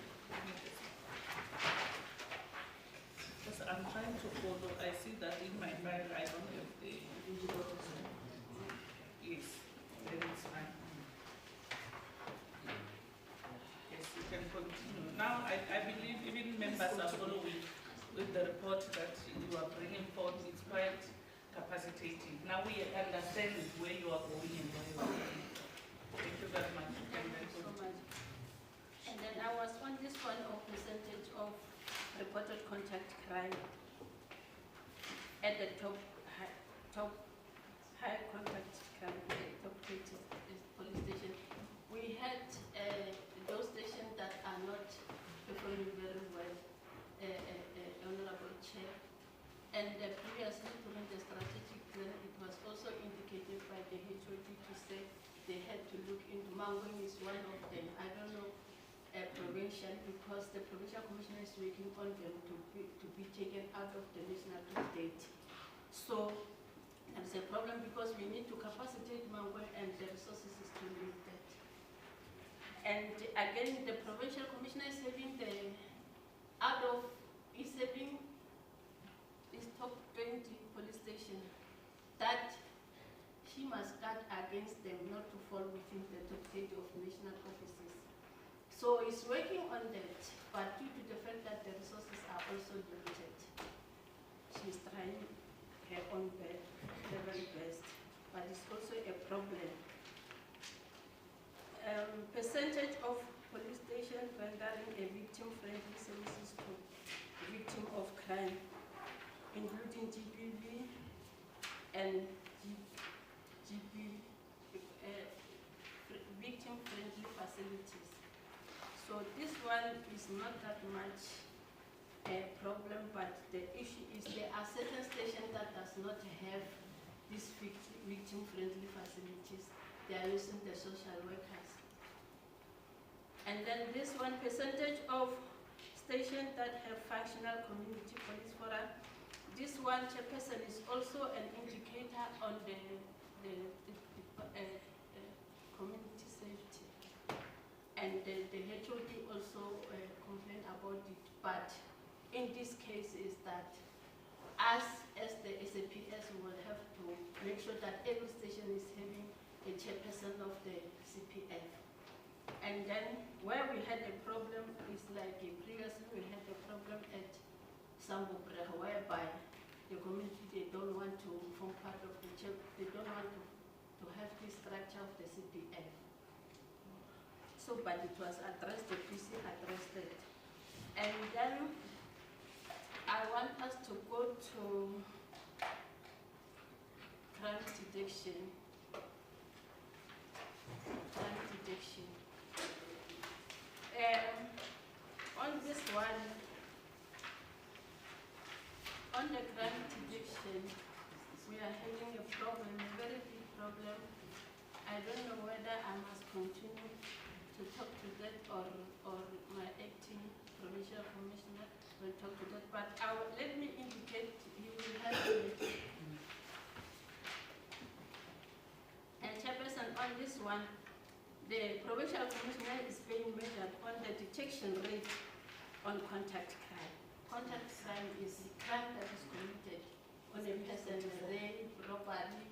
Speaker 1: Because I'm trying to follow. I see that in my file I don't have the. Yes, then it's fine. Yes, you can continue. Now I believe even members are following with the report that you are bringing forth. It's quite capacitating. Now we understand where you are going and where you are going. Thank you very much. You can then
Speaker 17: So
Speaker 1: continue.
Speaker 17: much. And then I was on this one of percentage of reported contact crime at the top high contact crime, the top 20 police station. We had those stations that are not performing very well, Honorable Chair. And previously during the strategic plan, it was also indicated by the HOD to say they had to look into Mangoing is one of them. I don't know Provincial, because the Provincial Commissioner is working on them to be taken out of the national state. So there's a problem because we need to capacitate Mangoing and the resources is to meet that. And again, the Provincial Commissioner is having the out of is having his top 20 police station that she must guard against them not to fall within the top 30 of national offices. So it's working on that, but due to the fact that the resources are also limited, she's trying her own level best, but it's also a problem. Percentage of police station rendering a victim-friendly services to victim of crime, including GPV and victim-friendly facilities. So this one is not that much a problem, but the issue is there are certain stations that does not have these victim-friendly facilities. They are using the social workers. And then this one, percentage of stations that have functional community police forum. This one, chairperson, is also an indicator on the community safety. And the HOD also complained about it. But in this case is that us as the SAPS will have to make sure that every station is having a chairperson of the CPF. And then where we had a problem is like previously we had a problem at Sambubreha whereby the community, they don't want to form part of the church, they don't want to have this structure of the CPF. So, but it was addressed, the PC addressed it. And then I want us to go to crime detection. Crime detection. On this one, on the crime detection, we are having a problem, a very big problem. I don't know whether I must continue to talk to that or my acting provincial commissioner will talk to that, but let me indicate he will help me. And chairperson, on this one, the provincial commissioner is being measured on the detection rate on contact crime. Contact crime is crime that is committed on a person, rape, robbery,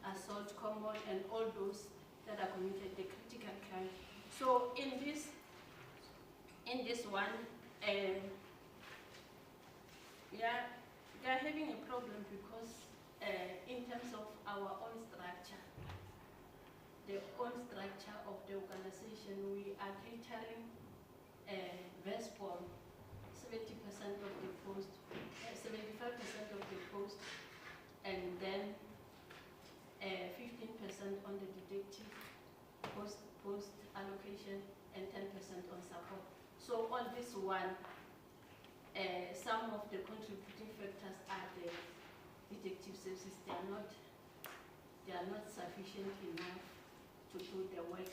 Speaker 17: assault, common, and all those that are committed, the critical crime. So in this one, yeah, they are having a problem because in terms of our own structure, the own structure of the organization, we are catering VESPOL, 70% of the post, 75% of the post, and then 15% on the detective post allocation and 10% on support. So on this one, some of the contributing factors are the detective services. They are not sufficient enough to do the work.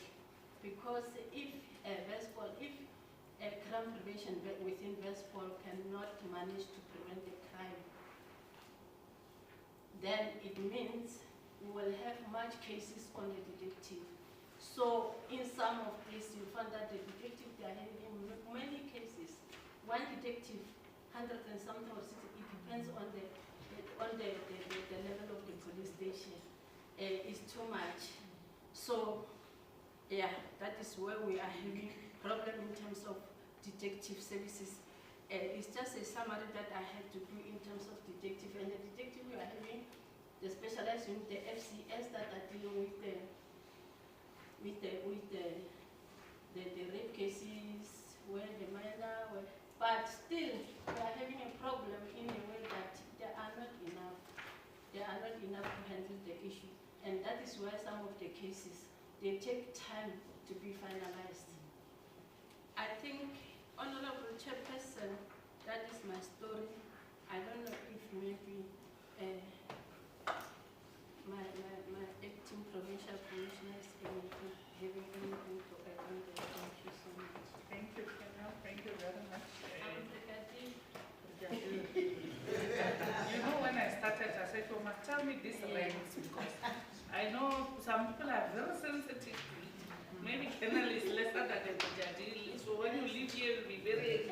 Speaker 6: because if a crime prevention within Vespol cannot manage to prevent the crime, then it means we will have much cases on the detective. So in some of these, you find that the detective, they are having many cases. One detective, 100 and something or 60, it depends on the level of the police station. Is too much. So yeah, that is where we are having problem in terms of detective services. It's just a summary that I had to do in terms of detective, and the detective we are having the specialized unit, the FCS, that are dealing with the rape cases, where the minor, but still we are having a problem in a way that there are not enough to handle the issue, and that is why some of the cases, they take time to be finalized. I think, Honorable Chairperson, that is my story. I don't know if maybe my acting provincial commissioner is having anything to add on this. Thank you so much.
Speaker 1: Thank you, Colonel. Thank you very much. You know, when I started, I said, you must tell me this ranks, because I know some people are very sensitive to it. Maybe Colonel is lesser than the Brigadier, so when you live here, you'll be very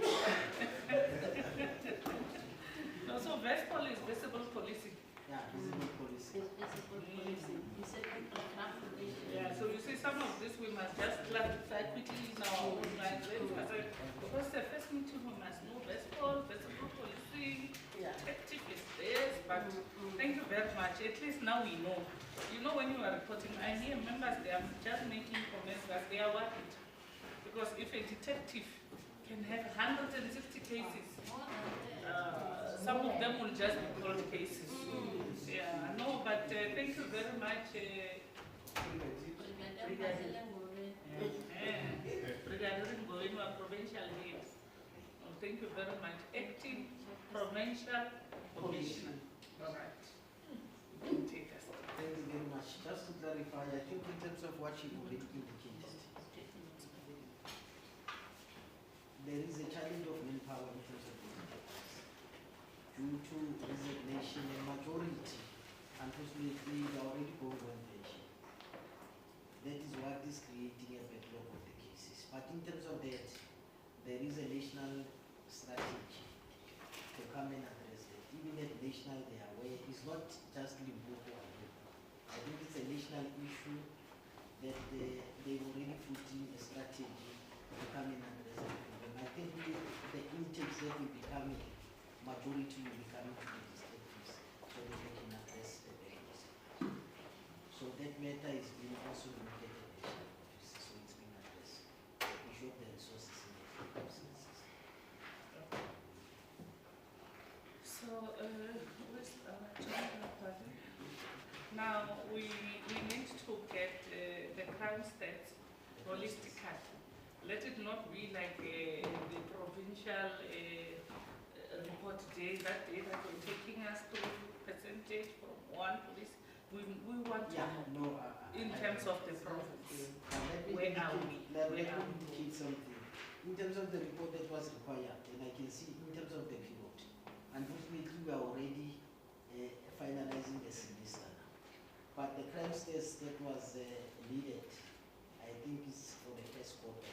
Speaker 1: No, so Vespol is visible policing.
Speaker 7: Yeah, visible policing.
Speaker 6: Visible policing. You said crime prevention.
Speaker 1: Yeah, so you see some of this we must just clarify quickly in our own minds. Because the first meeting we must know Vespol, visible policing, active is this, but thank you very much. At least now we know. You know, when you are reporting, I hear members, they are just making comments that they are worried. Because if a detective can have 160 cases, some of them will just be cold cases. Yeah, no, but thank you very much. Brigadier Ngoweni, our provincial head. Oh, thank you very much. Acting provincial commissioner. All right. Take us.
Speaker 7: Thank you very much. Just to clarify, I think in terms of what you already indicated, there is a challenge of manpower in terms of detectives. Due to resignation, a majority, unfortunately, they are already going on pension. That is what is creating a backlog of the cases. But in terms of that, there is a national strategy to come and address that. Even at national, they are aware. It's not just Limpopo alone. I think it's a national issue that they've already put in a strategy to come and address the problem. I think the intakes that will be coming, majority will be coming to the detectives so that they can address the barriers. So that matter is being also looked at the national office, so it's being addressed. The issue of the resources in the detective services.
Speaker 1: So, where's our agenda, pardon? Now, we need to get the crime stats holistically. Let it not be like the provincial report day that you're taking us to percentage from one police. We want to know in terms of the province. Where are we?
Speaker 7: Let me indicate something. In terms of the report that was required, and I can see in terms of the period, unfortunately we are already finalizing the semester now. But the crime stats that was needed, I think is for the first quarter.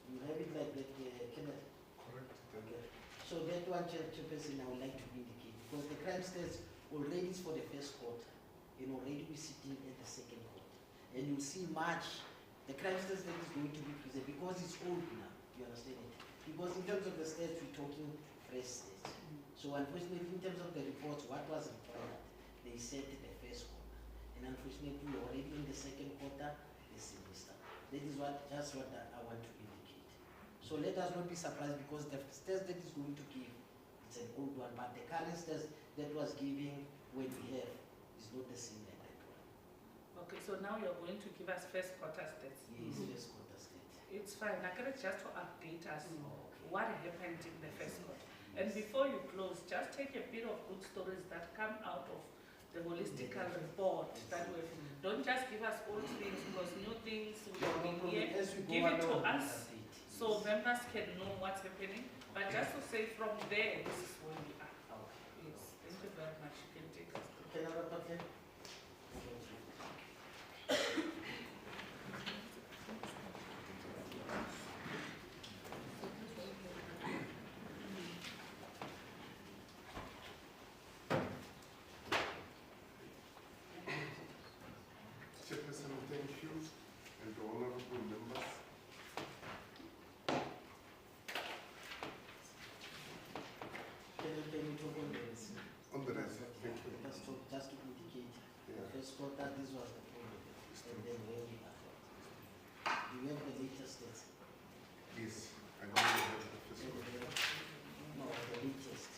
Speaker 7: You have it like that, Kenneth?
Speaker 5: Correct.
Speaker 7: Okay. So that one, Chairperson, I would like to indicate, because the crime stats already is for the first quarter, and already we're sitting at the second quarter. And you'll see March, the crime stats that is going to be presented, because it's old now, you understand it? Because in terms of the stats, we're talking fresh stats. So unfortunately, in terms of the reports, what was required, they said the first quarter. And unfortunately, we're already in the second quarter, the semester. That is just what I want to indicate. So let us not be surprised, because the test that is going to give, it's an old one, but the current test that was giving when we have is not the same like that one.
Speaker 1: Okay, so now you're going to give us first quarter stats.
Speaker 7: Yes, first quarter stats.
Speaker 1: It's fine. I can just to update us what happened in the first quarter. And before you close, just take a bit of good stories that come out of the holistical report that we don't just give us old things because new things will be here.
Speaker 7: As we go
Speaker 1: Give it to
Speaker 7: along,
Speaker 1: us so members can know what's happening. But just to say from there, this is where we are. Yes, thank you very much. You can take us.
Speaker 5: Chairperson, thank you, and the honorable members.
Speaker 7: Can you talk on the rest?
Speaker 5: On the rest, thank you.
Speaker 7: Just to indicate,
Speaker 5: Yeah.
Speaker 7: first quarter, this was the problem, and then where we are. Do you have the latest stats?
Speaker 5: Yes, I know you have the first one.
Speaker 7: No, the latest.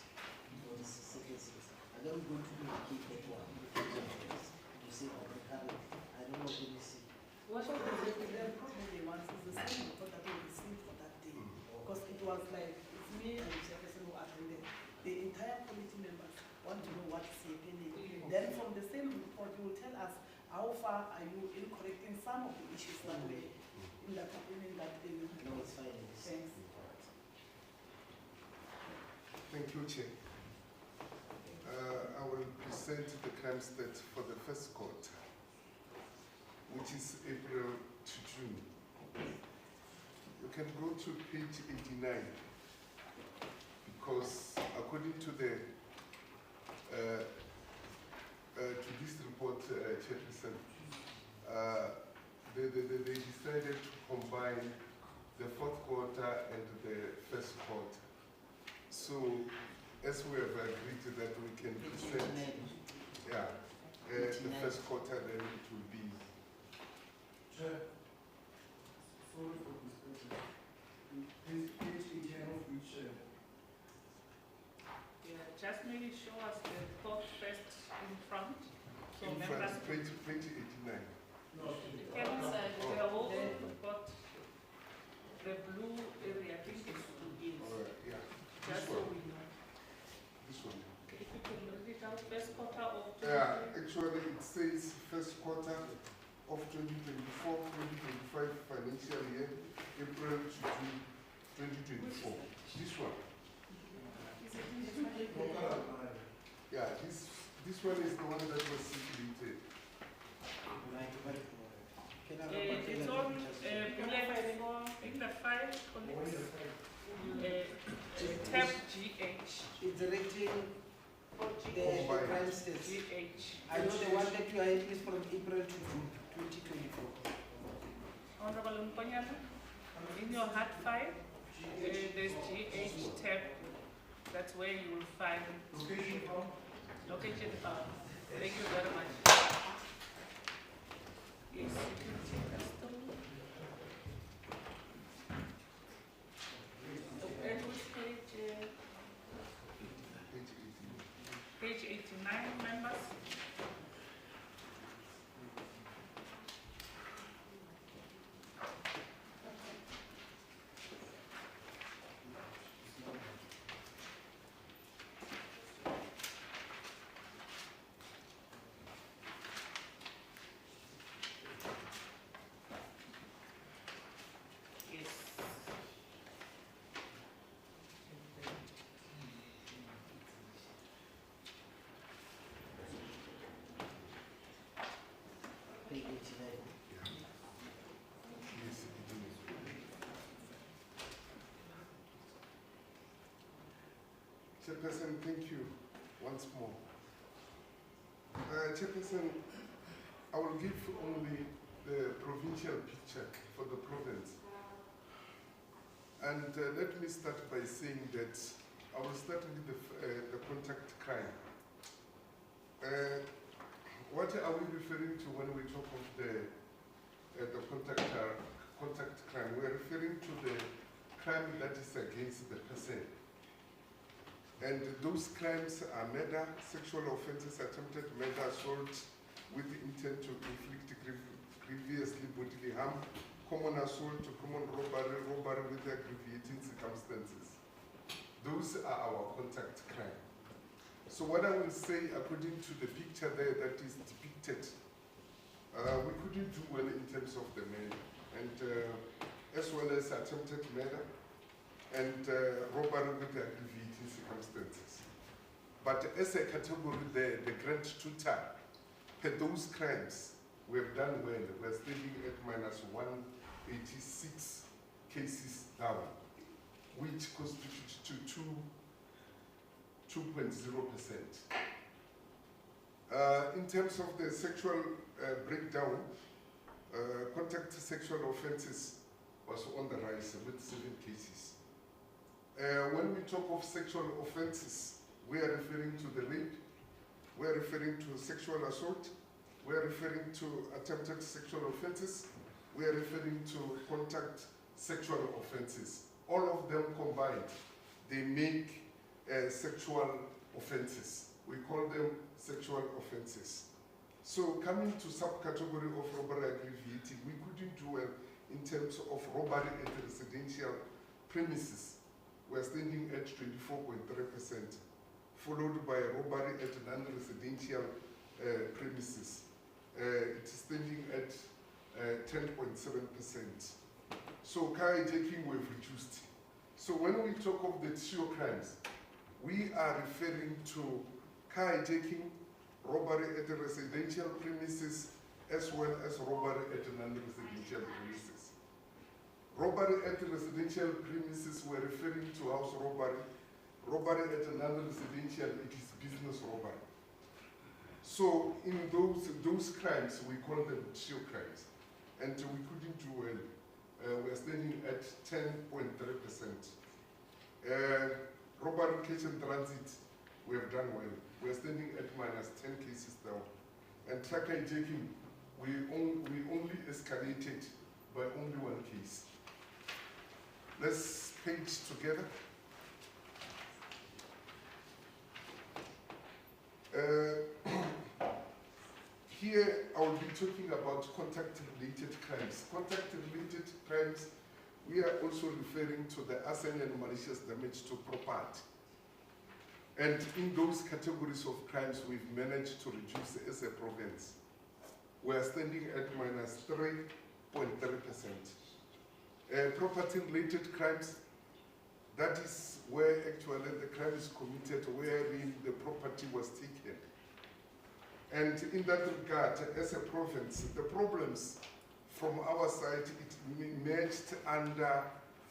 Speaker 7: For the second six. I don't go to indicate that one. You say on the current. I don't know what you see.
Speaker 3: What of the problem they want is the same report that we received for that day. Because it was like, it's me and the chairperson who attended. The entire committee members want to know what's happening. Then from the same report, you will tell us how far are you in correcting some of the issues that were in that area.
Speaker 7: No, it's fine.
Speaker 3: Thanks.
Speaker 5: Thank you, Chair. I will present the crime stats for the first quarter, which is April to June. You can go to page 89, because according to the to this report, Chairperson, they decided to combine the fourth quarter and the first quarter. So, as we have agreed that we can present, the first quarter, then it will be.
Speaker 16: Chair, sorry for this question. Page 18 of which
Speaker 1: Yeah, just maybe show us the thought first in front. So
Speaker 5: in
Speaker 1: members
Speaker 5: front, page 89.
Speaker 1: the whole report, the blue area, I think it's blue.
Speaker 5: Yeah.
Speaker 1: Just so we know.
Speaker 5: This one.
Speaker 1: Okay, if you can read it out, first quarter of
Speaker 5: Actually it says first quarter of 2024-2025 financial year, April to June 2024. This one. Yeah, this one is the one that was circulated.
Speaker 1: It's on bullet 4 in the file, tab GH.
Speaker 7: It's directing the crime stats.
Speaker 1: GH.
Speaker 7: I know the one that you are in is from April to June 2024.
Speaker 1: Honorable Mponyana, in your hard file, there's GH tab. That's where you will find location file. Thank you very much. Yes, you can take us through. And which page? Page 89, members.
Speaker 7: Page 89.
Speaker 5: Chairperson, thank you once more. Chairperson, I will give only the provincial picture for the province. And let me start by saying that I will start with the contact crime. What are we referring to when we talk of the contact crime? We are referring to the crime that is against the person. And those crimes are murder, sexual offenses, attempted murder, assault with the intent to inflict grievously bodily harm, common assault, common robbery, robbery with aggravating circumstances. Those are our contact crime. So what I will say, according to the picture there that is depicted, we couldn't do well in terms of the murder, and as well as attempted murder and robbery with aggravating circumstances. But as a category, the grand total per those crimes, we have done well. We're standing at minus 186 cases down, which constitutes to 2.0%. In terms of the sexual breakdown, contact sexual offenses was on the rise with 7 cases. When we talk of sexual offenses, we are referring to the rape, we are referring to sexual assault, we are referring to attempted sexual offenses, we are referring to contact sexual offenses. All of them combined, they make sexual offenses. We call them sexual offenses. So coming to subcategory of robbery aggravating, we couldn't do well in terms of robbery at residential premises. We're standing at 24.3%, followed by robbery at non-residential premises. It's standing at 10.7%. So car hijacking we've reduced. So when we talk of the TSO crimes, we are referring to car hijacking, robbery at residential premises, as well as robbery at non-residential premises. Robbery at residential premises, we're referring to house robbery. Robbery at non-residential, it is business robbery. So in those crimes, we call them TSO crimes. And we couldn't do well. We're standing at 10.3%. Robbery catch and transit, we have done well. We're standing at minus 10 cases down. And truck hijacking, we only escalated by only 1 case. Let's page together. Here, I will be talking about contact-related crimes. Contact-related crimes, we are also referring to the arson and malicious damage to property. And in those categories of crimes, we've managed to reduce as a province. We are standing at minus 3.3%. Property-related crimes, that is where actually the crime is committed, wherein the property was taken. And in that regard, as a province, the problems from our side, it emerged under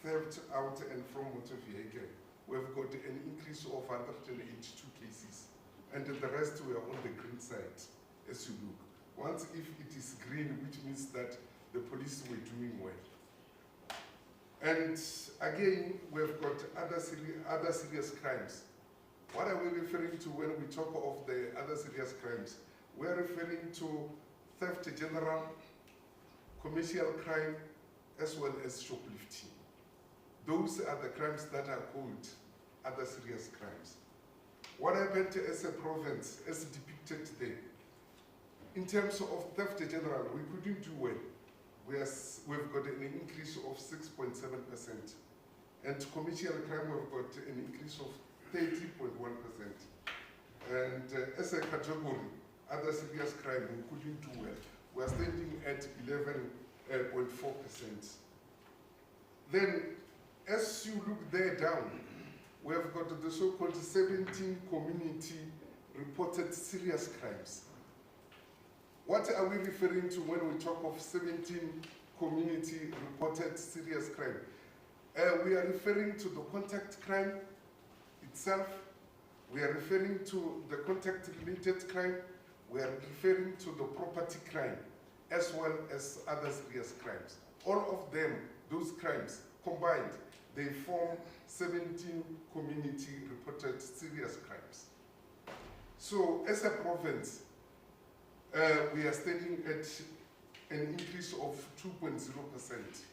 Speaker 5: theft out and from motor vehicle. We've got an increase of 182 cases, and the rest were on the green side, as you look. Once if it is green, which means that the police were doing well. And again, we've got other serious crimes. What are we referring to when we talk of the other serious crimes? We're referring to theft general, commercial crime, as well as shoplifting. Those are the crimes that are called other serious crimes. What happened as a province, as depicted there? In terms of theft general, we couldn't do well. We've got an increase of 6.7%. And commercial crime, we've got an increase of 30.1%. And as a category, other serious crime, we couldn't do well. We're standing at 11.4%. Then, as you look there down, we have got the so-called 17 community reported serious crimes. What are we referring to when we talk of 17 community reported serious crime? We are referring to the contact crime itself. We are referring to the contact-related crime. We are referring to the property crime, as well as other serious crimes. All of them, those crimes, combined, they form 17 community reported serious crimes. So, as a province, we are standing at an increase of 2.0%.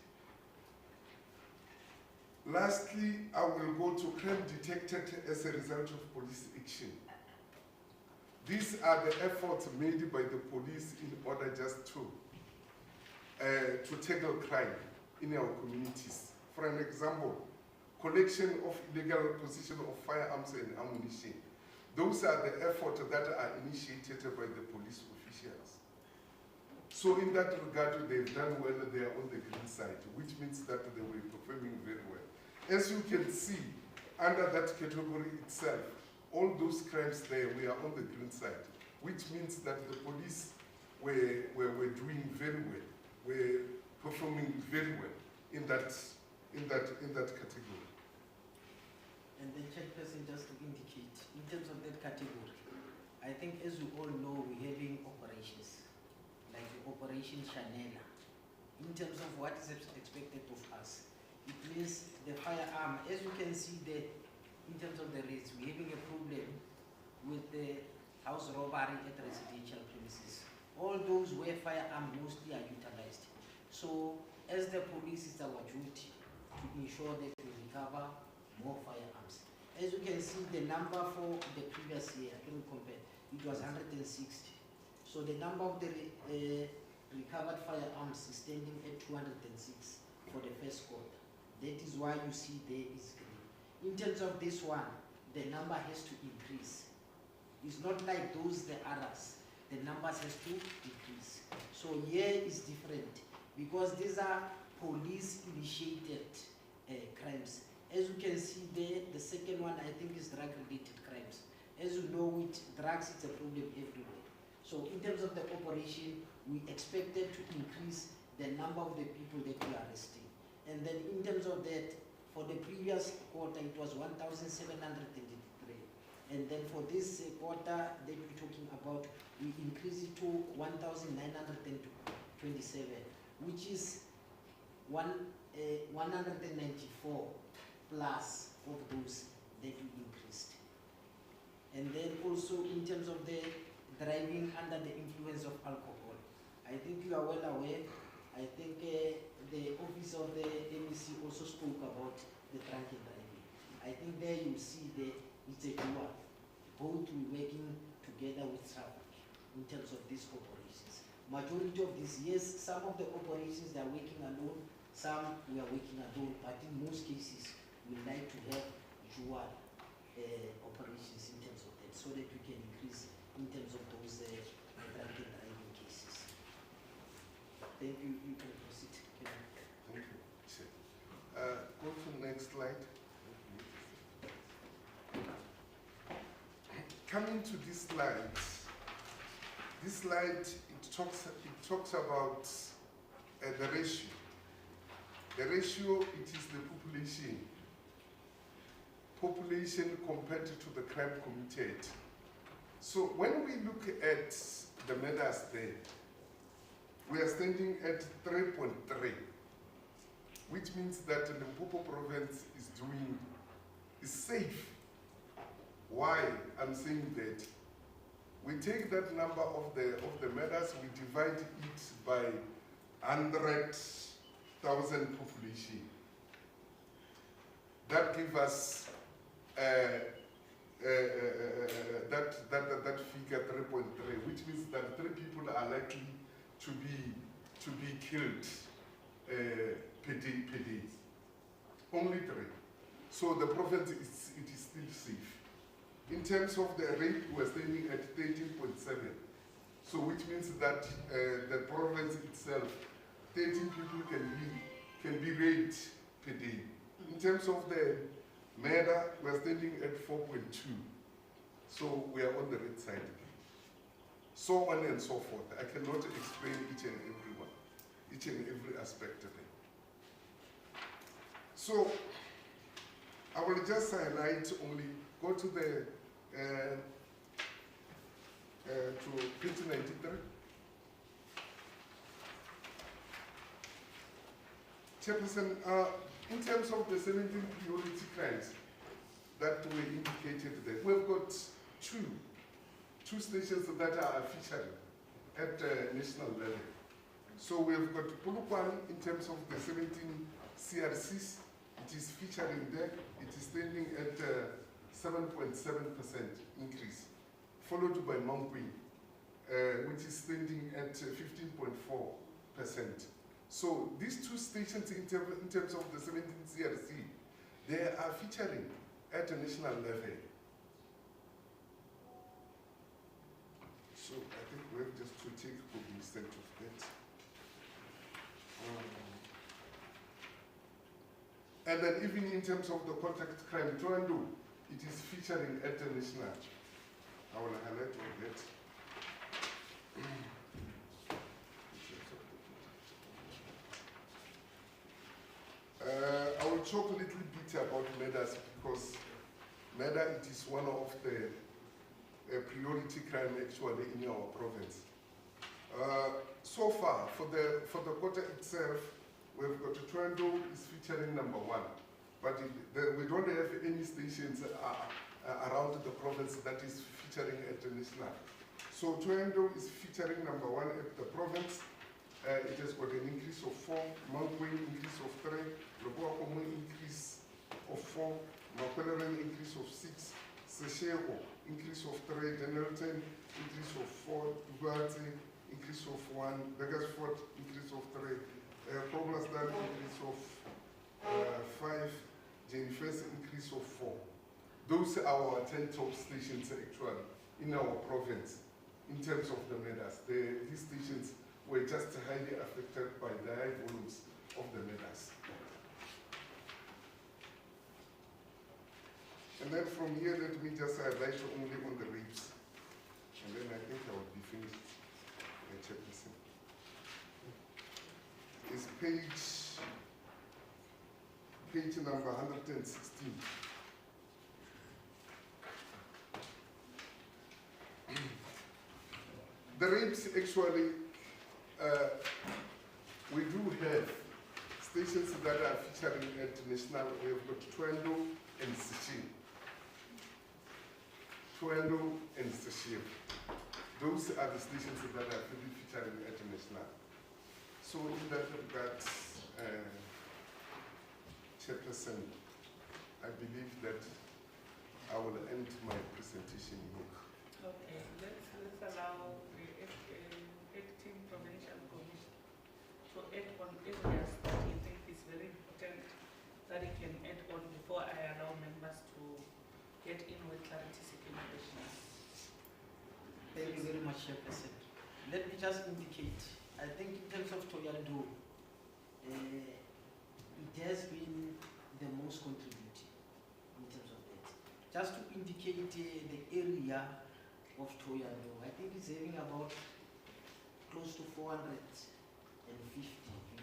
Speaker 5: Lastly, I will go to crime detected as a result of police action. These are the efforts made by the police in order just to tackle crime in our communities. For an example, collection of illegal possession of firearms and ammunition. Those are the efforts that are initiated by the police officials. So in that regard, they've done well, they are on the green side, which means that they were performing very well. As you can see, under that category itself, all those crimes there, we are on the green side, which means that the police were doing very well, were performing very well in that category.
Speaker 7: And the chairperson, just to indicate, in terms of that category, I think as you all know, we're having operations, like the Operation Chanela. In terms of what is expected of us, it means the firearm, as you can see there, in terms of the rates, we're having a problem with the house robbery at residential premises. All those where firearms mostly are utilized. So as the police, it's our duty to ensure that we recover more firearms. As you can see, the number for the previous year, I can compare, it was 160. So the number of the recovered firearms is standing at 206 for the first quarter. That is why you see there is green. In terms of this one, the number has to increase. It's not like those, the others. The numbers has to increase. So here is different because these are police-initiated crimes. As you can see there, the second one I think is drug-related crimes. As you know, with drugs, it's a problem everywhere. So in terms of the operation, we expected to increase the number of the people that we are arresting. And then in terms of that, for the previous quarter, it was 1,733. And then for this quarter that we're talking about, we increased it to 1,927, which is 194 plus of those that we increased. And then also in terms of the driving under the influence of alcohol, I think you are well aware. I think the office of the MEC also spoke about the drunken driving. I think there you see it's a dual. Both we working together with traffic in terms of these operations. Majority of these, yes, some of the operations they are working alone, some we are working alone, but in most cases we like to have dual operations in terms of that, so that we can increase in terms of those drunken driving cases. Thank you. You can proceed.
Speaker 5: Thank you. Go to the next slide. Coming to this slide, it talks about the ratio. The ratio, it is the population compared to the crime committed. So when we look at the murders there, we are standing at 3.3, which means that the Limpopo province is safe. Why I'm saying that? We take that number of the murders, we divide it by 100,000 population. That gives us that figure 3.3, which means that 3 people are likely to be killed per day. Only 3. So the province it is still safe. In terms of the rate, we're standing at 13.7. So which means that the province itself, 13 people can be raped per day. In terms of the murder, we're standing at 4.2. So we are on the red side. So on and so forth. I cannot explain each and every aspect of it. So I will just highlight only, go to the to page 93. Chairperson, in terms of the 17 priority crimes that were indicated there, we've got two stations that are featuring at national level. So we've got Polokwane in terms of the 17 CRCs, it is featuring there, it is standing at 7.7% increase, followed by Mangwing, which is standing at 15.4%. So these two stations in terms of the 17 CRC, they are featuring at a national level. to take cognizance of that. And then even in terms of the contact crime, Toando, it is featuring at the national. I will highlight all that. I will talk a little bit about MEDAS because MEDA, it is one of the priority crime actually in our province. So far, for the quarter itself, we've got Toando is featuring number 1, but we don't have any stations around the province that is featuring at the national. So Toando is featuring number 1 at the province. It has got an increase of 4, Mangwing increase of 3, Loboakomo increase of 4, Makweleren increase of 6, Seshego increase of 3, Danielton increase of 4, Ugarte increase of 1, Begersford increase of 3, Koblasdal increase of 5, Jennifer's increase of 4. Those are our 10 top stations actually in our province in terms of the MEDAS. These stations were just highly affected by the high volumes of the MEDAS. And then from here, let me just highlight only on the rapes. And then I think I will be finished. Chairperson. It's page number 116. The rapes actually, we do have stations that are featuring at national. We have got Toando and Seshego. Toando and Seshego. Those are the stations that are really featuring at national. So in that regard, Chairperson, I believe that I will end my presentation here.
Speaker 1: Okay, let's allow the acting provincial commission to add on areas that he thinks is very important that he can add on before I allow members to get in with clarity seeking questions.
Speaker 7: Thank you very much, Chairperson. Let me just indicate, I think in terms of Toyando, it has been the most contributing in terms of that. Just to indicate the area of Toyando, I think it's having about close to 450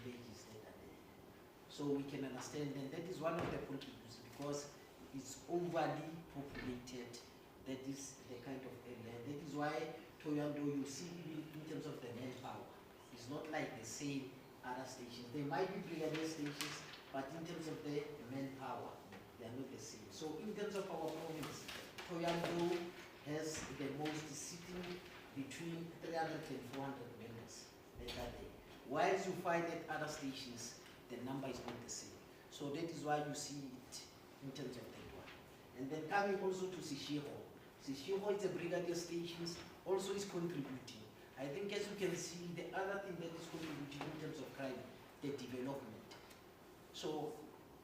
Speaker 7: villages that are there. So we can understand, and that is one of the contributors because it's overly populated. That is the kind of area. And that is why Toyando, you see in terms of the manpower, it's not like the same other stations. They might be brigadier stations, but in terms of the manpower, they are not the same. So in terms of our province, Toyando has the most, sitting between 300 and 400 members that are there. Whilst you find at other stations, the number is not the same. So that is why you see it in terms of that one. And then coming also to Seshego. Seshego is a brigadier stations, also is contributing. I think as you can see, the other thing that is contributing in terms of crime, the development. So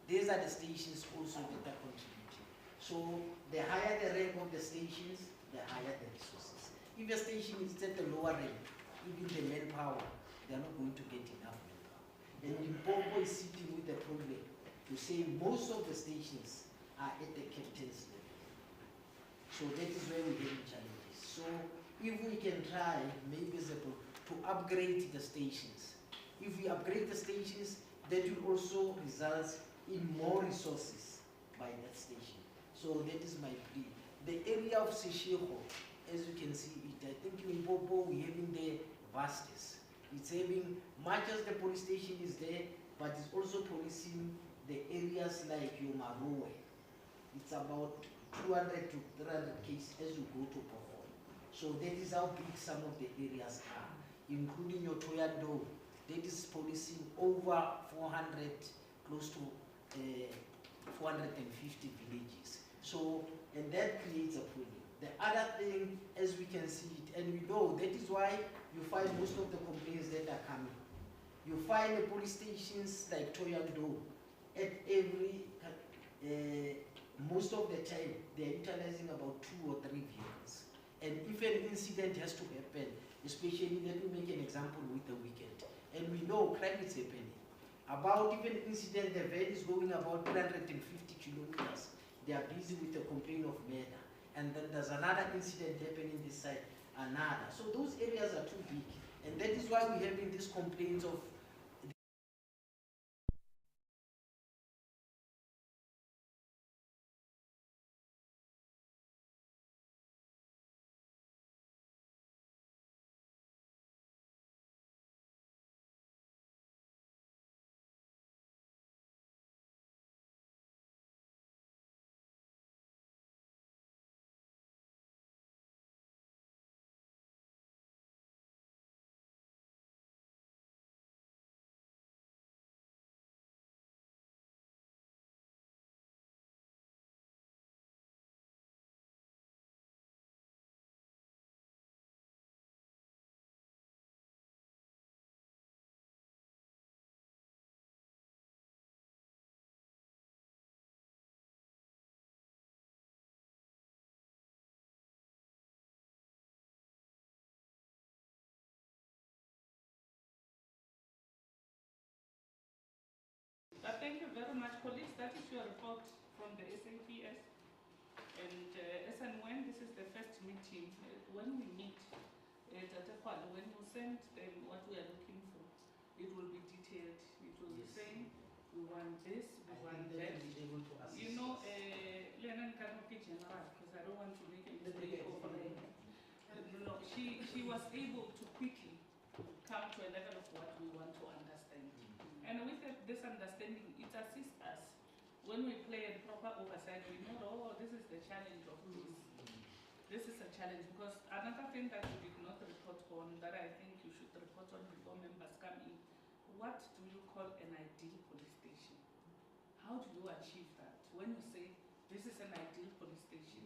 Speaker 7: these are the stations also that are contributing. So the higher the rank of the stations, the higher the resources. If a station is at the lower rank, even the manpower, they are not going to get enough manpower. And Limpopo is sitting with the problem to say most of the stations are at the captain's level. So that is where we have challenges. So if we can try, maybe to upgrade the stations. If we upgrade the stations, that will also result in more resources by that station. So that is my plea. The area of Seshego, as you can see it, I think in Limpopo we having the vastest. It's having, much as the police station is there, but it's also policing the areas like Yomarowe. It's about 200 to 300 cases as you go to perform. So that is how big some of the areas are, including your Toyando. That is policing over 400, close to 450 villages. So, and that creates a problem. The other thing, as we can see it, and we know, that is why you find most of the complaints that are coming. You find the police stations like Toyando at every, most of the time, they are utilizing about 2 or 3 vehicles. And if an incident has to happen, especially, let me make an example with the weekend, and we know crime is happening. About even incident, the van is going about 350 kilometers. They are busy with a complaint of murder. And then there's another incident happening this side, another. So those areas are too big. And that is why we're having these complaints of
Speaker 1: Thank you very much, colleagues. That is your report from the SAPS. And as and when this is the first meeting, when we meet at Atakwal, when you send them what we are looking for, it will be detailed. It will be saying, we want this, we want that. You know, Lenan Kanopi General, because I don't want to make a mistake over no, she was able to quickly come to a level of what we want to understand. And with this understanding, it assists us. When we play a proper oversight, we know, oh, this is the challenge of this. This is a challenge, because another thing that you did not report on, that I think you should report on before members come in, what do you call an ideal police station? How do you achieve that? When you say, this is an ideal police station,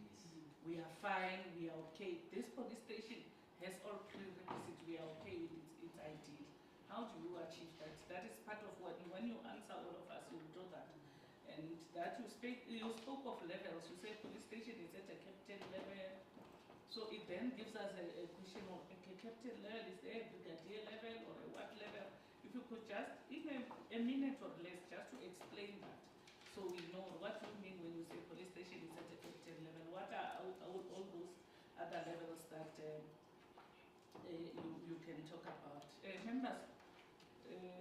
Speaker 1: we are fine, we are okay. This police station has all prerequisites, we are okay with it, it's ideal. How do you achieve that? That is part of what, when you answer all of us, you will do that. And that you spoke of levels, you say police station is at a captain level. So it then gives us a question of, okay, captain level, is there a brigadier level or a what level? If you could just, in a minute or less, just to explain that, so we know what you mean when you say police station is at a captain level. What are all those other levels that you can talk about? Members,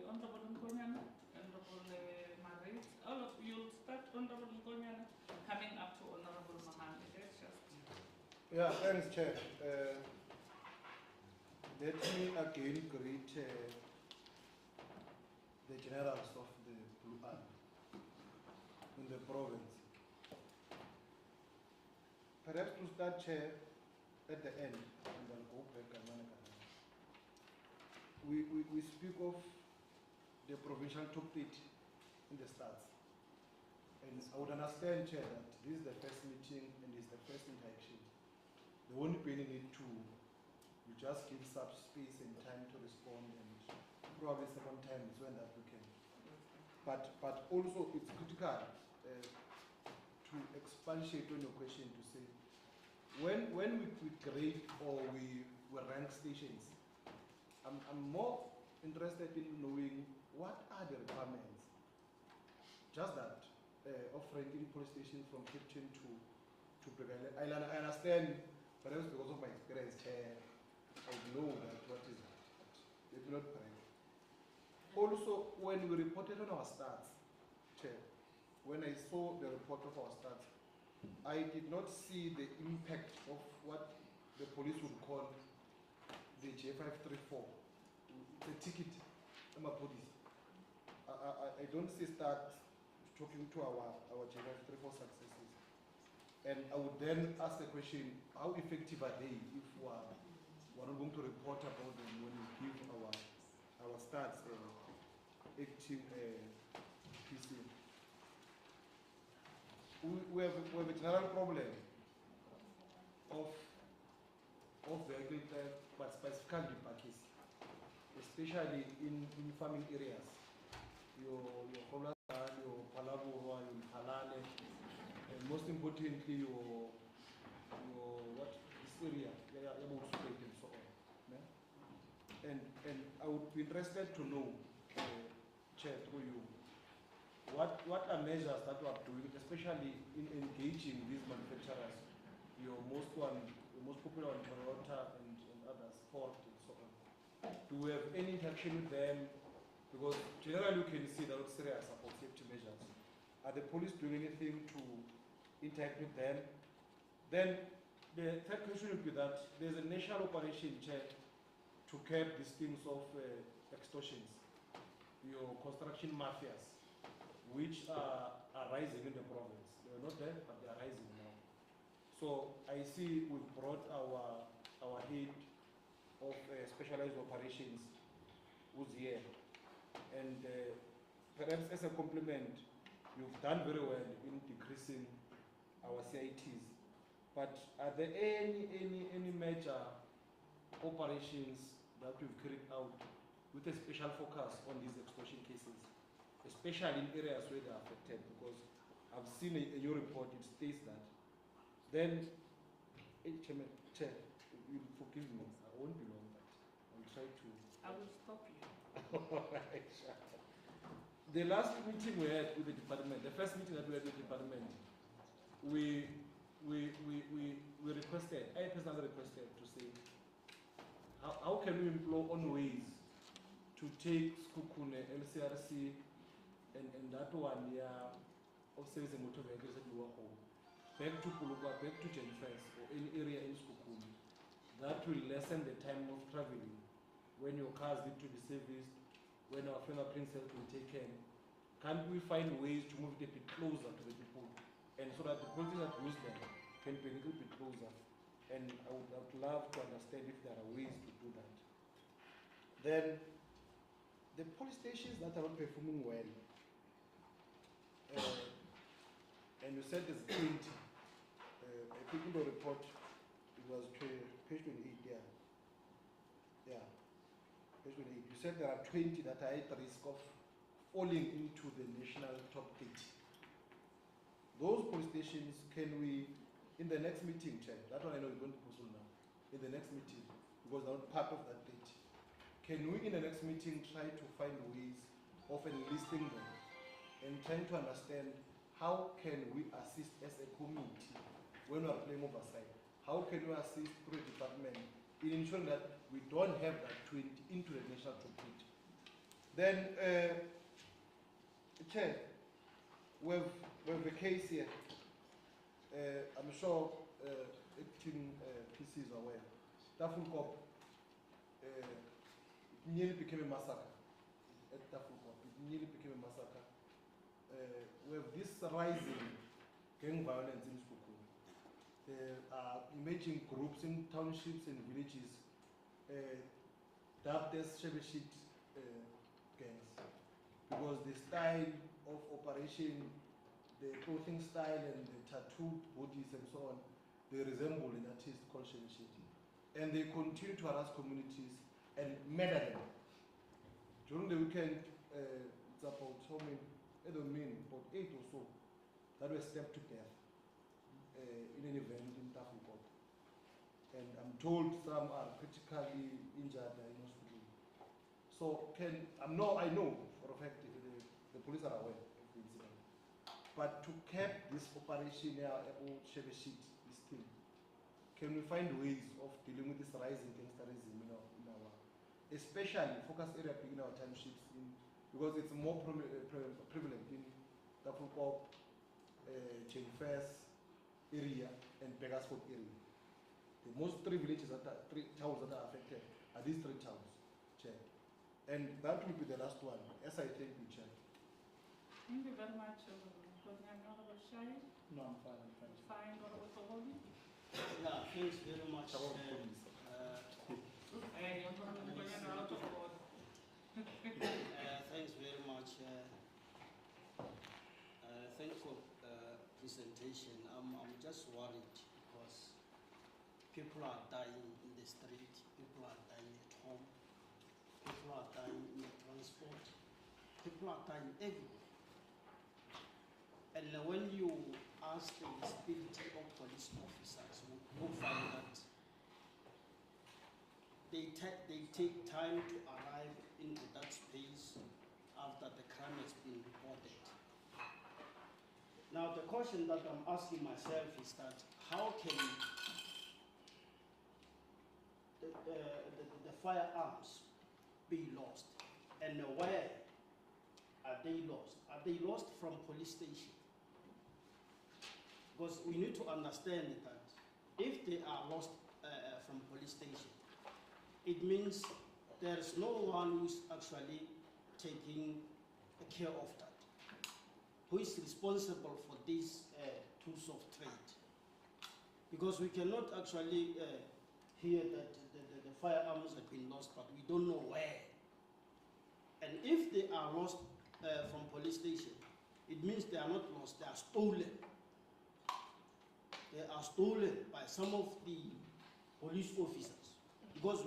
Speaker 1: Honorable Nkonyana, Honorable Marit, all of you will start Honorable Nkonyana, coming up to Honorable Mohammed. Let's just...
Speaker 16: Yeah, thanks, Chair. Let me again greet the generals of the Blue Army in the province. Perhaps to start, Chair, at the end, and then go back and we speak of the provincial top 8 in the stats. And I would understand, Chair, that this is the first meeting and it's the first interaction. There won't be any need to, you just give SAPS space and time to respond, and probably second time is when that we can. But also it's critical to expatiate on your question to say, when we grade or we rank stations, I'm more interested in knowing what are the requirements. Just that of ranking police stations from captain to brigadier. I understand, perhaps because of my experience, Chair, I know that what is that. Let me not break. Also, when we reported on our stats, Chair, when I saw the report of our stats, I did not see the impact of what the police would call the J534. It's a ticket. I'm a police. I don't see start talking to our J534 successes. And I would then ask the question, how effective are they if we're not going to report about them when we give our stats active PC? We have a general problem of vehicle theft, but specifically parking, especially in farming areas. Your Kolasa, your Palabura, your Palale, and most importantly your what is
Speaker 18: area, and so on. Ne? And I would be interested to know, Chair, through you, what are measures that you are doing, especially in engaging these manufacturers, your most popular one, Toyota and others, Ford and so on. Do we have any interaction with them? Because generally you can see that it's serious about safety measures. Are the police doing anything to interact with them? Then the third question would be that there's a national operation, Chair, to curb these things of extortions, your construction mafias, which are rising in the province. They are not there, but they are rising now. So I see we've brought our head of specialized operations who's here. And perhaps as a compliment, you've done very well in decreasing our CITs. But are there any major operations that we've carried out with a special focus on these extortion cases, especially in areas where they are affected? Because I've seen in your report, it states that. Then, Chairman, Chair, you forgive me, I won't be long, but I'll try to.
Speaker 1: I will stop you.
Speaker 18: The last meeting we had with the department, the first meeting that we had with the department, we requested, I personally requested to say, how can we employ on ways to take Skukune, LCRC, and that one, yeah, of service and motor vehicles that we were home, back to Puluka, back to Jenfest, or any area in Skukune. That will lessen the time of traveling when your cars need to be serviced, when our fingerprints have been taken. Can't we find ways to move it a bit closer to the people, and so that the police that use them can be a little bit closer? And I would love to understand if there are ways to do that. Then, the police stations that are not performing well, and you said there's 20. I think in the report, it was page 28, yeah. Yeah, page 28. You said there are 20 that are at risk of falling into the national top 30. Those police stations, can we, in the next meeting, check, that one I know is going to pursue now, in the next meeting, because they're not part of that 30. Can we, in the next meeting, try to find ways of enlisting them and trying to understand how can we assist as a community when we are playing oversight? How can we assist through the department in ensuring that we don't have that 20 into the national top 30? Then, Chair, we have a case here. I'm sure acting PC is aware. Tafulkop nearly became a massacre at Tafulkop. It nearly became a massacre. We have this rising gang violence in Skukune. There are emerging groups in townships and villages dubbed as Shebeshit gangs, because the style of operation, the clothing style and the tattooed bodies and so on, they resemble an artist called Shebeshit. And they continue to harass communities and murder them. During the weekend, it's about how many, I don't mean, about 8 or so that were stabbed to death in an event in Tafulkop. And I'm told some are critically injured in hospital. So I know for a fact the police are aware of the incident. But to cap this operation here, Shebeshit, this thing, can we find ways of dealing with this rising gangsterism in our, especially focus area being in our townships, because it's more prevalent in Tafulkop, Jenfest area, and Pegascope area. The most three towns that are affected are these 3 towns, Chair. And that will be the last one, as I thank you, Chair.
Speaker 1: Thank you very much, Honorable Shai.
Speaker 18: No, I'm fine, I'm fine.
Speaker 1: Fine, Honorable Togobi.
Speaker 12: Yeah, thanks very much. Thanks very much. Thank you for presentation. I'm just worried because people are dying in the street, people are dying at home, people are dying in the transport, people are dying everywhere. And when you ask the visibility of police officers, who find that
Speaker 19: they take time to arrive into that space after the crime has been reported. Now, the question that I'm asking myself is that how can the firearms be lost, and where are they lost? Are they lost from police station? Because we need to understand that if they are lost from police station, it means there's no one who's actually taking care of that, who is responsible for these tools of trade. Because we cannot actually hear that the firearms have been lost, but we don't know where. And if they are lost from police station, it means they are not lost, they are stolen. They are stolen by some of the police officers. Because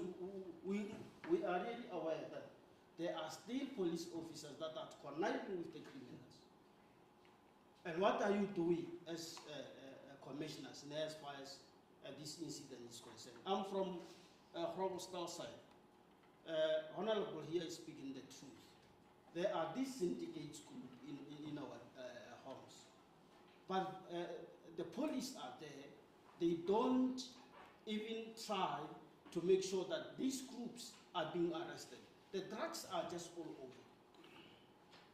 Speaker 19: we are really aware that there are still police officers that are conniving with the criminals. And what are you doing as commissioners as far as this incident is concerned? I'm from Provincial side. Honorable here is speaking the truth. There are these syndicates in our homes. But the police are there. They don't even try to make sure that these groups are being arrested. The drugs are just all over.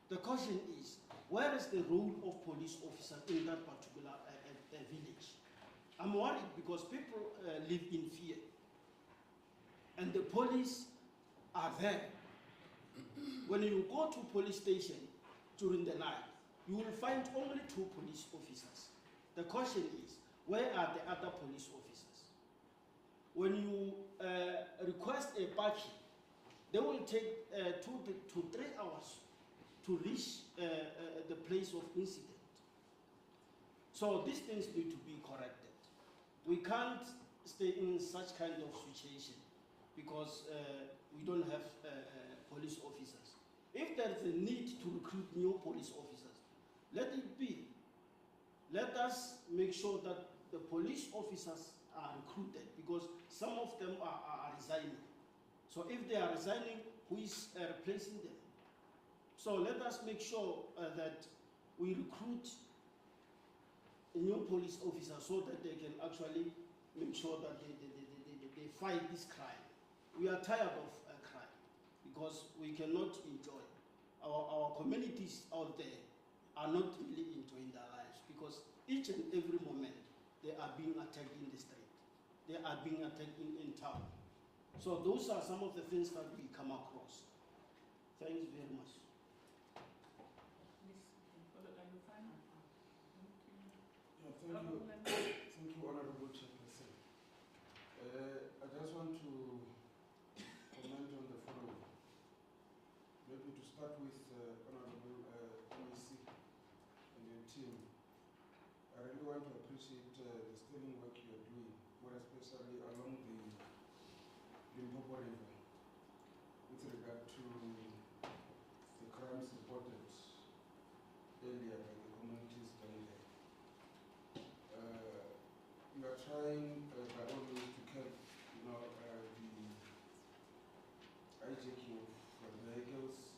Speaker 19: The question is, where is the role of police officers in that particular village? I'm worried because people live in fear. And the police are there. When you go to police station during the night, you will find only 2 police officers. The question is, where are the other police officers? When you request a baki, they will take 2 to 3 hours to reach the place of incident. So these things need to be corrected. We can't stay in such kind of situation because we don't have police officers. If there is a need to recruit new police officers, let it be. Let us make sure that the police officers are recruited because some of them are resigning. So if they are resigning, who is replacing them? So let us make sure that we recruit new police officers so that they can actually make sure that they fight this crime. We are tired of crime because we cannot enjoy. Our communities out there are not really enjoying their lives because each and every moment they are being attacked in the street. They are being attacked in town. So those are some of the things that we come across. Thanks very much.
Speaker 18: Thank you, Honorable Chairperson. I just want to comment on the following. Maybe to start with Honorable MEC and your team. I really want to appreciate the sterling work you are doing, more especially along the Limpopo River with regard to the crimes reported earlier by the communities down there. You are trying by all means to curb, the hijacking of vehicles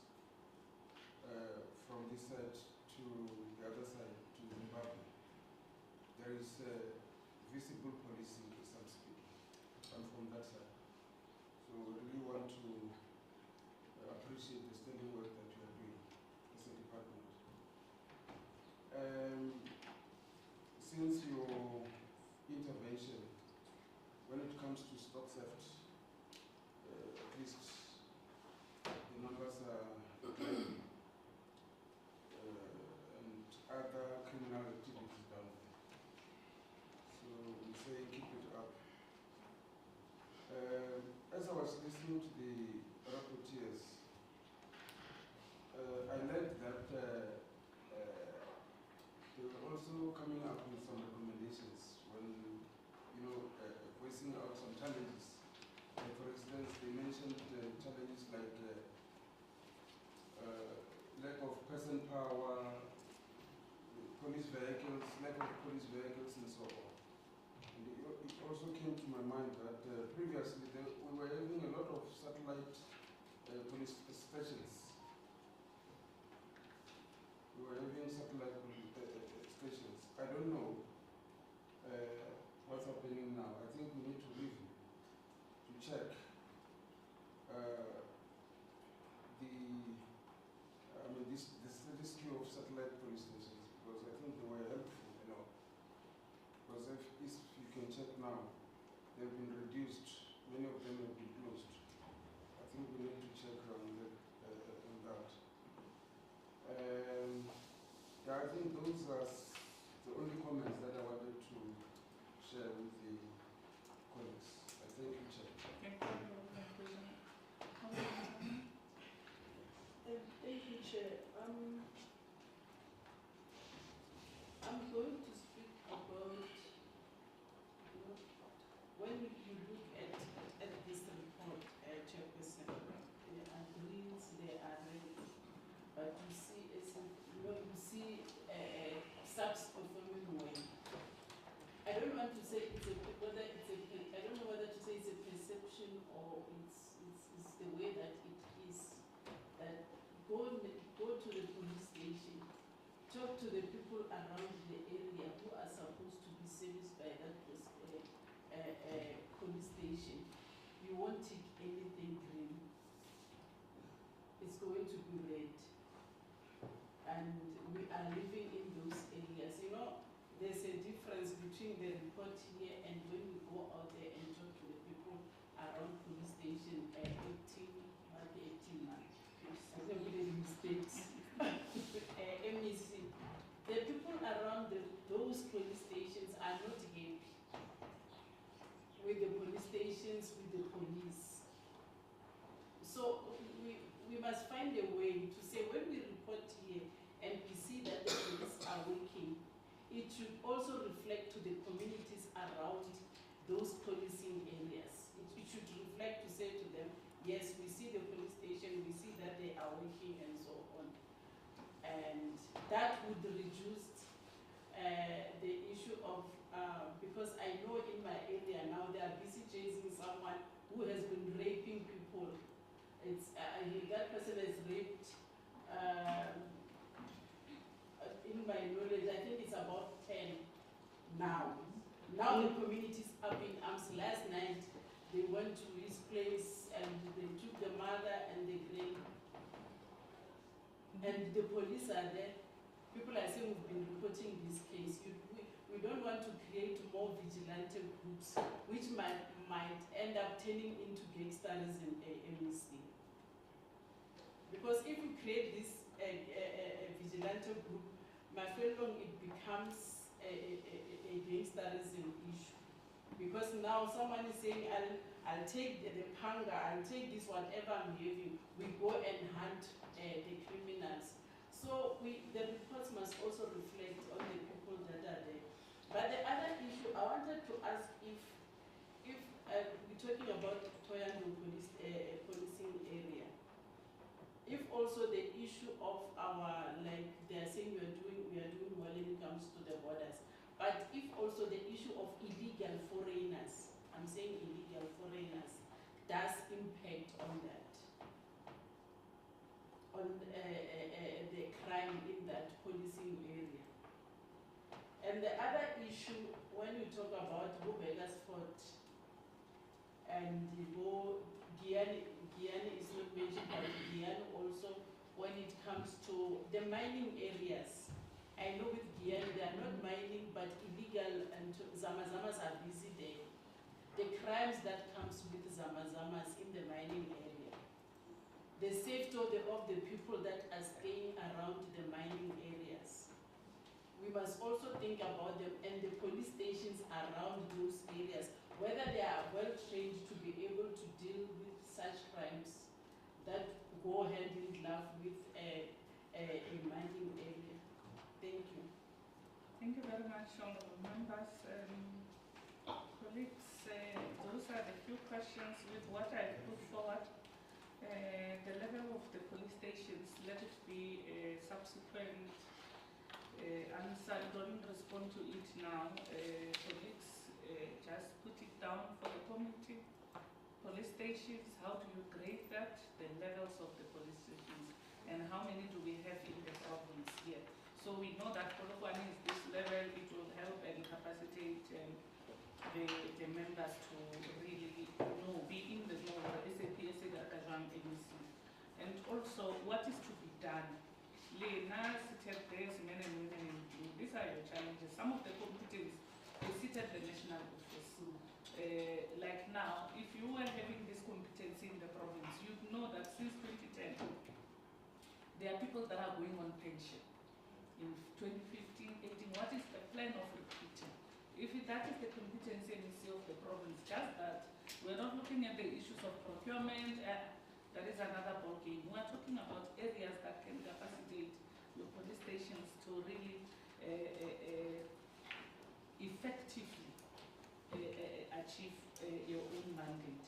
Speaker 18: from this side to the other side, to Zimbabwe. There is visible policing to some speed, and from that side. So we really want to appreciate the steady work that you are doing as a department. Since your intervention, when it comes to stock theft, at least the numbers are declining, and other criminal activities down there. So we say keep it up. As I was listening to the rapporteurs, I learned that they were also coming up with some recommendations when, voicing out some challenges. For instance, they mentioned challenges like lack of person power, police vehicles, lack of police vehicles, and so on. And it also also came to my mind that previously we were having a lot of satellite police stations. We were having satellite stations. I don't know what's happening now. I think we need to review, to check the status quo of satellite police stations, because I think they were helpful, you know. Because if you can check now, they've been reduced. Many of them have been closed. I think we need to check on that. Yeah, I think those are the only comments that I wanted to share with the colleagues. I thank you, Chair.
Speaker 1: Thank
Speaker 3: you, Chair. I'm going to speak about, when you look at this report, Chairperson, there are greens, there are reds, but you see, SAPS performing well. I don't want to say I don't know whether to say it's a perception or it's the way that it is. That go to the police station, talk to the people around the area who are supposed to be serviced by that police station. You won't take anything green. It's going to be red. And we are living in those areas. You know, there's a difference between the report here and when we go out there and talk to the people around police station 18 months. I don't believe mistakes. MEC. The people around those police stations are not happy with the police stations, with the police. So we must find a way to say when we report here and we see that the police are working, it should also reflect to the communities around those policing areas. It should reflect to say to them, yes, we see the police station, we see that they are working and so on. And that would reduce the issue of, because I know in my area now they are busy chasing someone who has been raping people. It's that person has raped, in my knowledge, I think it's about 10 now. Now the community's up in arms. Last night they went to his place and they took the mother and the grand. And the police are there. People are saying we've been reporting this case. We don't want to create more vigilante groups which might end up turning into gangsterism MEC. Because if you create this vigilante group, my fellow, it becomes a gangsterism issue. Because now someone is saying, I'll take the panga, I'll take this, whatever I'm having. We go and hunt the criminals. So the reports must also reflect on the people that are there. But the other issue, I wanted to ask if we're talking about Toyando policing area, if also the issue of our, like they're saying we are doing well when it comes to the borders, but if also the issue of illegal foreigners, I'm saying illegal foreigners, does impact on that, on the crime in that policing area. And the other issue, when you talk about Begasfort and Guyana is not mentioned, but Guyana also, when it comes to the mining areas, I know with Guyana they are not mining, but illegal, and Zamazamas are busy there. The crimes that comes with Zamazamas in the mining area, the safety of the people that are staying around the mining areas. We must also think about them and the police stations around those areas, whether they are well trained to be able to deal with such crimes that go hand in glove with a mining area. Thank you.
Speaker 1: Thank you very much, honorable members. Colleagues, those are the few questions with what I put forward. The level of the police stations, let it be a subsequent answer. Don't respond to it now. Colleagues, just put it down. chiefs, how do you grade that, the levels of the police stations, and how many do we have in the province here? So we know that Polokwane is this level, it will help and capacitate the members to really know, be in the know, the SAPS, and also what is to be done. Lena seated there, men and women in blue, these are your challenges. Some of the competence, they sit at the national office. Like now, if you were having this competency in the province, you'd know that since 2010, there are people that are going on pension. In 2015, 18, what is the plan of recruiting? If that is the competency and of the province, just that, we're not looking at the issues of procurement, that is another ballgame. We're talking about areas that can capacitate your police stations to really effectively achieve your own mandate.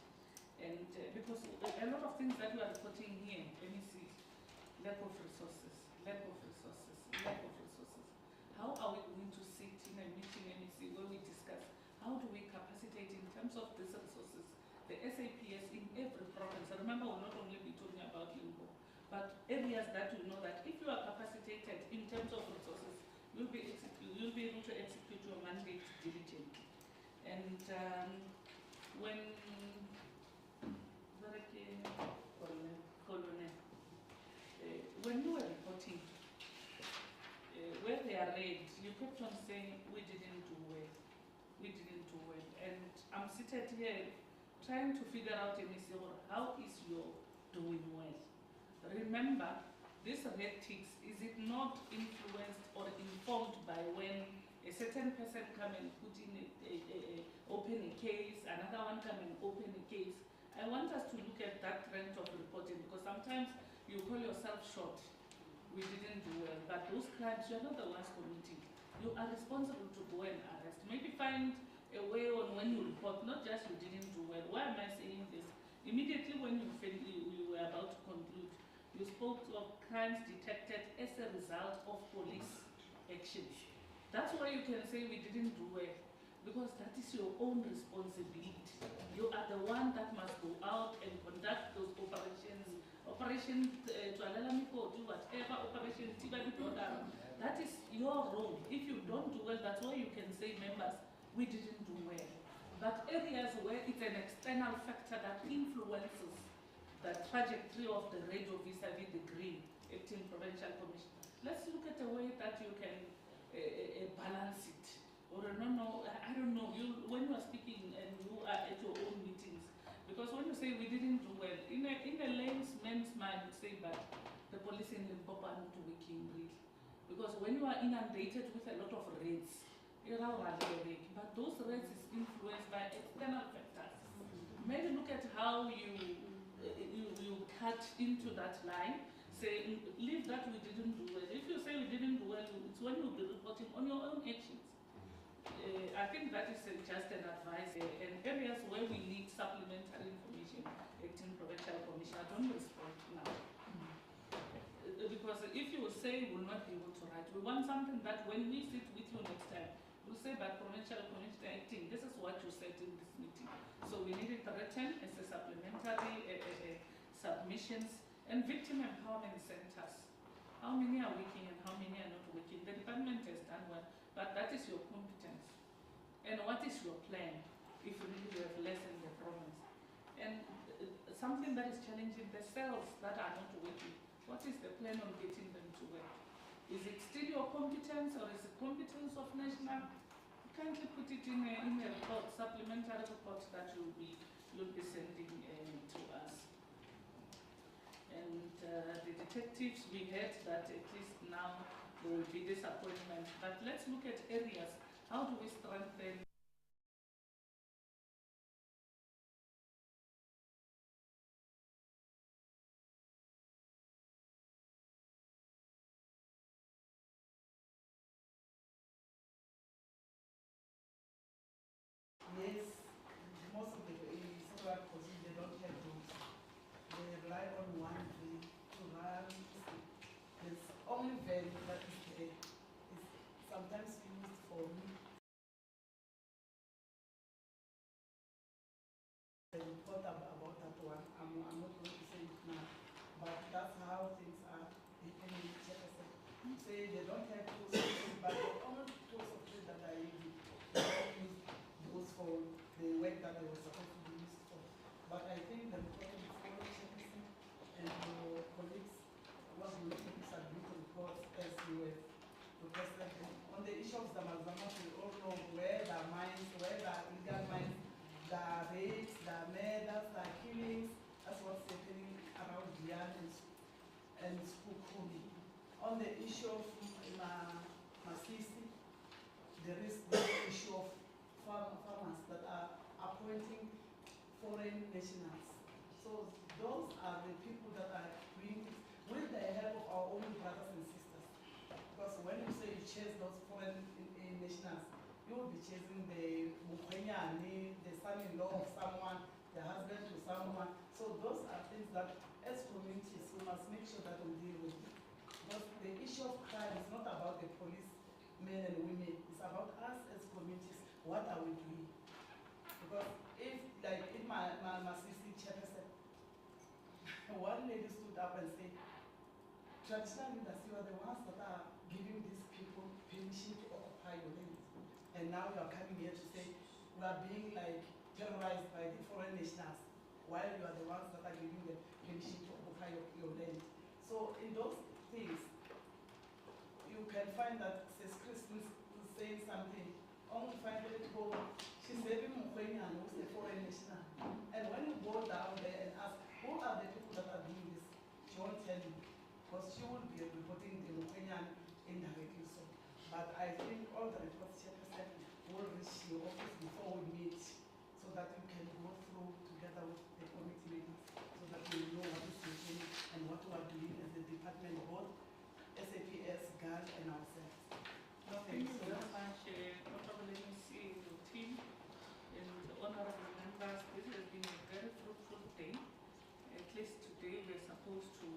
Speaker 1: And because a lot of things that we are reporting here, MEC, lack of resources, lack of resources, lack of resources. How are we going to sit in a meeting, MEC, where we discuss how do we capacitate in terms of these resources, the SAPS in every province? And remember, we'll not only be talking about Limpo, but areas that you know that if you are capacitated in terms of resources, you'll be able to execute your mandate diligently. And when you were reporting, where they are read, you kept on saying, we didn't do well, we didn't do well. And I'm seated here trying to figure out, how is your doing well? Remember, this red ticks, is it not influenced or informed by when a certain person come and put in open a case, another one come and open a case? I want us to look at that trend of reporting, because sometimes you call yourself short, we didn't do well, but those crimes, you're not the ones committing. You are responsible to go and arrest. Maybe find a way on when you report, not just you didn't do well. Why am I saying this? Immediately when you were about to conclude, you spoke of crimes detected as a result of police actions. That's why you can say we didn't do well, because that is your own responsibility. You are the one that must go out and conduct those operations. Operation Tualalamiko, do whatever, Operation Tiba, that is your role. If you don't do well, that's why you can say, members, we didn't do well. But areas where it's an external factor that influences the trajectory of the red or vis-a-vis the green, acting Provincial Commission, let's look at a way that you can balance it. Or I don't know, when you are speaking and you are at your own meetings, because when you say we didn't do well, in a layman's mind, you say, but the police in Limpopo are not working really. Because when you are inundated with a lot of raids, but those raids is influenced by external factors. Maybe look at how you cut into that line, say, leave that we didn't do well. If you say we didn't do well, it's when you'll be reporting on your own actions. I think that is just an advice. And areas where we need supplementary information, acting Provincial Commission, I don't respond now. Because if you say we'll not be able to write, we want something that when we sit with you next time, we'll say, but Provincial Commission acting, this is what you said in this meeting. So we need it written as a supplementary submissions. And victim empowerment centers. How many are working and how many are not working? The department has done well, but that is your competence. And what is your plan if you really have less in the province? And something that is challenging, the cells that are not working, what is the plan on getting them to work? Is it still your competence or is it competence of national? You kindly put it in a report, supplementary report that you'll be sending to us. And the detectives, we heard that at least now there will be disappointment. But let's look at areas. How do we strengthen?
Speaker 3: Yes, most of the several positions, they don't have those. They rely on one way to run. There's only value that is there. It's sometimes used for me. The report about that one. on the issue of Masisi, there is the issue of farmers that are appointing foreign nationals. So those are the people that are doing this with the help of our own brothers and sisters. Because when you say you chase those foreign nationals, you will be chasing the Mukwenyani, the son-in-law of someone, the husband to someone. So those are things that, as communities, we must make sure that we deal with it. Because the issue of crime is not about the police men and women. It's about us as communities. What are we doing? Because if, like in my Masisi chairperson, one lady stood up and said, traditional leaders, you are the ones that are giving these people permission to occupy your land. And now you are coming here to say, we are being like terrorized by the foreign nationals, while you are the ones that are giving them permission to occupy your land. So in those things, you can find that says Christians saying something. Only find that people, she's saving Mukwenyana, who's a foreign national. And when you go down there and ask, who are the people that are doing this? She won't tell you, because she will be reporting the Mukwenyana indirectly. So, but I think all the reports chairperson will reach your office before we meet, so that you can go through together with the committee members, so that you know what is happening and what we are doing as a department, both SAPS, GAAL, and ourselves.
Speaker 1: Thank you very much, Honorable MEC, your team, and honorable members. This has been a very fruitful day. At least today we're supposed to,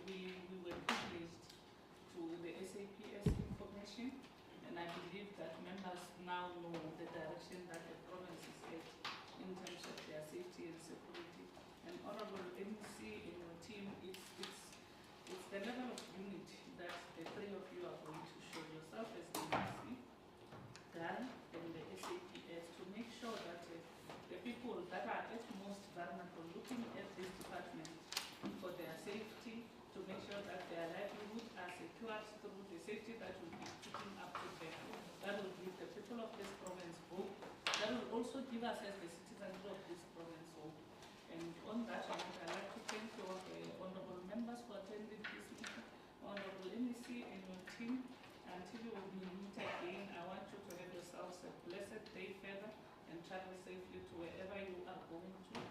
Speaker 1: we were privileged to the SAPS information, and I believe that members now know the direction that the province is at in terms of their safety and security. And honorable MEC and your team, it's the level of unity that the three of you are going to show yourself as the MEC, GAAL, and the SAPS, to make sure that the people that are at most vulnerable looking at this department for their safety, to make sure that their livelihood are secured through the safety that will be putting up to them. That will give the people of this province hope. That will also give us as the citizens of this province hope. And on that note, I'd like to thank your honorable members for attending this meeting. Honorable MEC and your team, until you will meet again, I want you to have yourselves a blessed day further and travel safely to wherever you are going to.